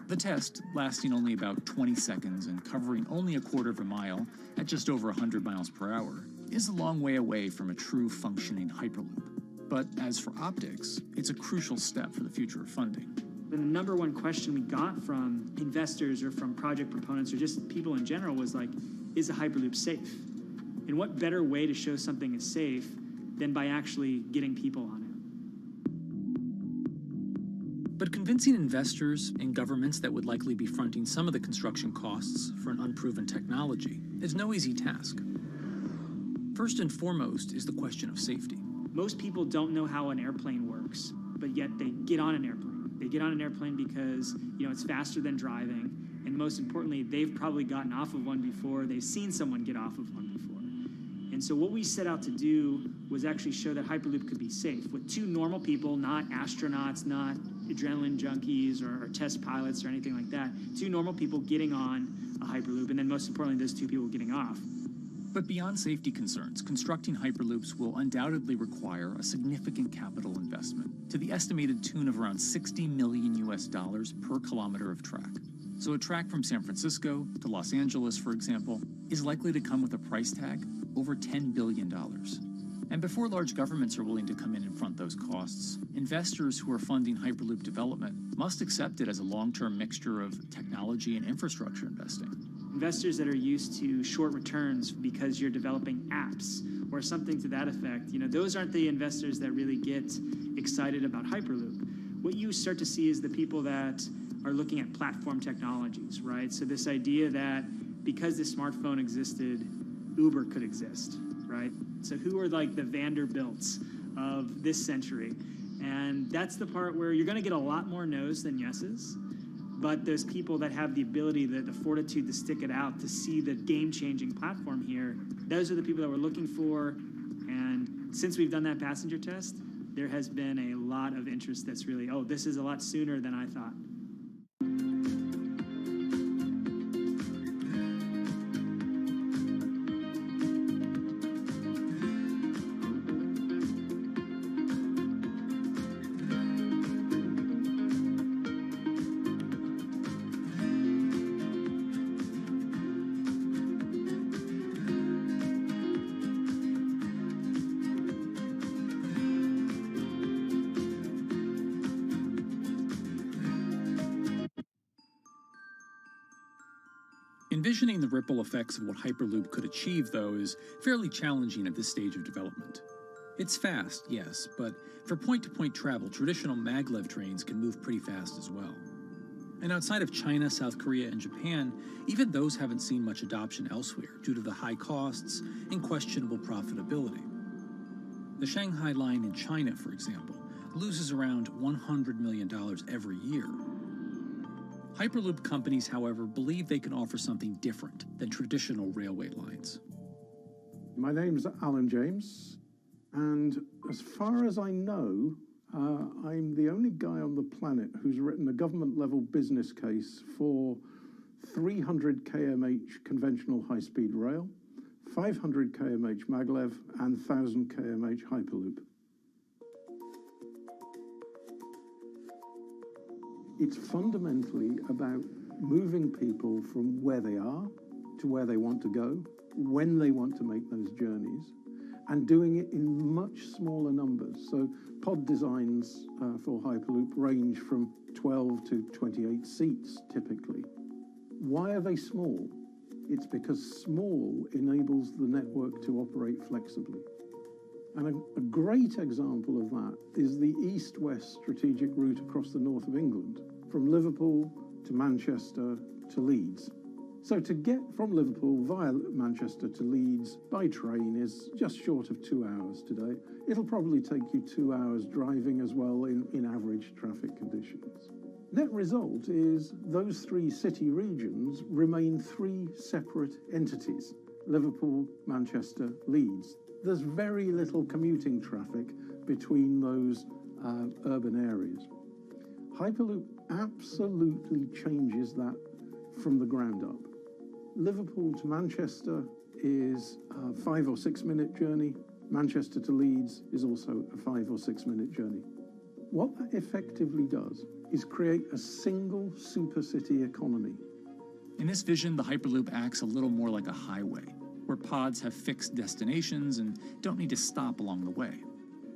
The test, lasting only about 20 seconds and covering only a quarter of a mile at just over 100 miles per hour, is a long way away from a true functioning Hyperloop. But as for optics, it's a crucial step for the future of funding. The number one question we got from investors or from project proponents or just people in general was is a Hyperloop safe? And what better way to show something is safe than by actually getting people on it. But convincing investors and governments that would likely be fronting some of the construction costs for an unproven technology is no easy task. First and foremost is the question of safety. Most people don't know how an airplane works, but yet they get on an airplane. They get on an airplane because, it's faster than driving, and most importantly, they've probably gotten off of one before, they've seen someone get off of one before. And so what we set out to do was actually show that Hyperloop could be safe with two normal people, not astronauts, not adrenaline junkies or test pilots or anything like that. Two normal people getting on a Hyperloop, and then most importantly, those two people getting off. But beyond safety concerns, constructing Hyperloops will undoubtedly require a significant capital investment to the estimated tune of around $60 million per kilometer of track. So a track from San Francisco to Los Angeles, for example, is likely to come with a price tag over $10 billion. And before large governments are willing to come in and front those costs, investors who are funding Hyperloop development must accept it as a long-term mixture of technology and infrastructure investing. Investors that are used to short returns because you're developing apps or something to that effect, those aren't the investors that really get excited about Hyperloop. What you start to see is the people that are looking at platform technologies, right? So this idea that because the smartphone existed, Uber could exist, right? So who are like the Vanderbilts of this century? And that's the part where you're going to get a lot more no's than yeses. But those people that have the ability, the fortitude to stick it out, to see the game-changing platform here, those are the people that we're looking for. And since we've done that passenger test, there has been a lot of interest that's really, this is a lot sooner than I thought. Envisioning the ripple effects of what Hyperloop could achieve, though, is fairly challenging at this stage of development. It's fast, yes, but for point-to-point travel, traditional maglev trains can move pretty fast as well. And outside of China, South Korea, and Japan, even those haven't seen much adoption elsewhere due to the high costs and questionable profitability. The Shanghai line in China, for example, loses around $100 million every year. Hyperloop companies, however, believe they can offer something different than traditional railway lines. My name's Alan James, and as far as I know, I'm the only guy on the planet who's written a government-level business case for 300 kmh conventional high-speed rail, 500 kmh maglev, and 1,000 kmh Hyperloop. It's fundamentally about moving people from where they are to where they want to go, when they want to make those journeys, and doing it in much smaller numbers. So pod designs for Hyperloop range from 12 to 28 seats, typically. Why are they small? It's because small enables the network to operate flexibly. And a great example of that is the east-west strategic route across the north of England, from Liverpool to Manchester to Leeds. So to get from Liverpool via Manchester to Leeds by train is just short of 2 hours today. It'll probably take you 2 hours driving as well in average traffic conditions. Net result is those three city regions remain three separate entities: Liverpool, Manchester, Leeds. There's very little commuting traffic between those urban areas. Hyperloop absolutely changes that from the ground up. Liverpool to Manchester is a 5 or 6 minute journey. Manchester to Leeds is also a 5 or 6 minute journey. What that effectively does is create a single super city economy. In this vision, the Hyperloop acts a little more like a highway, where pods have fixed destinations and don't need to stop along the way.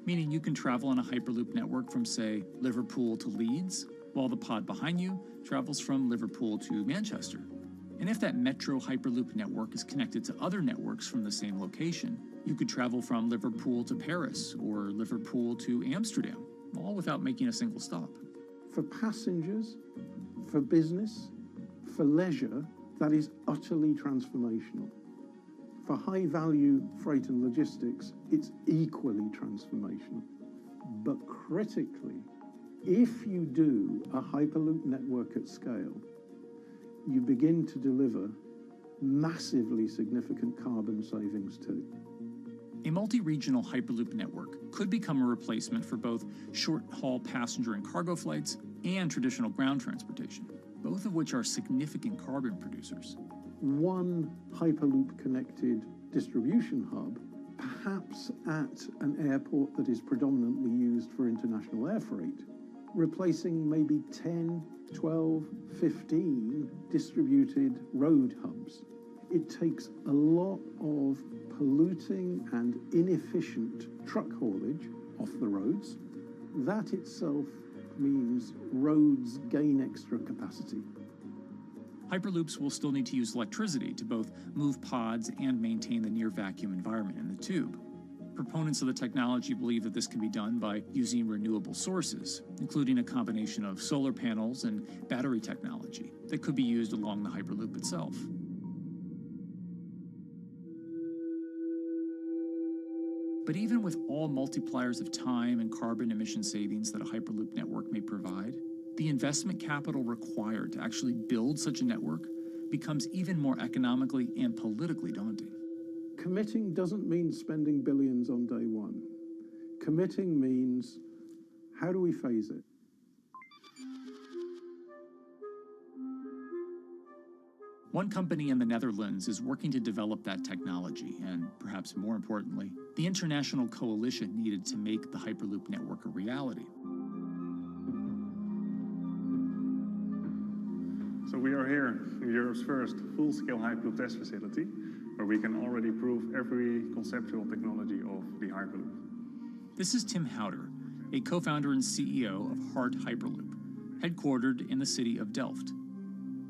Meaning you can travel on a Hyperloop network from, say, Liverpool to Leeds, while the pod behind you travels from Liverpool to Manchester. And if that metro Hyperloop network is connected to other networks from the same location, You could travel from Liverpool to Paris or Liverpool to Amsterdam, all without making a single stop. For passengers, for business, for leisure, that is utterly transformational. For high-value freight and logistics, it's equally transformational. But critically, if you do a Hyperloop network at scale, you begin to deliver massively significant carbon savings too. A multi-regional Hyperloop network could become a replacement for both short-haul passenger and cargo flights and traditional ground transportation, both of which are significant carbon producers. One Hyperloop-connected distribution hub, perhaps at an airport that is predominantly used for international air freight, replacing maybe 10, 12, 15 distributed road hubs. It takes a lot of polluting and inefficient truck haulage off the roads. That itself means roads gain extra capacity. Hyperloops will still need to use electricity to both move pods and maintain the near-vacuum environment in the tube. Proponents of the technology believe that this can be done by using renewable sources, including a combination of solar panels and battery technology that could be used along the Hyperloop itself. But even with all multipliers of time and carbon emission savings that a Hyperloop network may provide, the investment capital required to actually build such a network becomes even more economically and politically daunting. Committing doesn't mean spending billions on day one. Committing means, how do we phase it? One company in the Netherlands is working to develop that technology, and perhaps more importantly, the international coalition needed to make the Hyperloop network a reality. So we are here in Europe's first full-scale Hyperloop test facility, where we can already prove every conceptual technology of the Hyperloop. This is Tim Houter, a co-founder and CEO of Hart Hyperloop, headquartered in the city of Delft.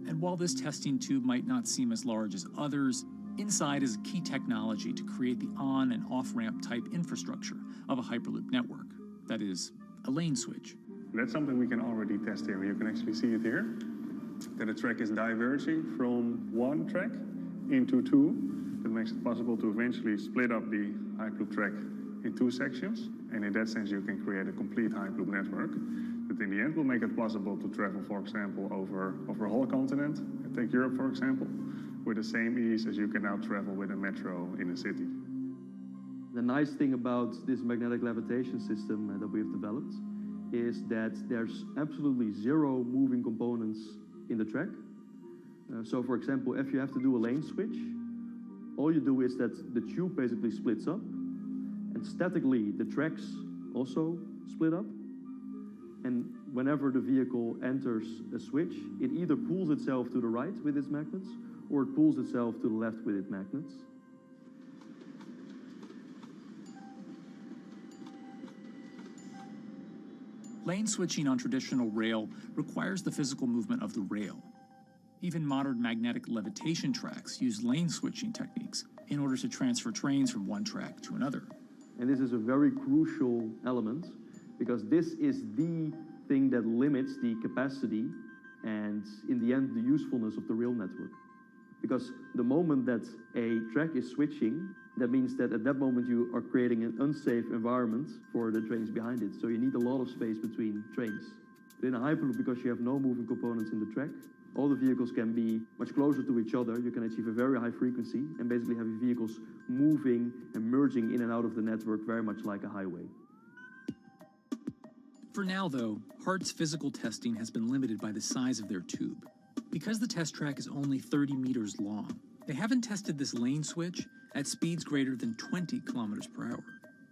And while this testing tube might not seem as large as others, inside is a key technology to create the on- and off-ramp type infrastructure of a Hyperloop network. That is, a lane switch. That's something we can already test here. You can actually see it here, that the track is diverging from one track into two. That makes it possible to eventually split up the Hyperloop track in two sections. And in that sense, you can create a complete Hyperloop network. That in the end will make it possible to travel, for example, over a whole continent. Take Europe, for example, with the same ease as you can now travel with a metro in a city. The nice thing about this magnetic levitation system that we've developed is that there's absolutely zero moving components in the track. So, for example, if you have to do a lane switch, all you do is that the tube basically splits up, and statically the tracks also split up. And whenever the vehicle enters a switch, it either pulls itself to the right with its magnets, or it pulls itself to the left with its magnets. Lane switching on traditional rail requires the physical movement of the rail. Even modern magnetic levitation tracks use lane switching techniques in order to transfer trains from one track to another. And this is a very crucial element, because this is the thing that limits the capacity and, in the end, the usefulness of the rail network. Because the moment that a track is switching, that means that at that moment you are creating an unsafe environment for the trains behind it. So you need a lot of space between trains. In a Hyperloop, because you have no moving components in the track, all the vehicles can be much closer to each other. You can achieve a very high frequency and basically have your vehicles moving and merging in and out of the network very much like a highway. For now, though, Hart's physical testing has been limited by the size of their tube. Because the test track is only 30 meters long, they haven't tested this lane switch at speeds greater than 20 kilometers per hour.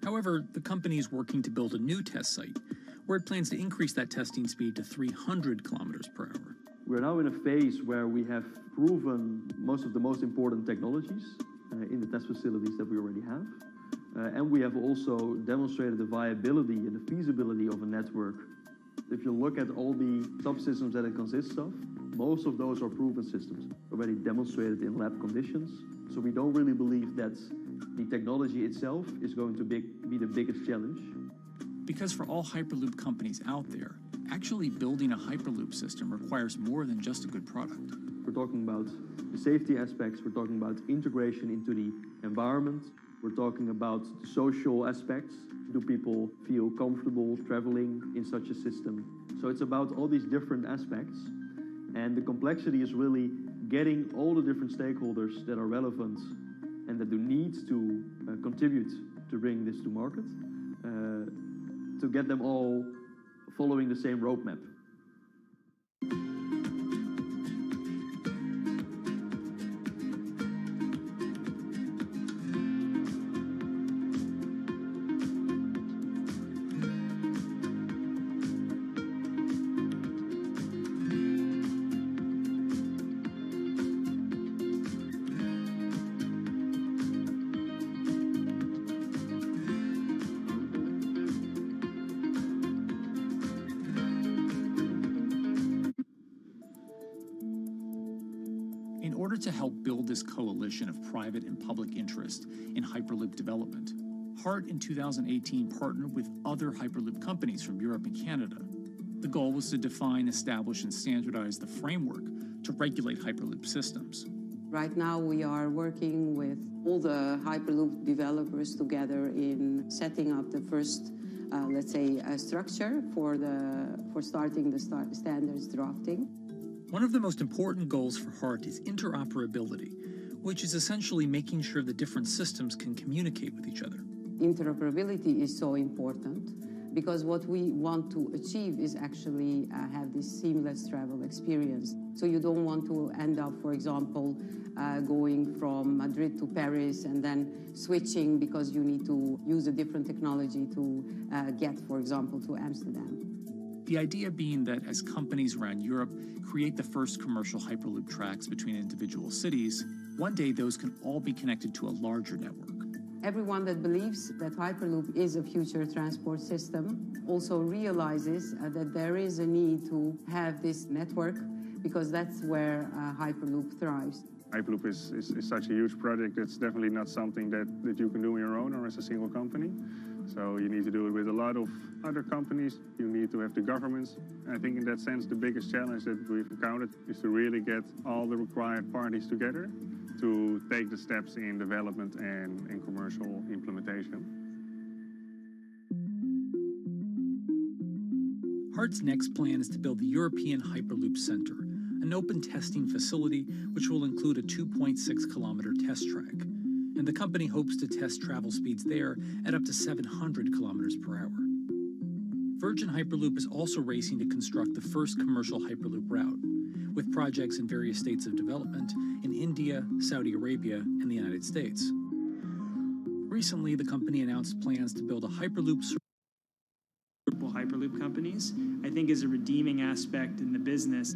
However, the company is working to build a new test site where it plans to increase that testing speed to 300 kilometers per hour. We're now in a phase where we have proven most of the most important technologies in the test facilities that we already have. And we have also demonstrated the viability and the feasibility of a network. If you look at all the subsystems that it consists of, most of those are proven systems, already demonstrated in lab conditions. So we don't really believe that The technology itself is going to be the biggest challenge. Because for all Hyperloop companies out there, actually building a Hyperloop system requires more than just a good product. We're talking about the safety aspects, we're talking about integration into the environment, we're talking about the social aspects. Do people feel comfortable traveling in such a system? So it's about all these different aspects, and the complexity is really getting all the different stakeholders that are relevant and that do need to contribute to bring this to market, to get them all following the same roadmap. In order to help build this coalition of private and public interest in Hyperloop development, HART in 2018 partnered with other Hyperloop companies from Europe and Canada. The goal was to define, establish, and standardize the framework to regulate Hyperloop systems. Right now we are working with all the Hyperloop developers together in setting up the first, let's say, structure for starting the standards drafting. One of the most important goals for HART is interoperability, which is essentially making sure the different systems can communicate with each other. Interoperability is so important because what we want to achieve is actually have this seamless travel experience. So you don't want to end up, for example, going from Madrid to Paris and then switching because you need to use a different technology to get, for example, to Amsterdam. The idea being that as companies around Europe create the first commercial Hyperloop tracks between individual cities, one day those can all be connected to a larger network. Everyone that believes that Hyperloop is a future transport system also realizes that there is a need to have this network because that's where Hyperloop thrives. Hyperloop is such a huge project. It's definitely not something that you can do on your own or as a single company. So you need to do it with a lot of other companies. You need to have the governments. I think in that sense, the biggest challenge that we've encountered is to really get all the required parties together to take the steps in development and in commercial implementation. HART's next plan is to build the European Hyperloop Center, an open testing facility which will include a 2.6-kilometer test track. And the company hopes to test travel speeds there at up to 700 kilometers per hour. Virgin Hyperloop is also racing to construct the first commercial Hyperloop route, with projects in various states of development in India, Saudi Arabia, and the United States. Recently, the company announced plans to build a Hyperloop Hyperloop companies, I think, is a redeeming aspect in the business.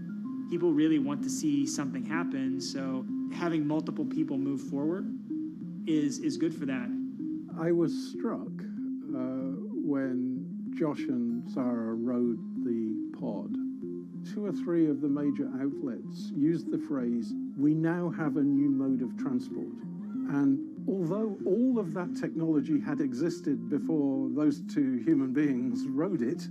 People really want to see something happen, so having multiple people move forward is good for that. I was struck when Josh and Sarah rode the pod. 2 or 3 of the major outlets used the phrase, "We now have a new mode of transport." And although all of that technology had existed before those 2 human beings rode it,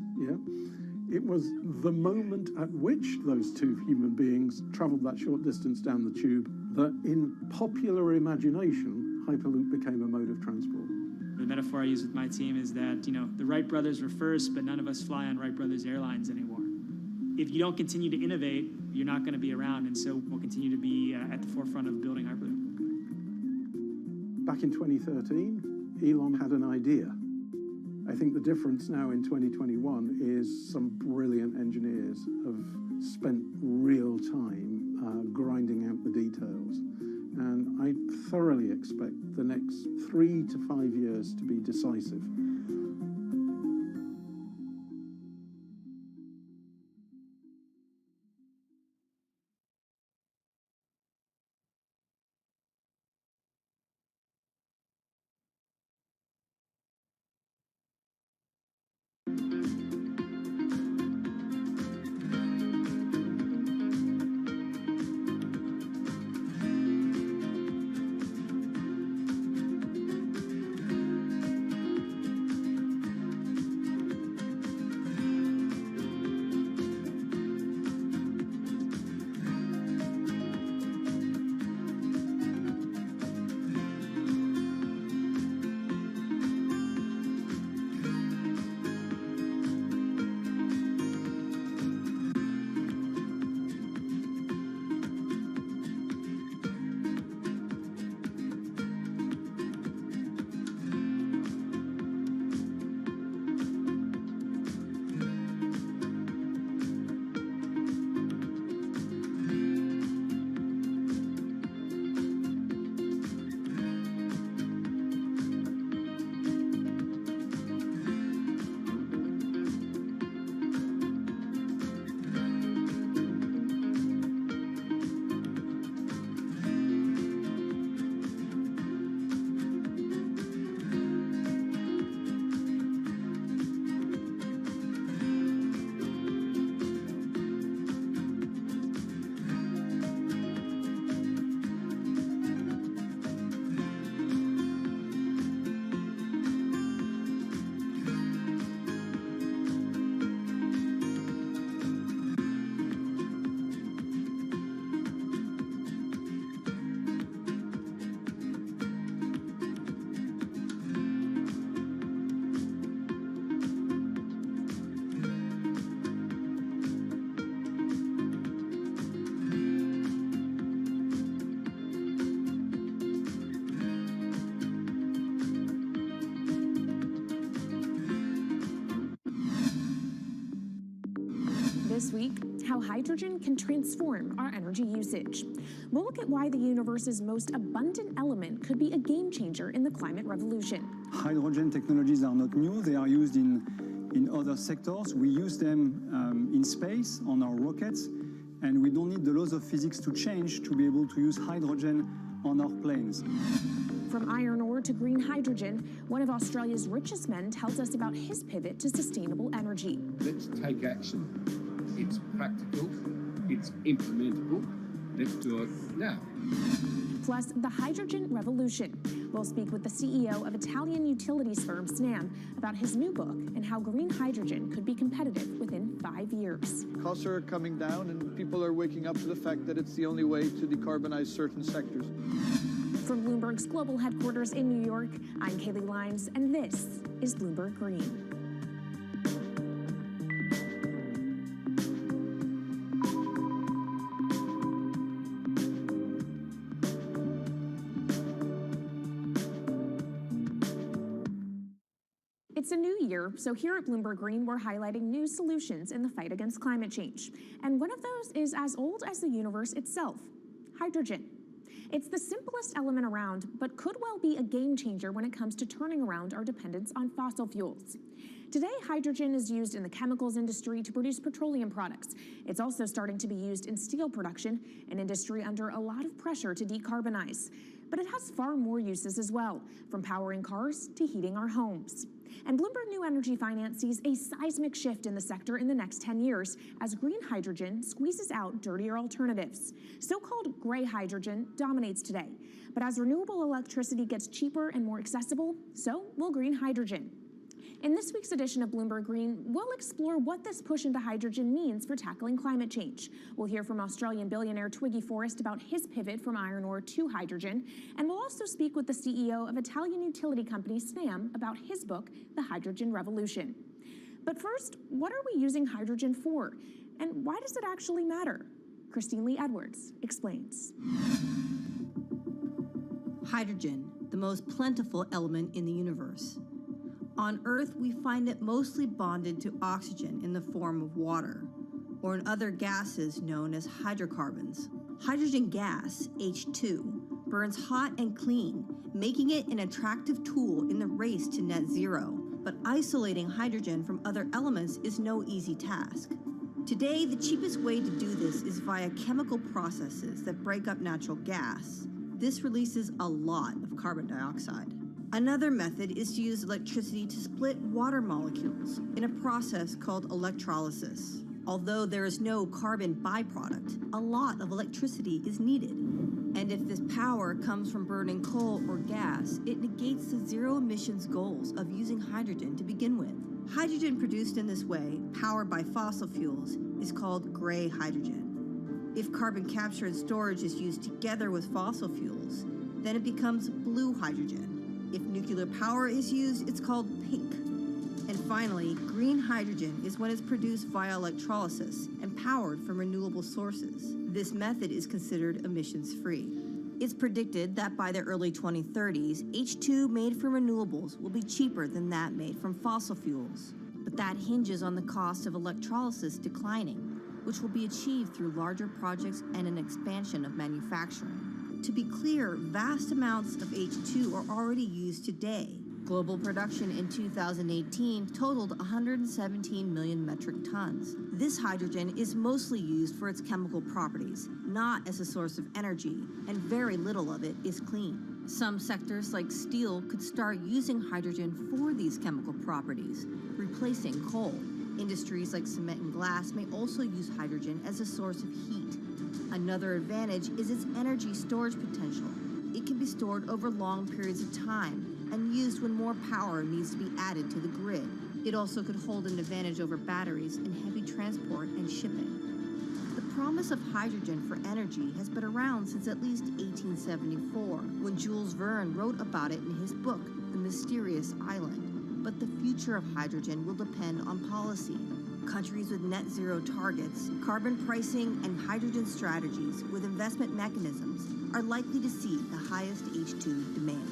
it was the moment at which those 2 human beings traveled that short distance down the tube that in popular imagination, Hyperloop became a mode of transport. The metaphor I use with my team is that, the Wright brothers were first, but none of us fly on Wright Brothers Airlines anymore. If you don't continue to innovate, you're not going to be around, and so we'll continue to be at the forefront of building Hyperloop. Back in 2013, Elon had an idea. I think the difference now in 2021 is some brilliant engineers have spent real time grinding out the details. And I thoroughly expect the next 3 to 5 years to be decisive. this week, how hydrogen can transform our energy usage. We'll look at why the universe's most abundant element could be a game changer in the climate revolution. Hydrogen technologies are not new. They are used in other sectors. We use them in space, on our rockets, and we don't need the laws of physics to change to be able to use hydrogen on our planes. From iron ore to green hydrogen, one of Australia's richest men tells us about his pivot to sustainable energy. Let's take action. It's practical, it's implementable. Let's do it now. Plus, the hydrogen revolution. We'll speak with the CEO of Italian utilities firm Snam about his new book and how green hydrogen could be competitive within 5 years. Costs are coming down and people are waking up to the fact that it's the only way to decarbonize certain sectors. From Bloomberg's global headquarters in New York, I'm Kaylee Lines, and this is Bloomberg Green. It's a new year, so here at Bloomberg Green, we're highlighting new solutions in the fight against climate change. And one of those is as old as the universe itself, hydrogen. It's the simplest element around, but could well be a game changer when it comes to turning around our dependence on fossil fuels. Today, hydrogen is used in the chemicals industry to produce petroleum products. It's also starting to be used in steel production, an industry under a lot of pressure to decarbonize. But it has far more uses as well, from powering cars to heating our homes. And Bloomberg New Energy Finance sees a seismic shift in the sector in the next 10 years as green hydrogen squeezes out dirtier alternatives. So-called gray hydrogen dominates today. But as renewable electricity gets cheaper and more accessible, so will green hydrogen. In this week's edition of Bloomberg Green, we'll explore what this push into hydrogen means for tackling climate change. We'll hear from Australian billionaire Twiggy Forrest about his pivot from iron ore to hydrogen, and we'll also speak with the CEO of Italian utility company Snam about his book, The Hydrogen Revolution. But first, what are we using hydrogen for? And why does it actually matter? Christine Lee Edwards explains. Hydrogen, the most plentiful element in the universe. On Earth, we find it mostly bonded to oxygen in the form of water, or in other gases known as hydrocarbons. Hydrogen gas, H2, burns hot and clean, making it an attractive tool in the race to net zero. But isolating hydrogen from other elements is no easy task. Today, the cheapest way to do this is via chemical processes that break up natural gas. This releases a lot of carbon dioxide. Another method is to use electricity to split water molecules in a process called electrolysis. Although there is no carbon byproduct, a lot of electricity is needed. And if this power comes from burning coal or gas, it negates the zero emissions goals of using hydrogen to begin with. Hydrogen produced in this way, powered by fossil fuels, is called gray hydrogen. If carbon capture and storage is used together with fossil fuels, then it becomes blue hydrogen. If nuclear power is used, it's called pink. And finally, green hydrogen is when it's produced via electrolysis and powered from renewable sources. This method is considered emissions-free. It's predicted that by the early 2030s, H2 made from renewables will be cheaper than that made from fossil fuels. But that hinges on the cost of electrolysis declining, which will be achieved through larger projects and an expansion of manufacturing. To be clear, vast amounts of H2 are already used today. Global production in 2018 totaled 117 million metric tons. This hydrogen is mostly used for its chemical properties, not as a source of energy, and very little of it is clean. Some sectors like steel could start using hydrogen for these chemical properties, replacing coal. Industries like cement and glass may also use hydrogen as a source of heat. Another advantage is its energy storage potential. It can be stored over long periods of time and used when more power needs to be added to the grid. It also could hold an advantage over batteries in heavy transport and shipping. The promise of hydrogen for energy has been around since at least 1874, when Jules Verne wrote about it in his book, The Mysterious Island. But the future of hydrogen will depend on policy. Countries with net zero targets, carbon pricing, and hydrogen strategies with investment mechanisms are likely to see the highest H2 demand.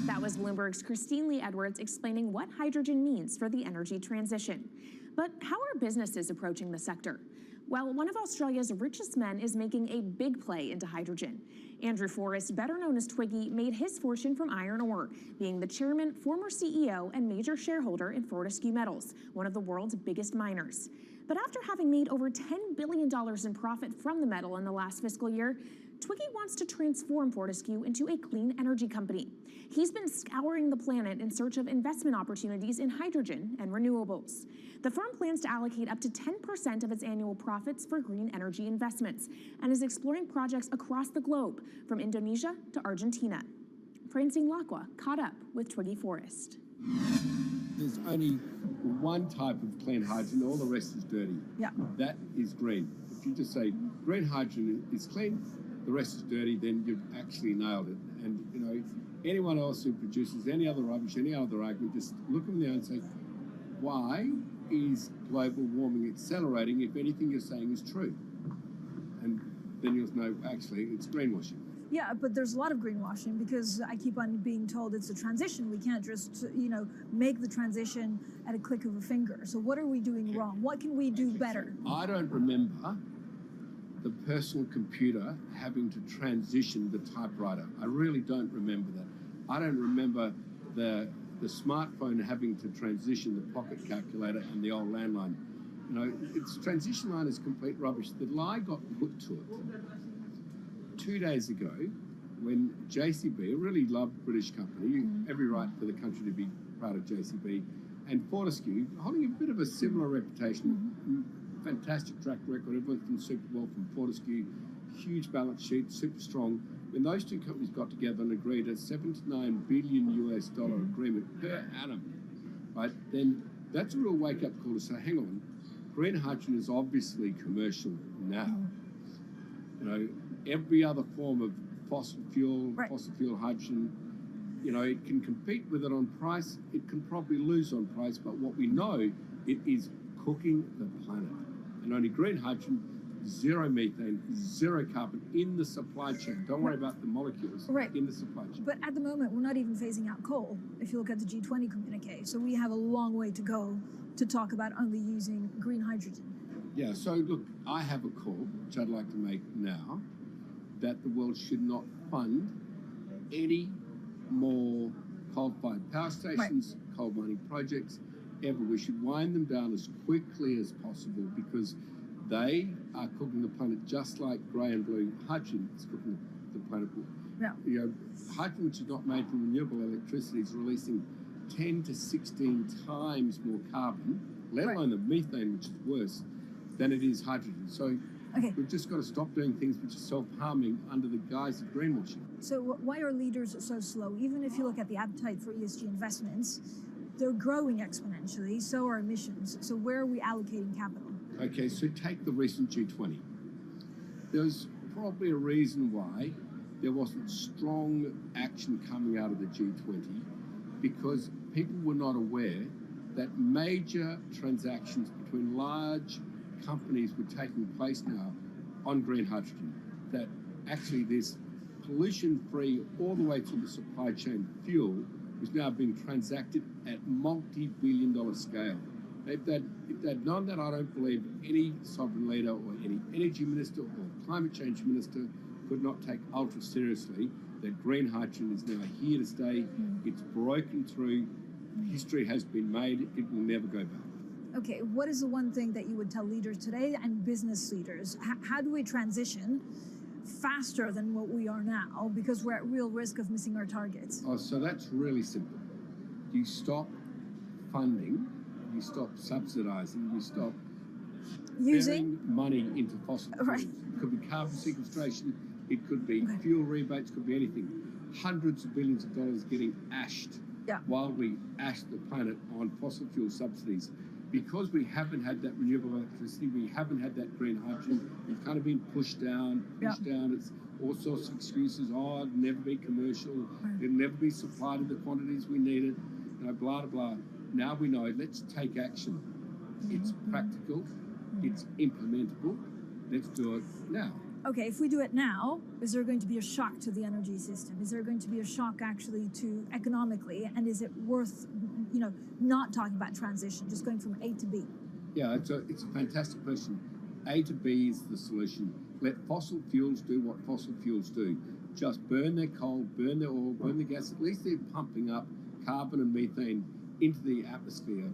That That was Bloomberg's Christine Lee Edwards explaining what hydrogen means for the energy transition. But how are businesses approaching the sector? Well, one of Australia's richest men is making a big play into hydrogen. Andrew Forrest, better known as Twiggy, made his fortune from iron ore, being the chairman, former CEO, and major shareholder in Fortescue Metals, one of the world's biggest miners. But after having made over $10 billion in profit from the metal in the last fiscal year, Twiggy wants to transform Fortescue into a clean energy company. He's been scouring the planet in search of investment opportunities in hydrogen and renewables. The firm plans to allocate up to 10% of its annual profits for green energy investments and is exploring projects across the globe, from Indonesia to Argentina. Francine Lacqua caught up with Twiggy Forrest. There's only one type of clean hydrogen, all the rest is dirty. Yeah. That is green. If you just say green hydrogen is clean, the rest is dirty, then you've actually nailed it. And, you know, anyone else who produces any other rubbish, any other argument, just look them there and say, why is global warming accelerating if anything you're saying is true? And then you'll know, actually, it's greenwashing. Yeah, but there's a lot of greenwashing because I keep on being told it's a transition. We can't just, make the transition at a click of a finger. So what are we doing wrong? What can we do better? I don't remember the personal computer having to transition the typewriter. I really don't remember that. I don't remember the smartphone having to transition the pocket calculator and the old landline. You know, its transition line is complete rubbish. The lie got put to it 2 days ago when JCB, a really loved British company, every right for the country to be proud of JCB, and Fortescue, holding a bit of a similar reputation, fantastic track record, everyone's done super well from Fortescue, huge balance sheet, super strong. When those two companies got together and agreed a $79 billion US agreement per annum, right, then that's a real wake-up call to say, hang on, green hydrogen is obviously commercial now. You know, every other form of fossil fuel hydrogen, you know, it can compete with it on price, it can probably lose on price, but what we know, it is cooking the planet. And only green hydrogen, zero methane, zero carbon in the supply chain. Don't worry about the molecules in the supply chain. But at the moment, we're not even phasing out coal, if you look at the G20 communique. So we have a long way to go to talk about only using green hydrogen. Yeah, so look, I have a call, which I'd like to make now, that the world should not fund any more coal-fired power stations, coal mining projects, ever. We should wind them down as quickly as possible because they are cooking the planet just like grey and blue hydrogen is cooking the planet. Yeah. You know, hydrogen, which is not made from renewable electricity, is releasing 10 to 16 times more carbon, let alone the methane, which is worse, than it is hydrogen. So we've just got to stop doing things which are self-harming under the guise of greenwashing. So why are leaders so slow? Even if you look at the appetite for ESG investments, they're growing exponentially, so are emissions. So where are we allocating capital? Okay, so take the recent G20. There's probably a reason why there wasn't strong action coming out of the G20 because people were not aware that major transactions between large companies were taking place now on green hydrogen, that actually this pollution-free all the way through the supply chain fuel was now being transacted at multi-billion-dollar scale. If they'd known that, I don't believe any sovereign leader or any energy minister or climate change minister could not take ultra seriously that green hydrogen is now here to stay. It's broken through. History has been made. It will never go back. Okay, what is the one thing that you would tell leaders today and business leaders? How do we transition faster than what we are now because we're at real risk of missing our targets? Oh, so that's really simple. You stop funding, you stop subsidizing, you stop using money into fossil fuels. It could be carbon sequestration, it could be fuel rebates, could be anything. Hundreds of billions of dollars getting ashed while we ash the planet on fossil fuel subsidies. Because we haven't had that renewable electricity, we haven't had that green hydrogen, we've kind of been pushed down. It's all sorts of excuses. Oh, it'll never be commercial, it'll never be supplied in the quantities we need it, you know, blah, blah, blah. Now we know, let's take action. It's practical, it's implementable, let's do it now. okay, if we do it now, is there going to be a shock to the energy system? Is there going to be a shock actually to economically? And is it worth, not talking about transition, just going from A to B? Yeah, it's a fantastic question. A to B is the solution. Let fossil fuels do what fossil fuels do. Just burn their coal, burn their oil, burn the gas. At least they're pumping up carbon and methane into the atmosphere,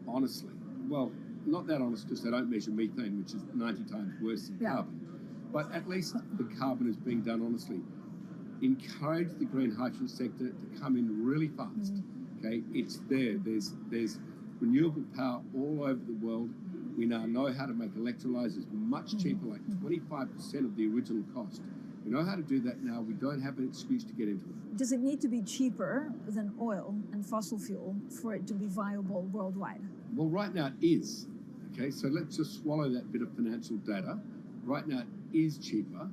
honestly. Well, not that honest because they don't measure methane, which is 90 times worse than carbon. But at least the carbon is being done honestly. Encourage the green hydrogen sector to come in really fast. Okay, it's there. There's renewable power all over the world. We now know how to make electrolyzers much cheaper, like 25% of the original cost. We know how to do that now. We don't have an excuse to get into it. Does it need to be cheaper than oil and fossil fuel for it to be viable worldwide? Well, right now it is. Okay, so let's just swallow that bit of financial data. Right now it is cheaper,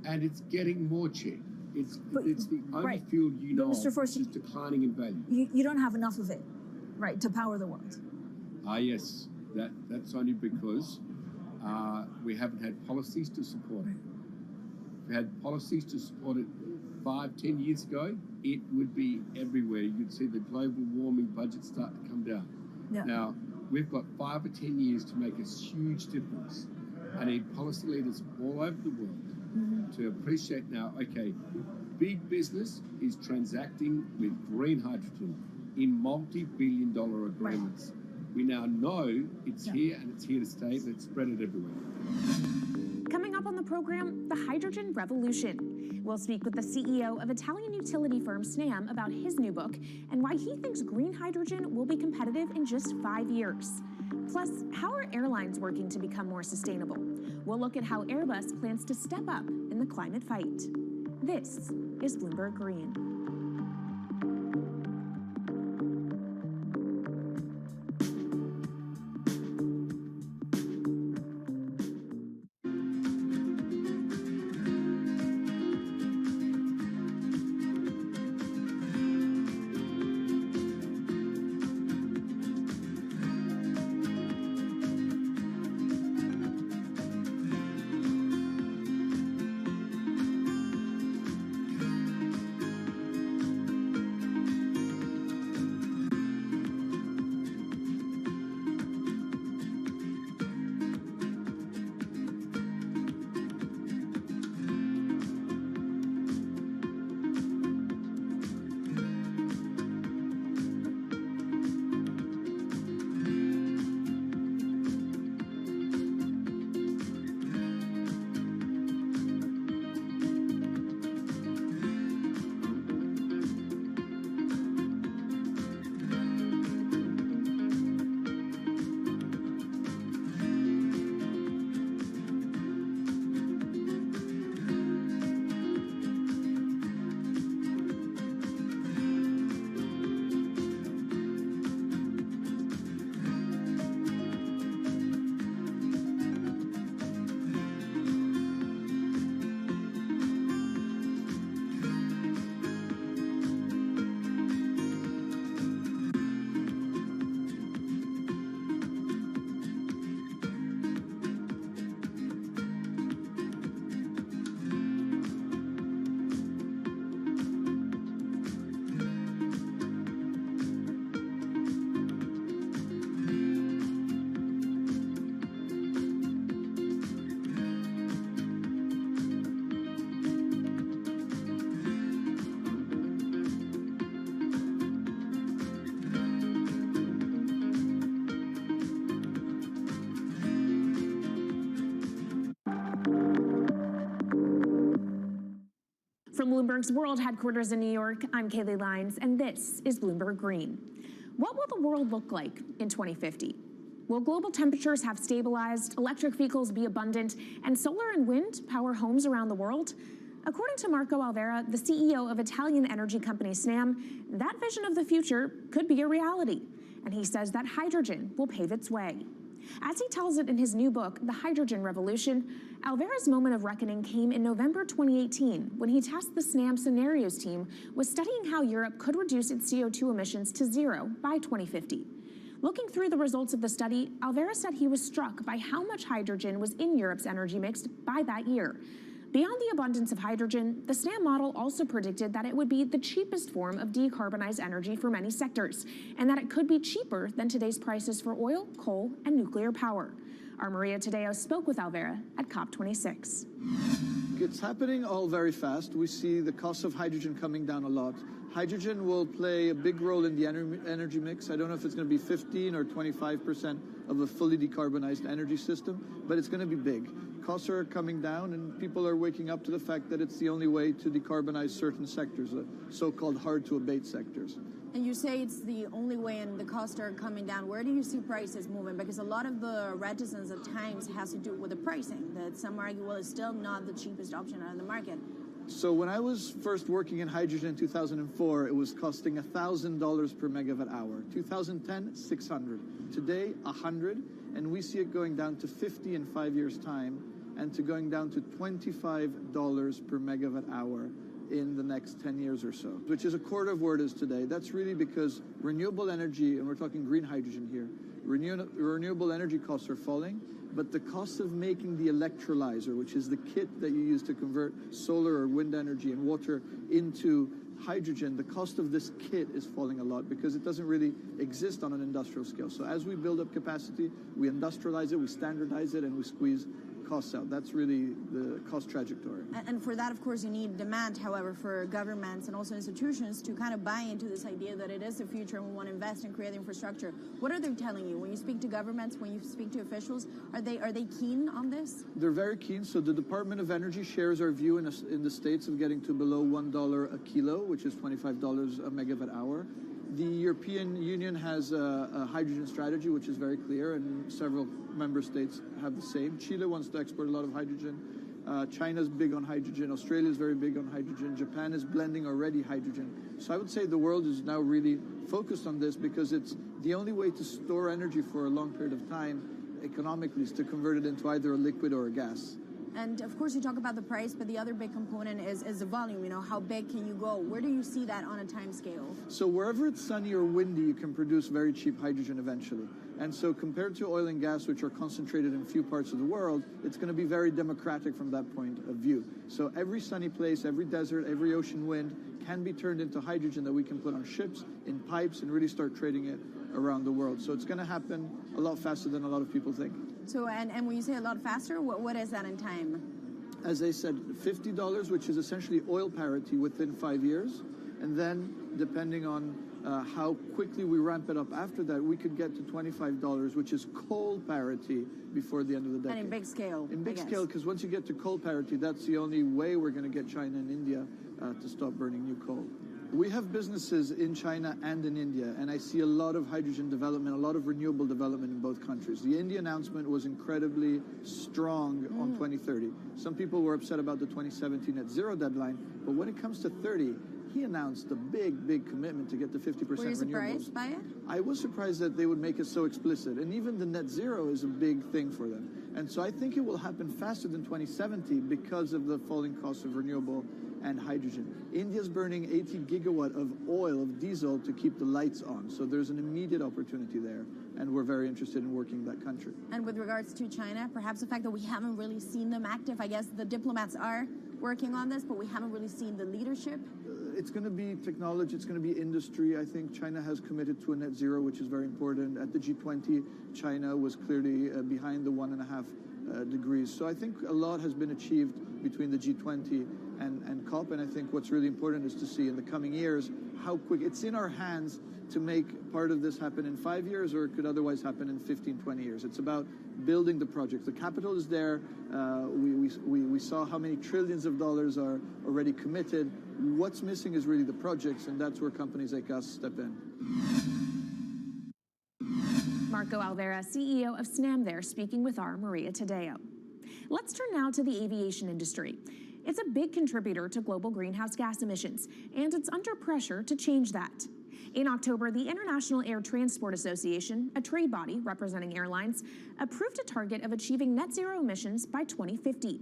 and it's getting more cheap. It's the only fuel you know Mr. Forst, which is declining in value. You don't have enough of it, right, to power the world? Yes. That's only because we haven't had policies to support it. If we had policies to support it 5-10 years ago, it would be everywhere. You'd see the global warming budget start to come down. Yeah. Now, we've got 5 or 10 years to make a huge difference. I need policy leaders all over the world to appreciate now, okay, big business is transacting with green hydrogen in multi-billion-dollar agreements. We now know it's here and it's here to stay. Let's spread it everywhere. Coming up on the program, the hydrogen revolution. We'll speak with the CEO of Italian utility firm Snam about his new book and why he thinks green hydrogen will be competitive in just 5 years. Plus, how are airlines working to become more sustainable? We'll look at how Airbus plans to step up in the climate fight. This is Bloomberg Green. From Bloomberg's World Headquarters in New York, I'm Kaylee Lyons, and this is Bloomberg Green. What will the world look like in 2050? Will global temperatures have stabilized, electric vehicles be abundant, and solar and wind power homes around the world? According to Marco Alvera, the CEO of Italian energy company Snam, that vision of the future could be a reality, and he says that hydrogen will pave its way. As he tells it in his new book, The Hydrogen Revolution, Alvera's moment of reckoning came in November 2018 when he tasked the Snam Scenarios team with studying how Europe could reduce its CO2 emissions to zero by 2050. Looking through the results of the study, Alvera said he was struck by how much hydrogen was in Europe's energy mix by that year. Beyond the abundance of hydrogen, the SNAM model also predicted that it would be the cheapest form of decarbonized energy for many sectors, and that it could be cheaper than today's prices for oil, coal, and nuclear power. Our Maria Tadeo spoke with Alvera at COP26. It's happening all very fast. We see the cost of hydrogen coming down a lot. Hydrogen will play a big role in the energy mix. I don't know if it's going to be 15 or 25% of a fully decarbonized energy system, but it's going to be big. Costs are coming down, and people are waking up to the fact that it's the only way to decarbonize certain sectors, the so-called hard-to-abate sectors. And you say it's the only way and the costs are coming down. Where do you see prices moving? Because a lot of the reticence at times has to do with the pricing, that some argue, well, it's still not the cheapest option on the market. So when I was first working in hydrogen in 2004, it was costing $1,000 per megawatt hour. 2010, 600. Today, 100, and we see it going down to 50 in 5 years' time, and to going down to $25 per megawatt hour in the next 10 years or so, which is a quarter of where it is today. That's really because renewable energy, and we're talking green hydrogen here, renewable energy costs are falling, but the cost of making the electrolyzer, which is the kit that you use to convert solar or wind energy and water into hydrogen, the cost of this kit is falling a lot because it doesn't really exist on an industrial scale. So as we build up capacity, we industrialize it, we standardize it, and we squeeze costs out. That's really the cost trajectory. And for that, of course, you need demand, however, for governments and also institutions to kind of buy into this idea that it is the future and we want to invest and create infrastructure. What are they telling you? When you speak to governments, when you speak to officials, are they keen on this? They're very keen. So the Department of Energy shares our view in the States of getting to below $1 a kilo, which is $25 a megawatt hour. The European Union has a hydrogen strategy, which is very clear, and several member states have the same. Chile wants to export a lot of hydrogen. China's big on hydrogen. Australia's very big on hydrogen. Japan is blending already hydrogen. So I would say the world is now really focused on this because it's the only way to store energy for a long period of time economically is to convert it into either a liquid or a gas. And of course, you talk about the price, but the other big component is the volume. You know, how big can you go? Where do you see that on a time scale? So wherever it's sunny or windy, you can produce very cheap hydrogen eventually. And so compared to oil and gas, which are concentrated in few parts of the world, it's going to be very democratic from that point of view. So every sunny place, every desert, every ocean wind can be turned into hydrogen that we can put on ships, in pipes, and really start trading it around the world. So it's going to happen a lot faster than a lot of people think. So, and when you say a lot faster, what is that in time? As I said, $50, which is essentially oil parity within 5 years. And then, depending on how quickly we ramp it up after that, we could get to $25, which is coal parity before the end of the decade. And in big scale. In big scale, because once you get to coal parity, that's the only way we're going to get China and India to stop burning new coal. We have businesses in China and in India, and I see a lot of hydrogen development, a lot of renewable development in both countries. The India announcement was incredibly strong on 2030. Some people were upset about the 2017 net zero deadline, but when it comes to 30, he announced a big commitment to get to 50% renewables. Were you surprised by it? I was surprised that they would make it so explicit, and even the net zero is a big thing for them. And so I think it will happen faster than 2070 because of the falling cost of renewable and hydrogen. India's burning 80 gigawatt of oil, of diesel, to keep the lights on. So there's an immediate opportunity there, and we're very interested in working that country. And with regards to China, perhaps the fact that we haven't really seen them active, I guess the diplomats are working on this, but we haven't really seen the leadership. It's going to be technology, it's going to be industry. I think China has committed to a net zero, which is very important. At the G20, China was clearly behind the 1.5 degrees. So I think a lot has been achieved between the G20 and COP, and I think what's really important is to see in the coming years how quick. It's in our hands to make part of this happen in 5 years, or it could otherwise happen in 15, 20 years. It's about building the project. The capital is there. We saw how many trillions of dollars are already committed. What's missing is really the projects, and that's where companies like us step in. Marco Alvera, CEO of SNAM there, speaking with our Maria Tadeo. Let's turn now to the aviation industry. It's a big contributor to global greenhouse gas emissions, and it's under pressure to change that. In October, the International Air Transport Association, a trade body representing airlines, approved a target of achieving net zero emissions by 2050.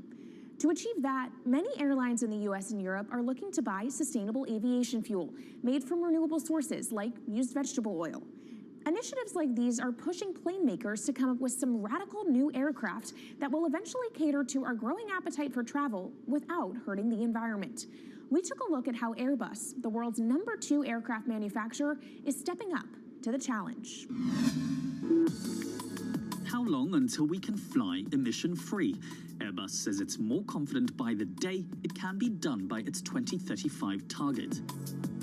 To achieve that, many airlines in the US and Europe are looking to buy sustainable aviation fuel made from renewable sources like used vegetable oil. Initiatives like these are pushing plane makers to come up with some radical new aircraft that will eventually cater to our growing appetite for travel without hurting the environment. We took a look at how Airbus, the world's #2 aircraft manufacturer, is stepping up to the challenge. How long until we can fly emission-free? Airbus says it's more confident by the day it can be done by its 2035 target.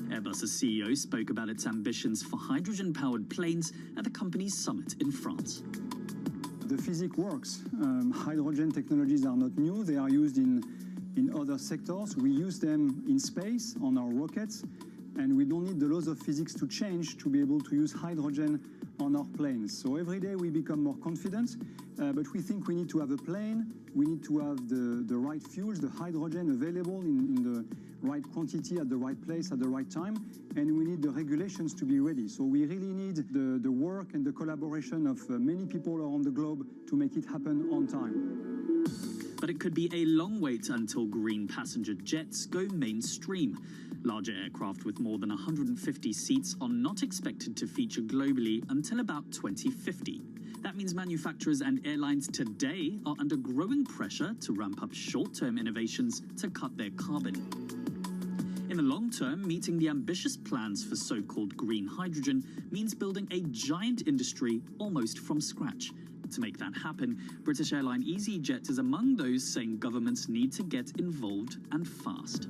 Airbus's CEO spoke about its ambitions for hydrogen-powered planes at the company's summit in France. The physics works. Hydrogen technologies are not new. They are used in other sectors. We use them in space on our rockets, and we don't need the laws of physics to change to be able to use hydrogen on our planes. So every day we become more confident, but we think we need to have a plane, we need to have the right fuels, the hydrogen available in the right quantity at the right place at the right time, and we need the regulations to be ready. So we really need the work and the collaboration of many people around the globe to make it happen on time. But it could be a long wait until green passenger jets go mainstream. Larger aircraft with more than 150 seats are not expected to feature globally until about 2050. That means manufacturers and airlines today are under growing pressure to ramp up short-term innovations to cut their carbon. In the long term, meeting the ambitious plans for so-called green hydrogen means building a giant industry almost from scratch. To make that happen, British airline EasyJet is among those saying governments need to get involved and fast.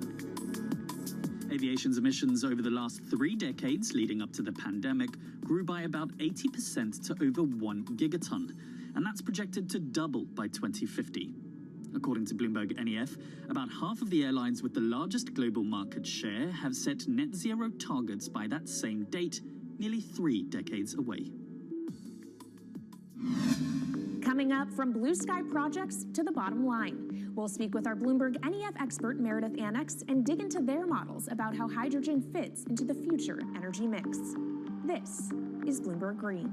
Aviation's emissions over the last 3 decades leading up to the pandemic grew by about 80% to over 1 gigaton, and that's projected to double by 2050. According to Bloomberg NEF, about half of the airlines with the largest global market share have set net zero targets by that same date, nearly 3 decades away. Coming up, from blue sky projects to the bottom line. We'll speak with our Bloomberg NEF expert Meredith Annex and dig into their models about how hydrogen fits into the future energy mix. This is Bloomberg Green.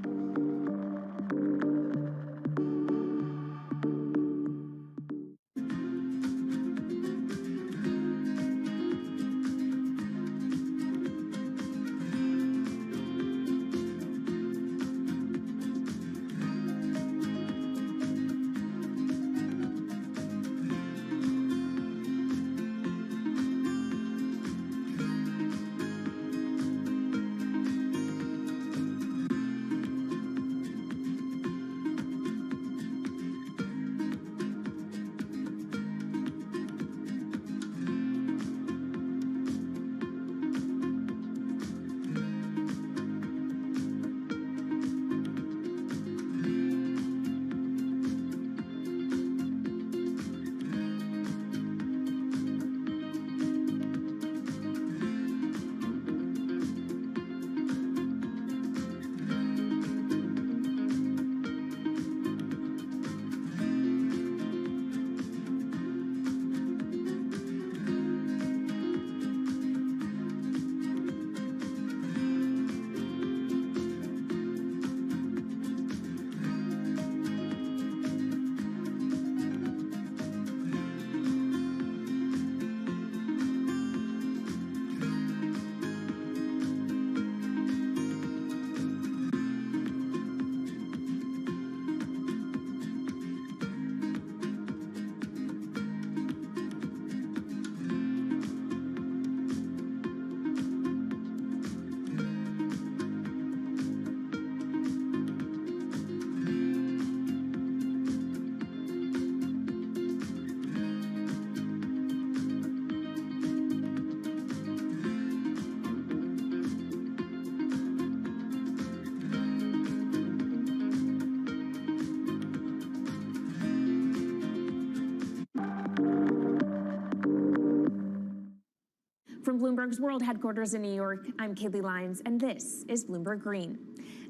From Bloomberg's world headquarters in New York, I'm Kaylee Lyons, and this is Bloomberg Green.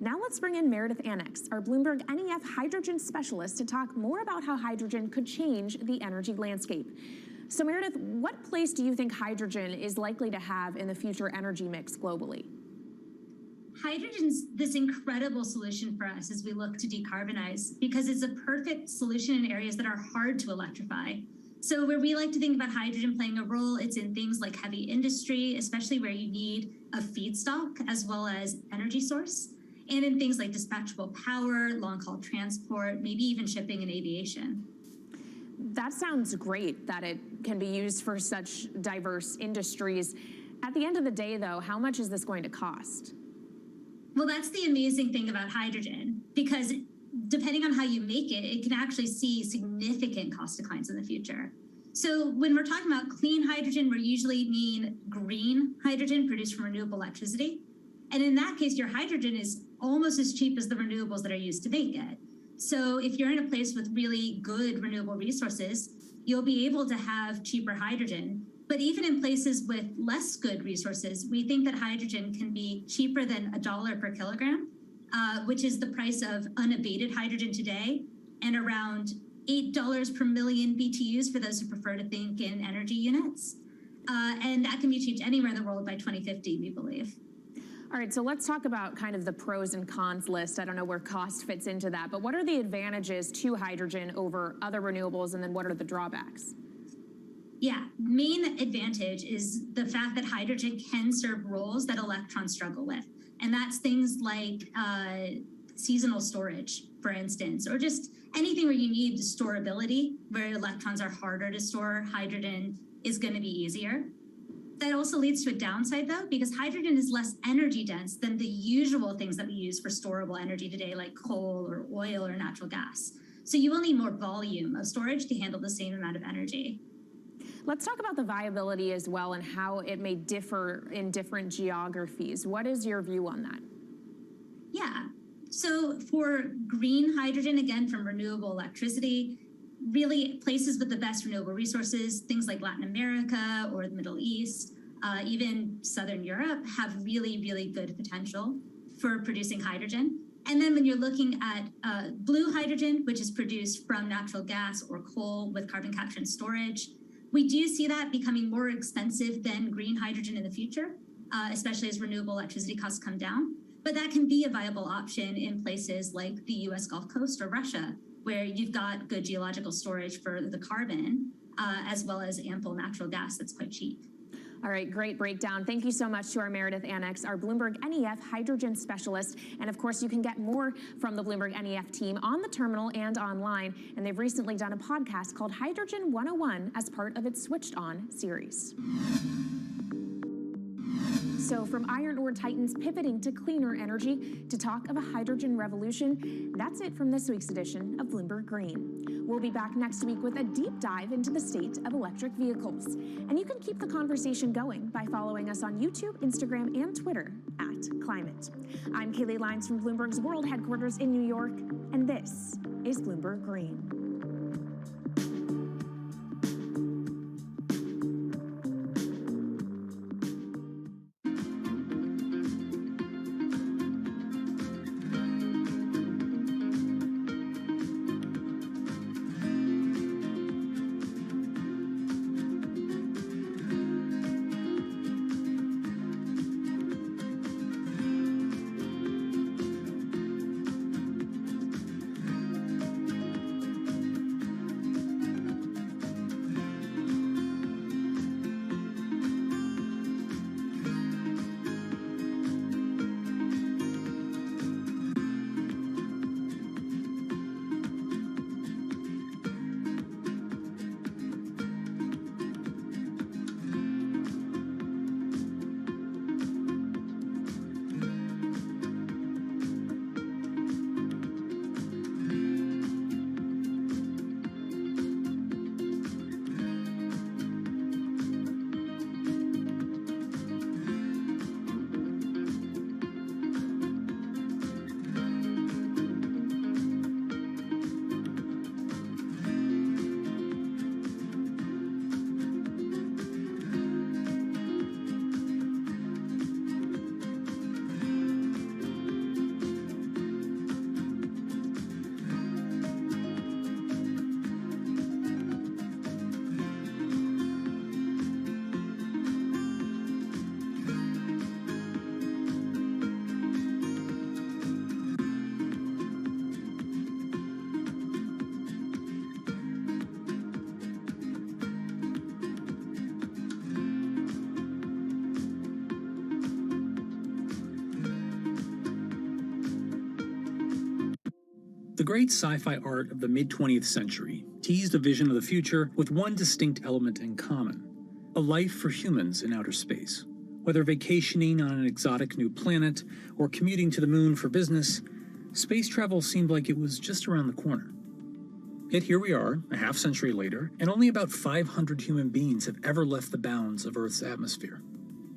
Now let's bring in Meredith Annex, our Bloomberg NEF hydrogen specialist, to talk more about how hydrogen could change the energy landscape. So Meredith, what place do you think hydrogen is likely to have in the future energy mix globally? Hydrogen's this incredible solution for us as we look to decarbonize because it's a perfect solution in areas that are hard to electrify. So where we like to think about hydrogen playing a role, it's in things like heavy industry, especially where you need a feedstock as well as energy source. and in things like dispatchable power, long-haul transport, maybe even shipping and aviation. That sounds great that it can be used for such diverse industries. At the end of the day, though, how much is this going to cost? Well, that's the amazing thing about hydrogen, because depending on how you make it, it can actually see significant cost declines in the future. So when we're talking about clean hydrogen, we usually mean green hydrogen produced from renewable electricity. And in that case, your hydrogen is almost as cheap as the renewables that are used to make it. So if you're in a place with really good renewable resources, you'll be able to have cheaper hydrogen. But even in places with less good resources, we think that hydrogen can be cheaper than $1 per kilogram, which is the price of unabated hydrogen today, and around $8 per million BTUs for those who prefer to think in energy units. And that can be achieved anywhere in the world by 2050, we believe. All right, so let's talk about kind of the pros and cons list. I don't know where cost fits into that, but what are the advantages to hydrogen over other renewables, and then what are the drawbacks? Yeah, main advantage is the fact that hydrogen can serve roles that electrons struggle with. And that's things like seasonal storage, for instance, or just anything where you need storability, where electrons are harder to store, hydrogen is going to be easier. That also leads to a downside, though, because hydrogen is less energy dense than the usual things that we use for storable energy today, like coal or oil or natural gas. So you will need more volume of storage to handle the same amount of energy. Let's talk about the viability as well and how it may differ in different geographies. What is your view on that? Yeah, so for green hydrogen, again, from renewable electricity, really places with the best renewable resources, things like Latin America or the Middle East, even Southern Europe, have really, really good potential for producing hydrogen. And then when you're looking at blue hydrogen, which is produced from natural gas or coal with carbon capture and storage, we do see that becoming more expensive than green hydrogen in the future, especially as renewable electricity costs come down. But that can be a viable option in places like the US Gulf Coast or Russia, where you've got good geological storage for the carbon, as well as ample natural gas that's quite cheap. All right, great breakdown. Thank you so much to our Meredith Annex, our Bloomberg NEF hydrogen specialist. And of course, you can get more from the Bloomberg NEF team on the terminal and online. And they've recently done a podcast called Hydrogen 101 as part of its Switched On series. So from iron ore titans pivoting to cleaner energy to talk of a hydrogen revolution, that's it from this week's edition of Bloomberg Green. We'll be back next week with a deep dive into the state of electric vehicles. And you can keep the conversation going by following us on YouTube, Instagram, and Twitter @Climate. I'm Kaylee Lyons from Bloomberg's World Headquarters in New York, and this is Bloomberg Green. The great sci-fi art of the mid-20th century teased a vision of the future with one distinct element in common: a life for humans in outer space. Whether vacationing on an exotic new planet or commuting to the moon for business, space travel seemed like it was just around the corner. Yet here we are, a half-century later, and only about 500 human beings have ever left the bounds of Earth's atmosphere.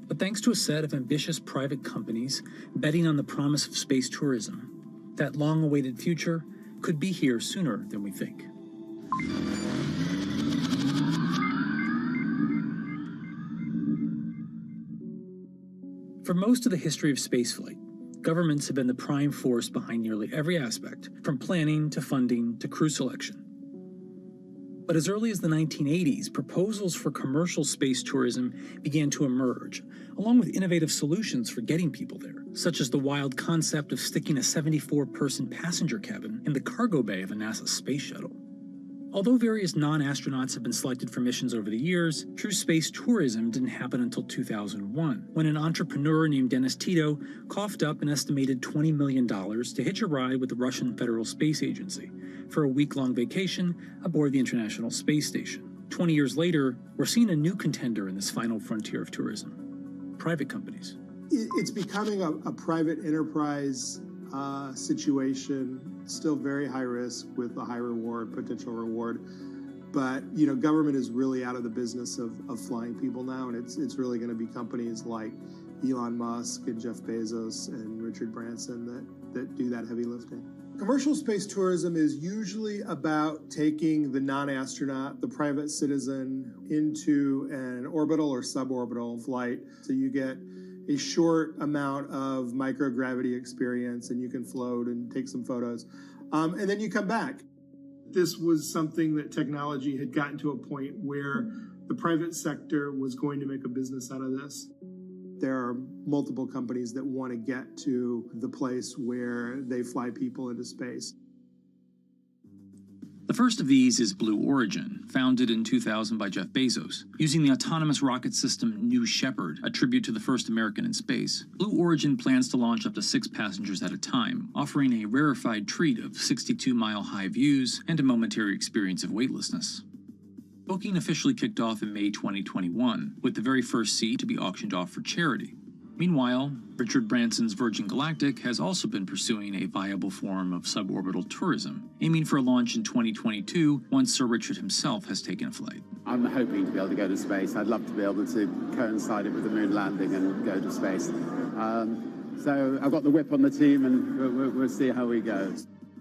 But thanks to a set of ambitious private companies betting on the promise of space tourism, that long-awaited future could be here sooner than we think. For most of the history of spaceflight, governments have been the prime force behind nearly every aspect, from planning to funding to crew selection. But as early as the 1980s, proposals for commercial space tourism began to emerge, along with innovative solutions for getting people there, such as the wild concept of sticking a 74-person passenger cabin in the cargo bay of a NASA space shuttle. Although various non-astronauts have been selected for missions over the years, true space tourism didn't happen until 2001, when an entrepreneur named Dennis Tito coughed up an estimated $20 million to hitch a ride with the Russian Federal Space Agency for a week-long vacation aboard the International Space Station. 20 years later, we're seeing a new contender in this final frontier of tourism: private companies. It's becoming a private enterprise situation, still very high risk with a high reward, potential reward. But, government is really out of the business of flying people now, and it's really going to be companies like Elon Musk and Jeff Bezos and Richard Branson that do that heavy lifting. Commercial space tourism is usually about taking the non-astronaut, the private citizen, into an orbital or suborbital flight. So you get a short amount of microgravity experience, and you can float and take some photos. And then you come back. This was something that technology had gotten to a point where the private sector was going to make a business out of this. There are multiple companies that want to get to the place where they fly people into space. The first of these is Blue Origin, founded in 2000 by Jeff Bezos. Using the autonomous rocket system New Shepard, a tribute to the first American in space, Blue Origin plans to launch up to 6 passengers at a time, offering a rarefied treat of 62-mile-high views and a momentary experience of weightlessness. Booking officially kicked off in May 2021, with the very first seat to be auctioned off for charity. Meanwhile, Richard Branson's Virgin Galactic has also been pursuing a viable form of suborbital tourism, aiming for a launch in 2022 once Sir Richard himself has taken a flight. I'm hoping to be able to go to space. I'd love to be able to coincide it with the moon landing and go to space. So I've got the whip on the team, and we'll see how we go.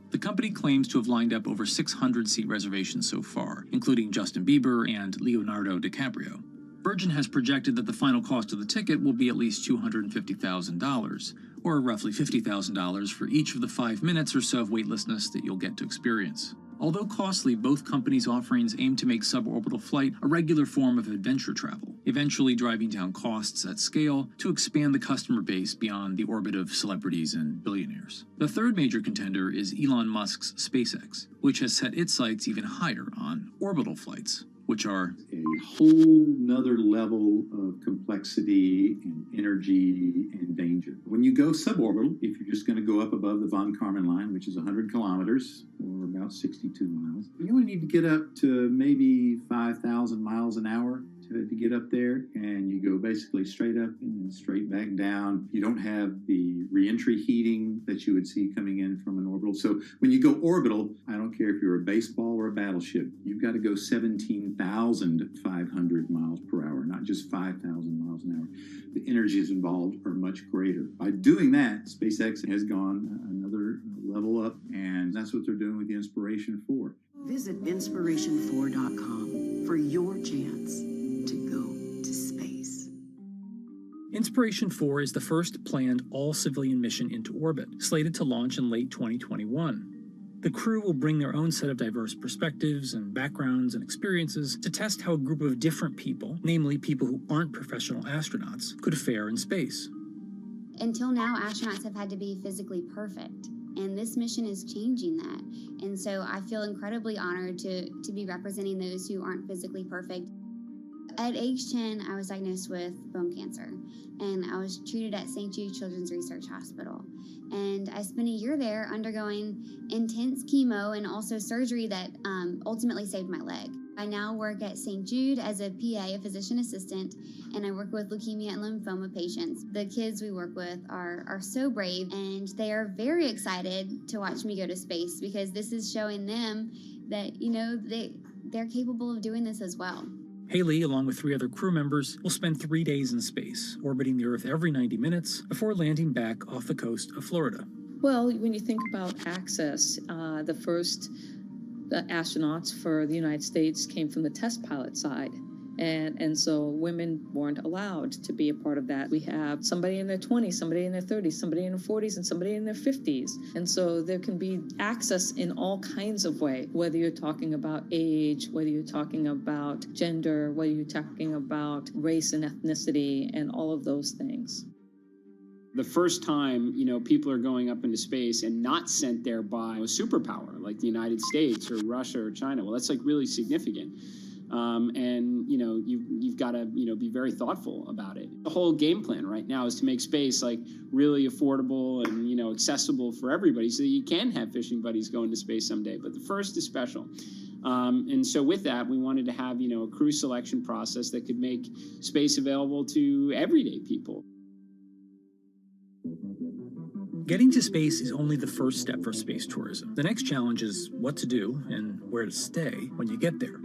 The company claims to have lined up over 600 seat reservations so far, including Justin Bieber and Leonardo DiCaprio. Virgin has projected that the final cost of the ticket will be at least $250,000, or roughly $50,000 for each of the 5 minutes or so of weightlessness that you'll get to experience. Although costly, both companies' offerings aim to make suborbital flight a regular form of adventure travel, eventually driving down costs at scale to expand the customer base beyond the orbit of celebrities and billionaires. The third major contender is Elon Musk's SpaceX, which has set its sights even higher on orbital flights, which are a whole nother level of complexity and energy and danger. When you go suborbital, if you're just going to go up above the von Karman line, which is 100 kilometers or about 62 miles, you only need to get up to maybe 5,000 miles an hour to get up there, and you go basically straight up and then straight back down. You don't have the reentry heating that you would see coming in from an orbital. So when you go orbital, I don't care if you're a baseball or a battleship, you've got to go 17,500 miles per hour, not just 5,000 miles an hour. The energies involved are much greater. By doing that, SpaceX has gone another level up, and that's what they're doing with the Inspiration 4. Visit inspiration4.com for your chance to go to space. Inspiration 4 is the first planned all-civilian mission into orbit, slated to launch in late 2021. The crew will bring their own set of diverse perspectives and backgrounds and experiences to test how a group of different people, namely people who aren't professional astronauts, could fare in space. Until now, astronauts have had to be physically perfect, and this mission is changing that. And so I feel incredibly honored to be representing those who aren't physically perfect. At age 10, I was diagnosed with bone cancer, and I was treated at St. Jude Children's Research Hospital. And I spent a year there undergoing intense chemo and also surgery that ultimately saved my leg. I now work at St. Jude as a PA, a physician assistant, and I work with leukemia and lymphoma patients. The kids we work with are so brave, and they are very excited to watch me go to space because this is showing them that, they're capable of doing this as well. Haley, along with 3 other crew members, will spend 3 days in space, orbiting the Earth every 90 minutes before landing back off the coast of Florida. Well, when you think about access, the first astronauts for the United States came from the test pilot side. And so women weren't allowed to be a part of that. We have somebody in their 20s, somebody in their 30s, somebody in their 40s, and somebody in their 50s. And so there can be access in all kinds of ways, whether you're talking about age, whether you're talking about gender, whether you're talking about race and ethnicity, and all of those things. The first time, people are going up into space and not sent there by a superpower like the United States or Russia or China, well, that's really significant. And you've got to be very thoughtful about it. The whole game plan right now is to make space really affordable and accessible for everybody, so that you can have fishing buddies going to space someday. But the first is special, and so with that, we wanted to have a crew selection process that could make space available to everyday people. Getting to space is only the first step for space tourism. The next challenge is what to do and where to stay when you get there.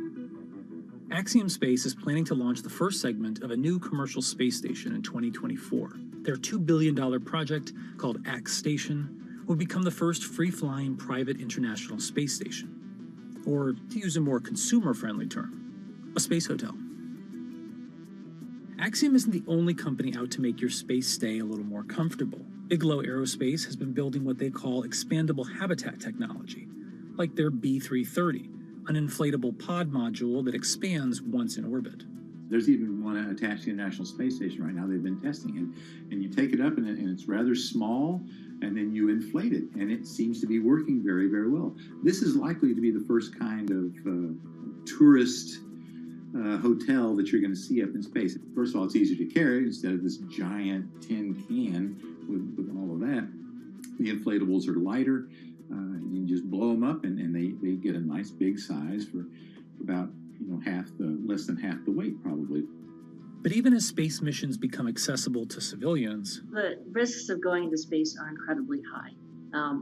Axiom Space is planning to launch the first segment of a new commercial space station in 2024. Their $2 billion project, called Ax Station, will become the first free-flying private international space station. Or, to use a more consumer-friendly term, a space hotel. Axiom isn't the only company out to make your space stay a little more comfortable. Bigelow Aerospace has been building what they call expandable habitat technology, like their B330, an inflatable pod module that expands once in orbit. There's even one attached to the International Space Station right now they've been testing. And you take it up, and it's rather small, and then you inflate it, and it seems to be working very, very well. This is likely to be the first kind of tourist hotel that you're going to see up in space. First of all, it's easier to carry instead of this giant tin can with all of that. The inflatables are lighter. You can just blow them up, and they get a nice big size for about less than half the weight, probably. But even as space missions become accessible to civilians, the risks of going into space are incredibly high.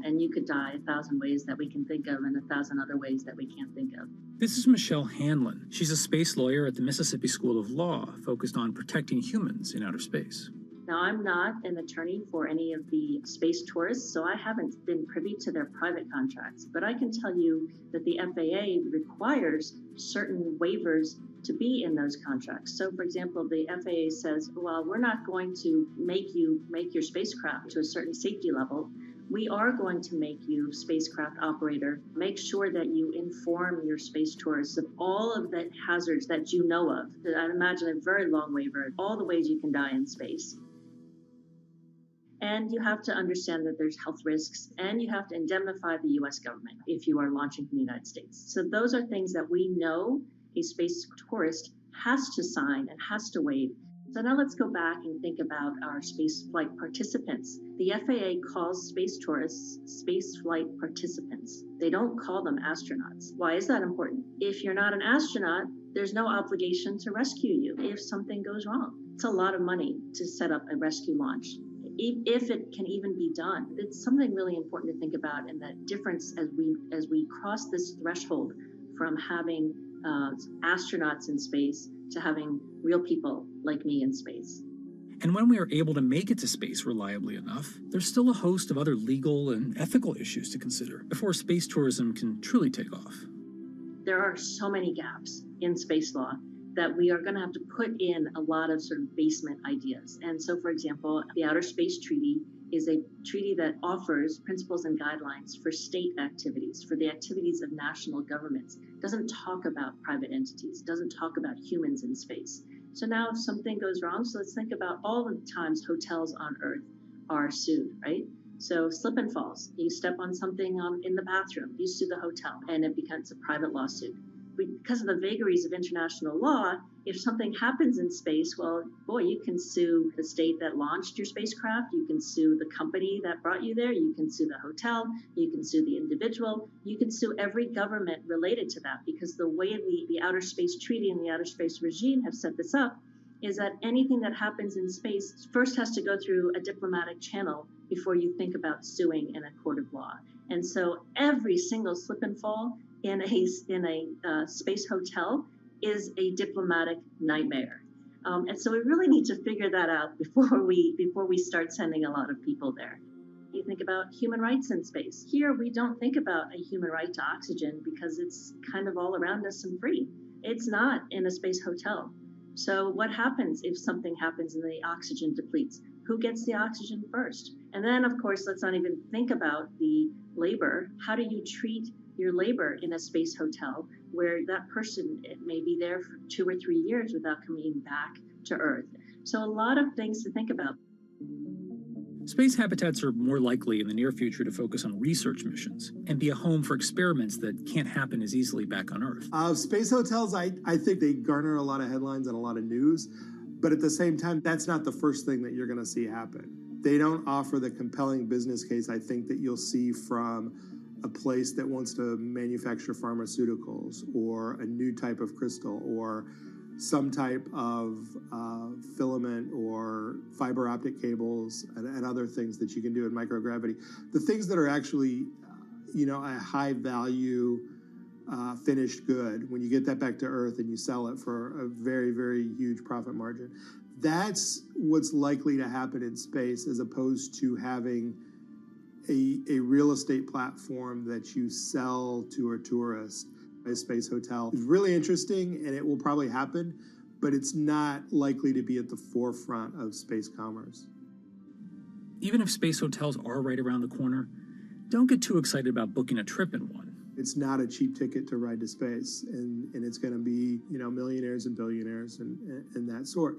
And you could die 1,000 ways that we can think of and 1,000 other ways that we can't think of. This is Michelle Hanlon. She's a space lawyer at the Mississippi School of Law, focused on protecting humans in outer space. Now, I'm not an attorney for any of the space tourists, so I haven't been privy to their private contracts. But I can tell you that the FAA requires certain waivers to be in those contracts. So, for example, the FAA says, well, we're not going to make you make your spacecraft to a certain safety level. We are going to make you, spacecraft operator, make sure that you inform your space tourists of all of the hazards that you know of. I'd imagine a very long waiver, all the ways you can die in space. And you have to understand that there's health risks, and you have to indemnify the US government if you are launching from the United States. So those are things that we know a space tourist has to sign and has to waive. So now let's go back and think about our space flight participants. The FAA calls space tourists space flight participants. They don't call them astronauts. Why is that important? If you're not an astronaut, there's no obligation to rescue you if something goes wrong. It's a lot of money to set up a rescue launch. If it can even be done, it's something really important to think about, and that difference as we cross this threshold from having astronauts in space to having real people like me in space. And when we are able to make it to space reliably enough, there's still a host of other legal and ethical issues to consider before space tourism can truly take off. There are so many gaps in space law that we are going to have to put in a lot of sort of basement ideas. And so, for example, the Outer Space Treaty is a treaty that offers principles and guidelines for state activities, for the activities of national governments. It doesn't talk about private entities, it doesn't talk about humans in space. So now if something goes wrong, so let's think about all the times hotels on Earth are sued, right? So slip and falls, you step on something in the bathroom, you sue the hotel, and it becomes a private lawsuit. Because of the vagaries of international law, If something happens in space, well, boy, you can sue the state that launched your spacecraft. You can sue the company that brought you there. You can sue the hotel. You can sue the individual. You can sue every government related to that, because the way the Outer Space Treaty and the Outer Space Regime have set this up is that anything that happens in space first has to go through a diplomatic channel before you think about suing in a court of law. And so every single slip and fall in a space hotel is a diplomatic nightmare. And so we really need to figure that out before we start sending a lot of people there. You think about human rights in space. Here, we don't think about a human right to oxygen because it's kind of all around us and free. It's not in a space hotel. So what happens if something happens and the oxygen depletes? Who gets the oxygen first? And then, of course, let's not even think about the labor. How do you treat your labor in a space hotel where that person may be there for 2 or 3 years without coming back to Earth? So a lot of things to think about. Space habitats are more likely in the near future to focus on research missions and be a home for experiments that can't happen as easily back on Earth. Space hotels, I think they garner a lot of headlines and a lot of news, but at the same time, that's not the first thing that you're going to see happen. They don't offer the compelling business case, I think, that you'll see from a place that wants to manufacture pharmaceuticals or a new type of crystal or some type of filament or fiber optic cables and other things that you can do in microgravity. The things that are actually, a high value finished good, when you get that back to Earth and you sell it for a very, very huge profit margin, that's what's likely to happen in space, as opposed to having a real estate platform that you sell to a tourist. A space hotel is really interesting, and it will probably happen, but it's not likely to be at the forefront of space commerce. Even if space hotels are right around the corner, don't get too excited about booking a trip in one. It's not a cheap ticket to ride to space, and it's going to be, millionaires and billionaires and that sort.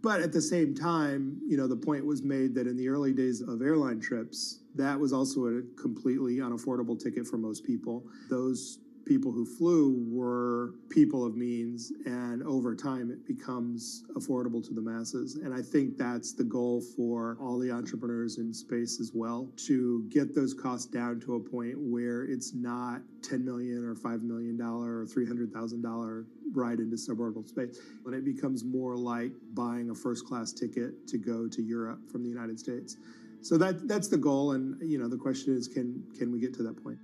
But at the same time, the point was made that in the early days of airline trips, that was also a completely unaffordable ticket for most people. Those people who flew were people of means, and over time it becomes affordable to the masses. And I think that's the goal for all the entrepreneurs in space as well, to get those costs down to a point where it's not $10 million or $5 million or $300,000 ride into suborbital space. When it becomes more like buying a first-class ticket to go to Europe from the United States. So that's the goal, and the question is, can we get to that point?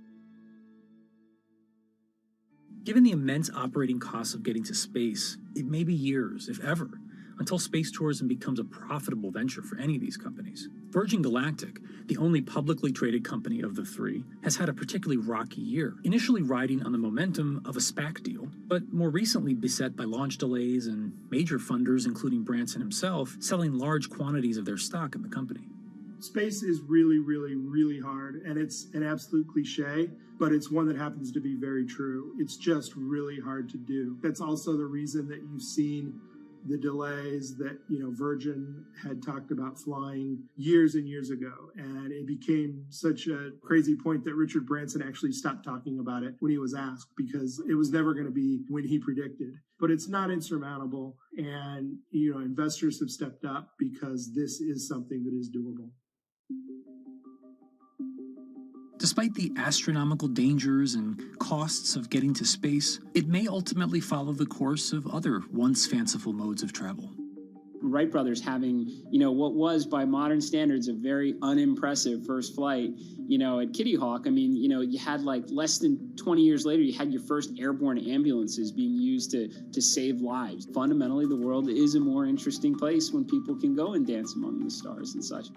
Given the immense operating costs of getting to space, it may be years, if ever, until space tourism becomes a profitable venture for any of these companies. Virgin Galactic, the only publicly traded company of the three, has had a particularly rocky year, initially riding on the momentum of a SPAC deal, but more recently beset by launch delays and major funders, including Branson himself, selling large quantities of their stock in the company. Space is really, really, really hard, and it's an absolute cliche, but it's one that happens to be very true. It's just really hard to do. That's also the reason that you've seen the delays that, Virgin had talked about flying years and years ago. And it became such a crazy point that Richard Branson actually stopped talking about it when he was asked, because it was never going to be when he predicted. But it's not insurmountable. And, investors have stepped up because this is something that is doable. Despite the astronomical dangers and costs of getting to space, it may ultimately follow the course of other once fanciful modes of travel. Wright brothers having, what was by modern standards a very unimpressive first flight, at Kitty Hawk. I mean, you had like less than 20 years later, you had your first airborne ambulances being used to save lives. Fundamentally, the world is a more interesting place when people can go and dance among the stars and such.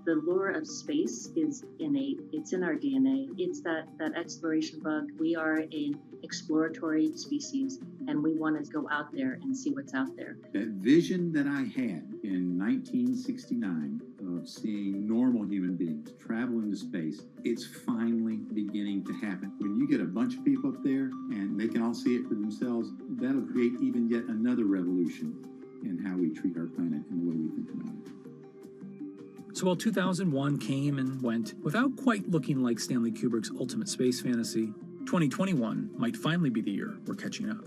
The lure of space is innate. It's in our DNA. It's that exploration bug. We are an exploratory species, and we want to go out there and see what's out there. That vision that I had in 1969 of seeing normal human beings travel into space, it's finally beginning to happen. When you get a bunch of people up there and they can all see it for themselves, that'll create even yet another revolution in how we treat our planet and the way we think about it. So while 2001 came and went without quite looking like Stanley Kubrick's ultimate space fantasy, 2021 might finally be the year we're catching up.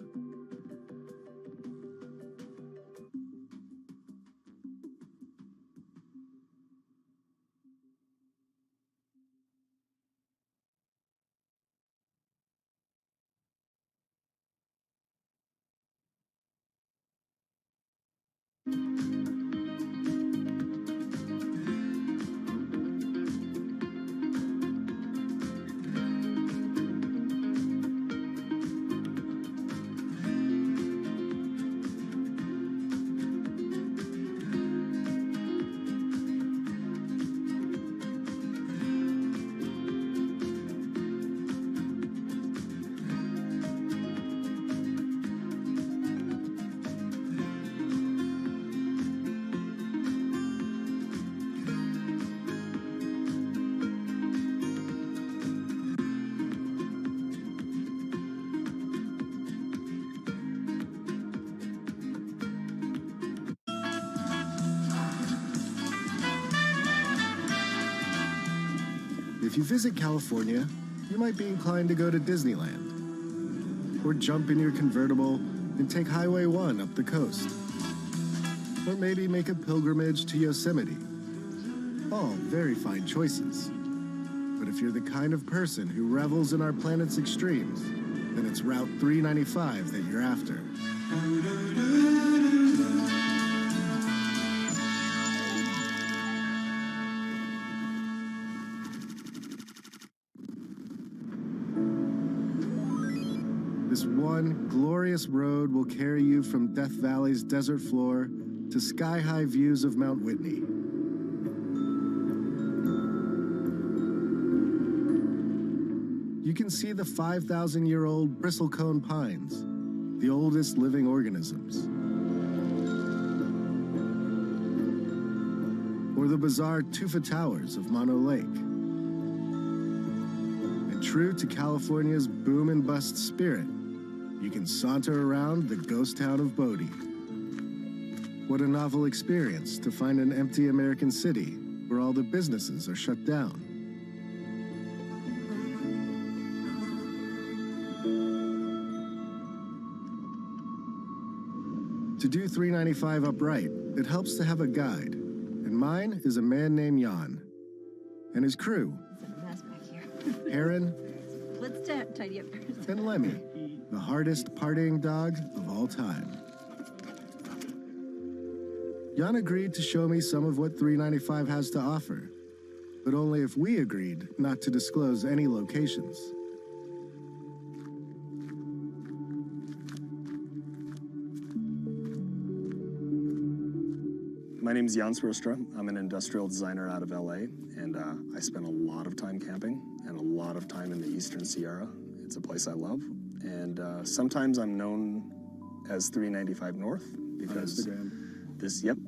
If you visit California, you might be inclined to go to Disneyland, or jump in your convertible and take Highway 1 up the coast, or maybe make a pilgrimage to Yosemite. All very fine choices. But if you're the kind of person who revels in our planet's extremes, then it's Route 395 that you're after. This one glorious road will carry you from Death Valley's desert floor to sky-high views of Mount Whitney. You can see the 5,000-year-old bristlecone pines, the oldest living organisms. Or the bizarre tufa towers of Mono Lake. And true to California's boom and bust spirit, you can saunter around the ghost town of Bodie. What a novel experience to find an empty American city where all the businesses are shut down. To do 395 upright, it helps to have a guide, and mine is a man named Jan, and his crew, Heron, Let's tidy up first. and Lemmy, the hardest partying dog of all time. Jan agreed to show me some of what 395 has to offer, but only if we agreed not to disclose any locations. My name is Jan Srostra. I'm an industrial designer out of LA, and I spend a lot of time camping and a lot of time in the Eastern Sierra. It's a place I love, and sometimes I'm known as 395 North because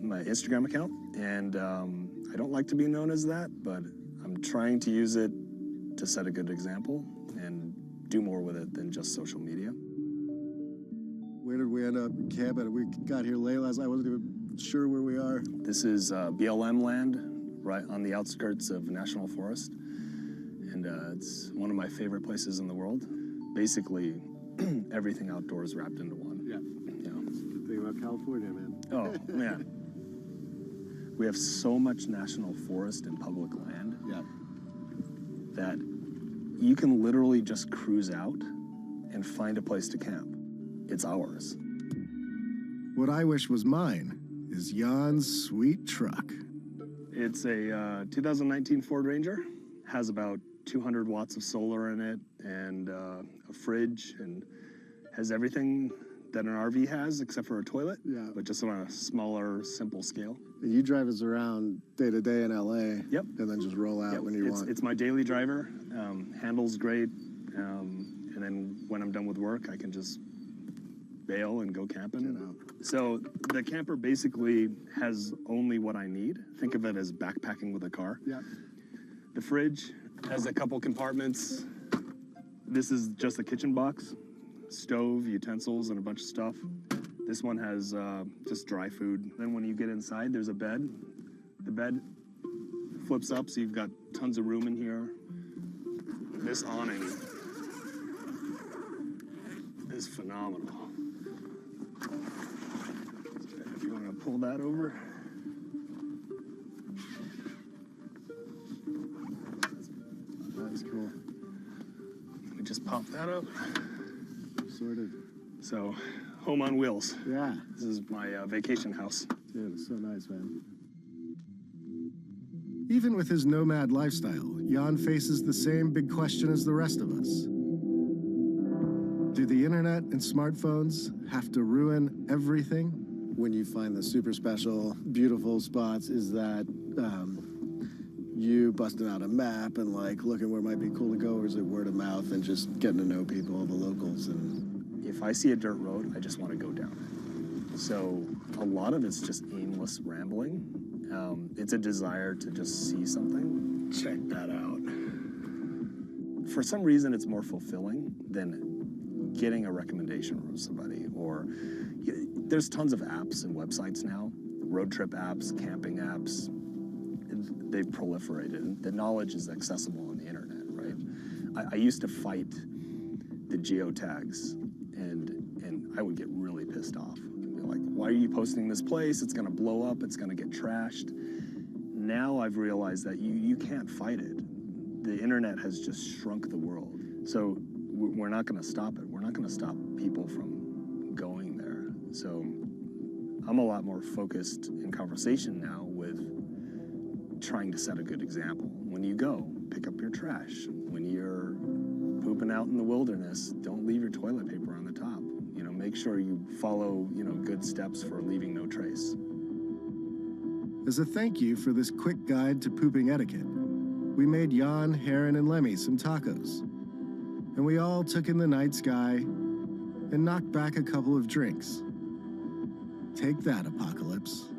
my Instagram account, and I don't like to be known as that, but I'm trying to use it to set a good example and do more with it than just social media. Where did we end up camping? We got here late last night. I wasn't even sure where we are. This is BLM land, right on the outskirts of National Forest, and it's one of my favorite places in the world. Basically, everything outdoors wrapped into one. Yeah. You know. That's the thing about California, man. Oh, man. We have so much national forest and public land that you can literally just cruise out and find a place to camp. It's ours. What I wish was mine is Jan's sweet truck. It's a 2019 Ford Ranger. Has about 200 watts of solar in it and a fridge, and has everything that an RV has except for a toilet, but just on a smaller, simple scale. And you drive us around day to day in LA, Yep. and then just roll out when you want. It's my daily driver. Handles great, and then when I'm done with work, I can just bail and go camping. So the camper basically has only what I need. Think of it as backpacking with a car. Yeah. The fridge has a couple compartments. This is just a kitchen box, stove, utensils, and a bunch of stuff. This one has just dry food. Then when you get inside, there's a bed. The bed flips up, so you've got tons of room in here. This awning is phenomenal. If you want to pull that over. That's cool. Let me just pop that up. Sorted. So, home on wheels. Yeah. This is my vacation house. Dude, it's so nice, man. Even with his nomad lifestyle, Jan faces the same big question as the rest of us. Do the internet and smartphones have to ruin everything? When you find the super special, beautiful spots, is that you busting out a map and like looking where it might be cool to go, or is it word of mouth and just getting to know people, the locals? And if I see a dirt road, I just want to go down it. So a lot of it's just aimless rambling. It's a desire to just see something. Check that out. For some reason, it's more fulfilling than getting a recommendation from somebody. Or there's tons of apps and websites now, road trip apps, camping apps. They've proliferated. The knowledge is accessible on the internet, right? I used to fight the geotags, and I would get really pissed off. I'd be like, why are you posting this place? It's gonna blow up, it's gonna get trashed. Now I've realized that you can't fight it. The internet has just shrunk the world. So we're not gonna stop it. We're not gonna stop people from going there. So I'm a lot more focused in conversation now with trying to set a good example. When you go, pick up your trash. When you're pooping out in the wilderness, don't leave your toilet paper on the top. You know, make sure you follow, good steps for leaving no trace. As a thank you for this quick guide to pooping etiquette, we made Jan, Heron, and Lemmy some tacos. And we all took in the night sky and knocked back a couple of drinks. Take that, Apocalypse.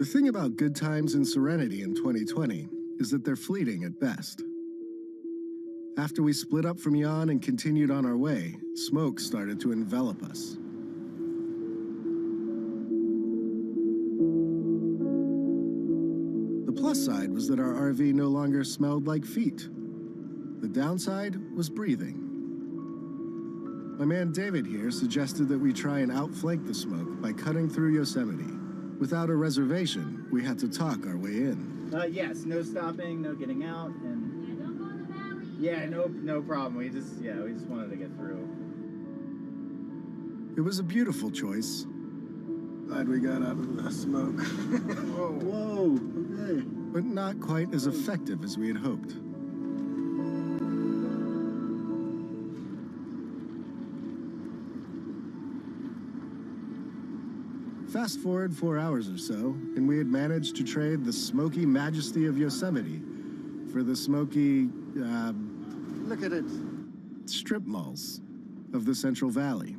The thing about good times and serenity in 2020 is that they're fleeting at best. After we split up from Jan and continued on our way, smoke started to envelop us. The plus side was that our RV no longer smelled like feet. The downside was breathing. My man David here suggested that we try and outflank the smoke by cutting through Yosemite. Without a reservation, we had to talk our way in. Yes, no stopping, no getting out, and Yeah, don't go in the valley. yeah, no problem. We just wanted to get through. It was a beautiful choice. Glad we got out of the smoke. Whoa, okay. But not quite as effective as we had hoped. Fast forward 4 hours or so, and we had managed to trade the smoky majesty of Yosemite for the smoky, Look at it. strip malls of the Central Valley.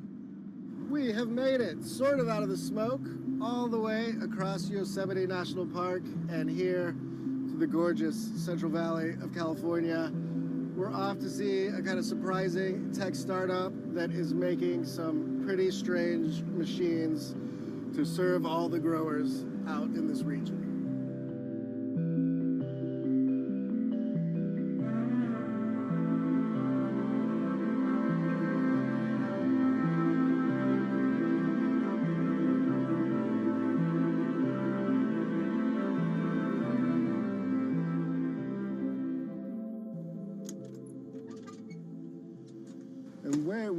We have made it, sort of out of the smoke, all the way across Yosemite National Park and here to to the gorgeous Central Valley of California. We're off to see a kind of surprising tech startup that is making some pretty strange machines to serve all the growers out in this region.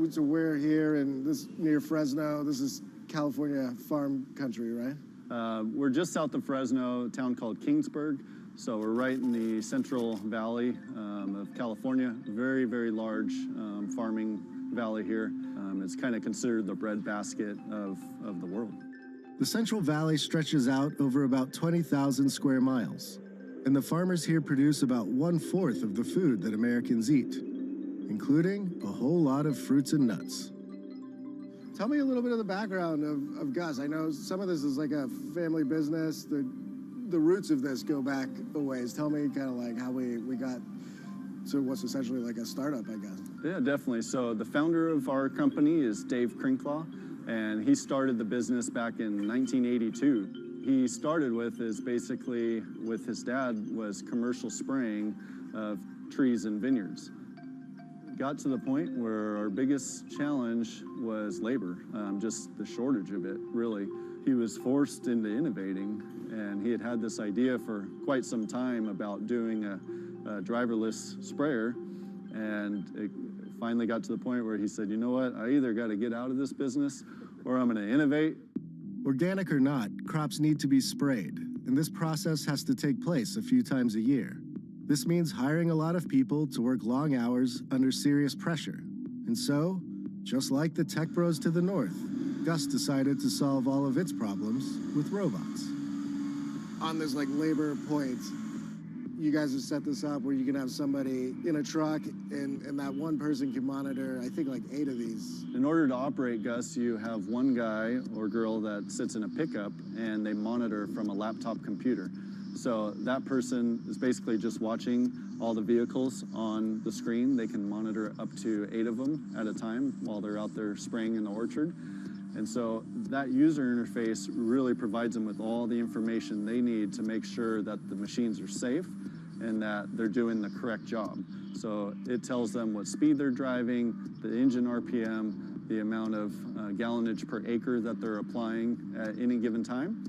So we're here in this near Fresno. This is California farm country, right? We're just south of Fresno, a town called Kingsburg. So we're right in the Central Valley of California. Very, very large farming valley here. It's kind of considered the breadbasket of the world. The Central Valley stretches out over about 20,000 square miles, and the farmers here produce about 1/4 of the food that Americans eat, including a whole lot of fruits and nuts. Tell me a little bit of the background of Gus. I know some of this is like a family business. The roots of this go back a ways. Tell me kind of like how we got to what's essentially like a startup, I guess. Yeah, definitely. So the founder of our company is Dave Crinklaw, and he started the business back in 1982. He started with is basically with his dad was commercial spraying of trees and vineyards. Got to the point where our biggest challenge was labor, just the shortage of it, really. He was forced into innovating, and he had this idea for quite some time about doing a driverless sprayer, and it finally got to the point where he said, you know what, I either got to get out of this business or I'm going to innovate. Organic or not, crops need to be sprayed, and this process has to take place a few times a year. This means hiring a lot of people to work long hours under serious pressure. And so, just like the tech bros to the north, Gus decided to solve all of its problems with robots. On this like labor point, you guys have set this up where you can have somebody in a truck and that one person can monitor, I think like 8 of these. In order to operate Gus, you have one guy or girl that sits in a pickup and they monitor from a laptop computer. So that person is basically just watching all the vehicles on the screen. They can monitor up to 8 of them at a time while they're out there spraying in the orchard. And so that user interface really provides them with all the information they need to make sure that the machines are safe and that they're doing the correct job. So it tells them what speed they're driving, the engine RPM, the amount of gallonage per acre that they're applying at any given time.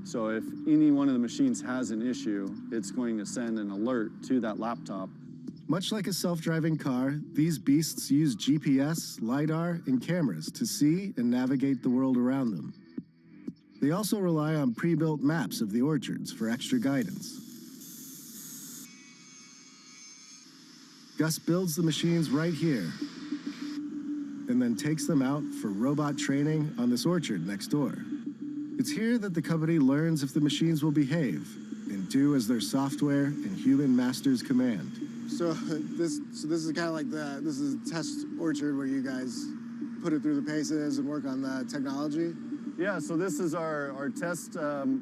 So if any one of the machines has an issue, it's going to send an alert to that laptop. Much like a self-driving car, these beasts use GPS, LiDAR, and cameras to see and navigate the world around them. They also rely on pre-built maps of the orchards for extra guidance. Gus builds the machines right here, and then takes them out for robot training on this orchard next door. It's here that the company learns if the machines will behave and do as their software and human masters command. So this is kind of like this is a test orchard where you guys put it through the paces and work on the technology? Yeah, so this is our test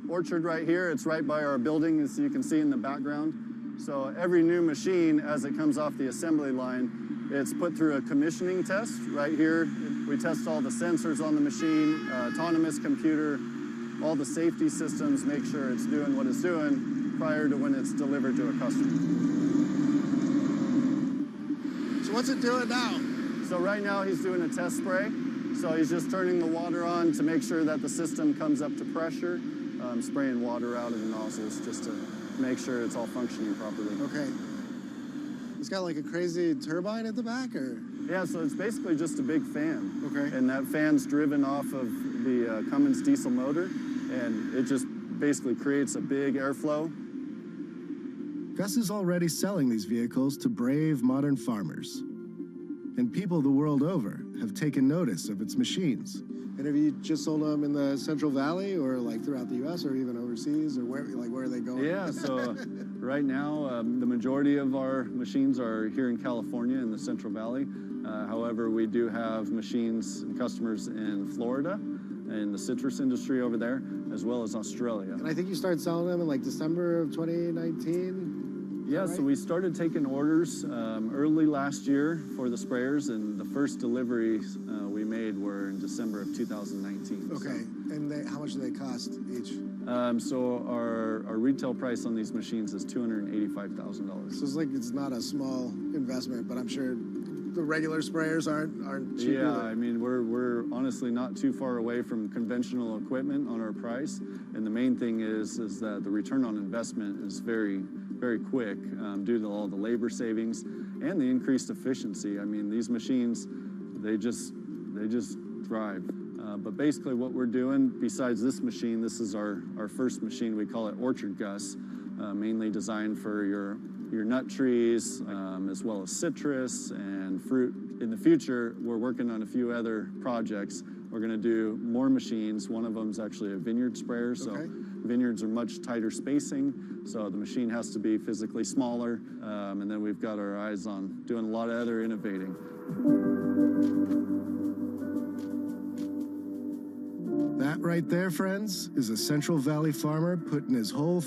orchard right here. It's right by our building, as you can see in the background. So every new machine, as it comes off the assembly line, it's put through a commissioning test right here. We test all the sensors on the machine, autonomous computer, all the safety systems, make sure it's doing what it's doing prior to when it's delivered to a customer. So what's it doing now? So right now he's doing a test spray. So he's just turning the water on to make sure that the system comes up to pressure, spraying water out of the nozzles just to make sure it's all functioning properly. Okay. It's got like a crazy turbine at the back, or? Yeah, so it's basically just a big fan. Okay. And that fan's driven off of the Cummins diesel motor, and it just basically creates a big airflow. Gus is already selling these vehicles to brave modern farmers. And people the world over have taken notice of its machines. And have you just sold them in the Central Valley or like throughout the U.S. or even overseas, or where are they going? Yeah, so right now the majority of our machines are here in California in the Central Valley. However, we do have machines and customers in Florida, in the citrus industry over there, as well as Australia. And I think you started selling them in like December of 2019. Yeah, right? so we started taking orders early last year for the sprayers, and the first deliveries we made were in December of 2019. Okay, and how much do they cost each? So our retail price on these machines is $285,000. So it's not a small investment, but I'm sure the regular sprayers aren't cheap. Yeah, either. I mean, we're honestly not too far away from conventional equipment on our price, and the main thing is that the return on investment is very, very quick due to all the labor savings and the increased efficiency. I mean, these machines, they just thrive. But basically what we're doing, besides this machine, this is our first machine. We call it Orchard Gus, mainly designed for your nut trees, as well as citrus and fruit. In the future, we're working on a few other projects. We're going to do more machines. One of them is actually a vineyard sprayer. So vineyards are much tighter spacing, so the machine has to be physically smaller. And then we've got our eyes on doing a lot of other innovating. That right there, friends, is a Central Valley farmer putting his whole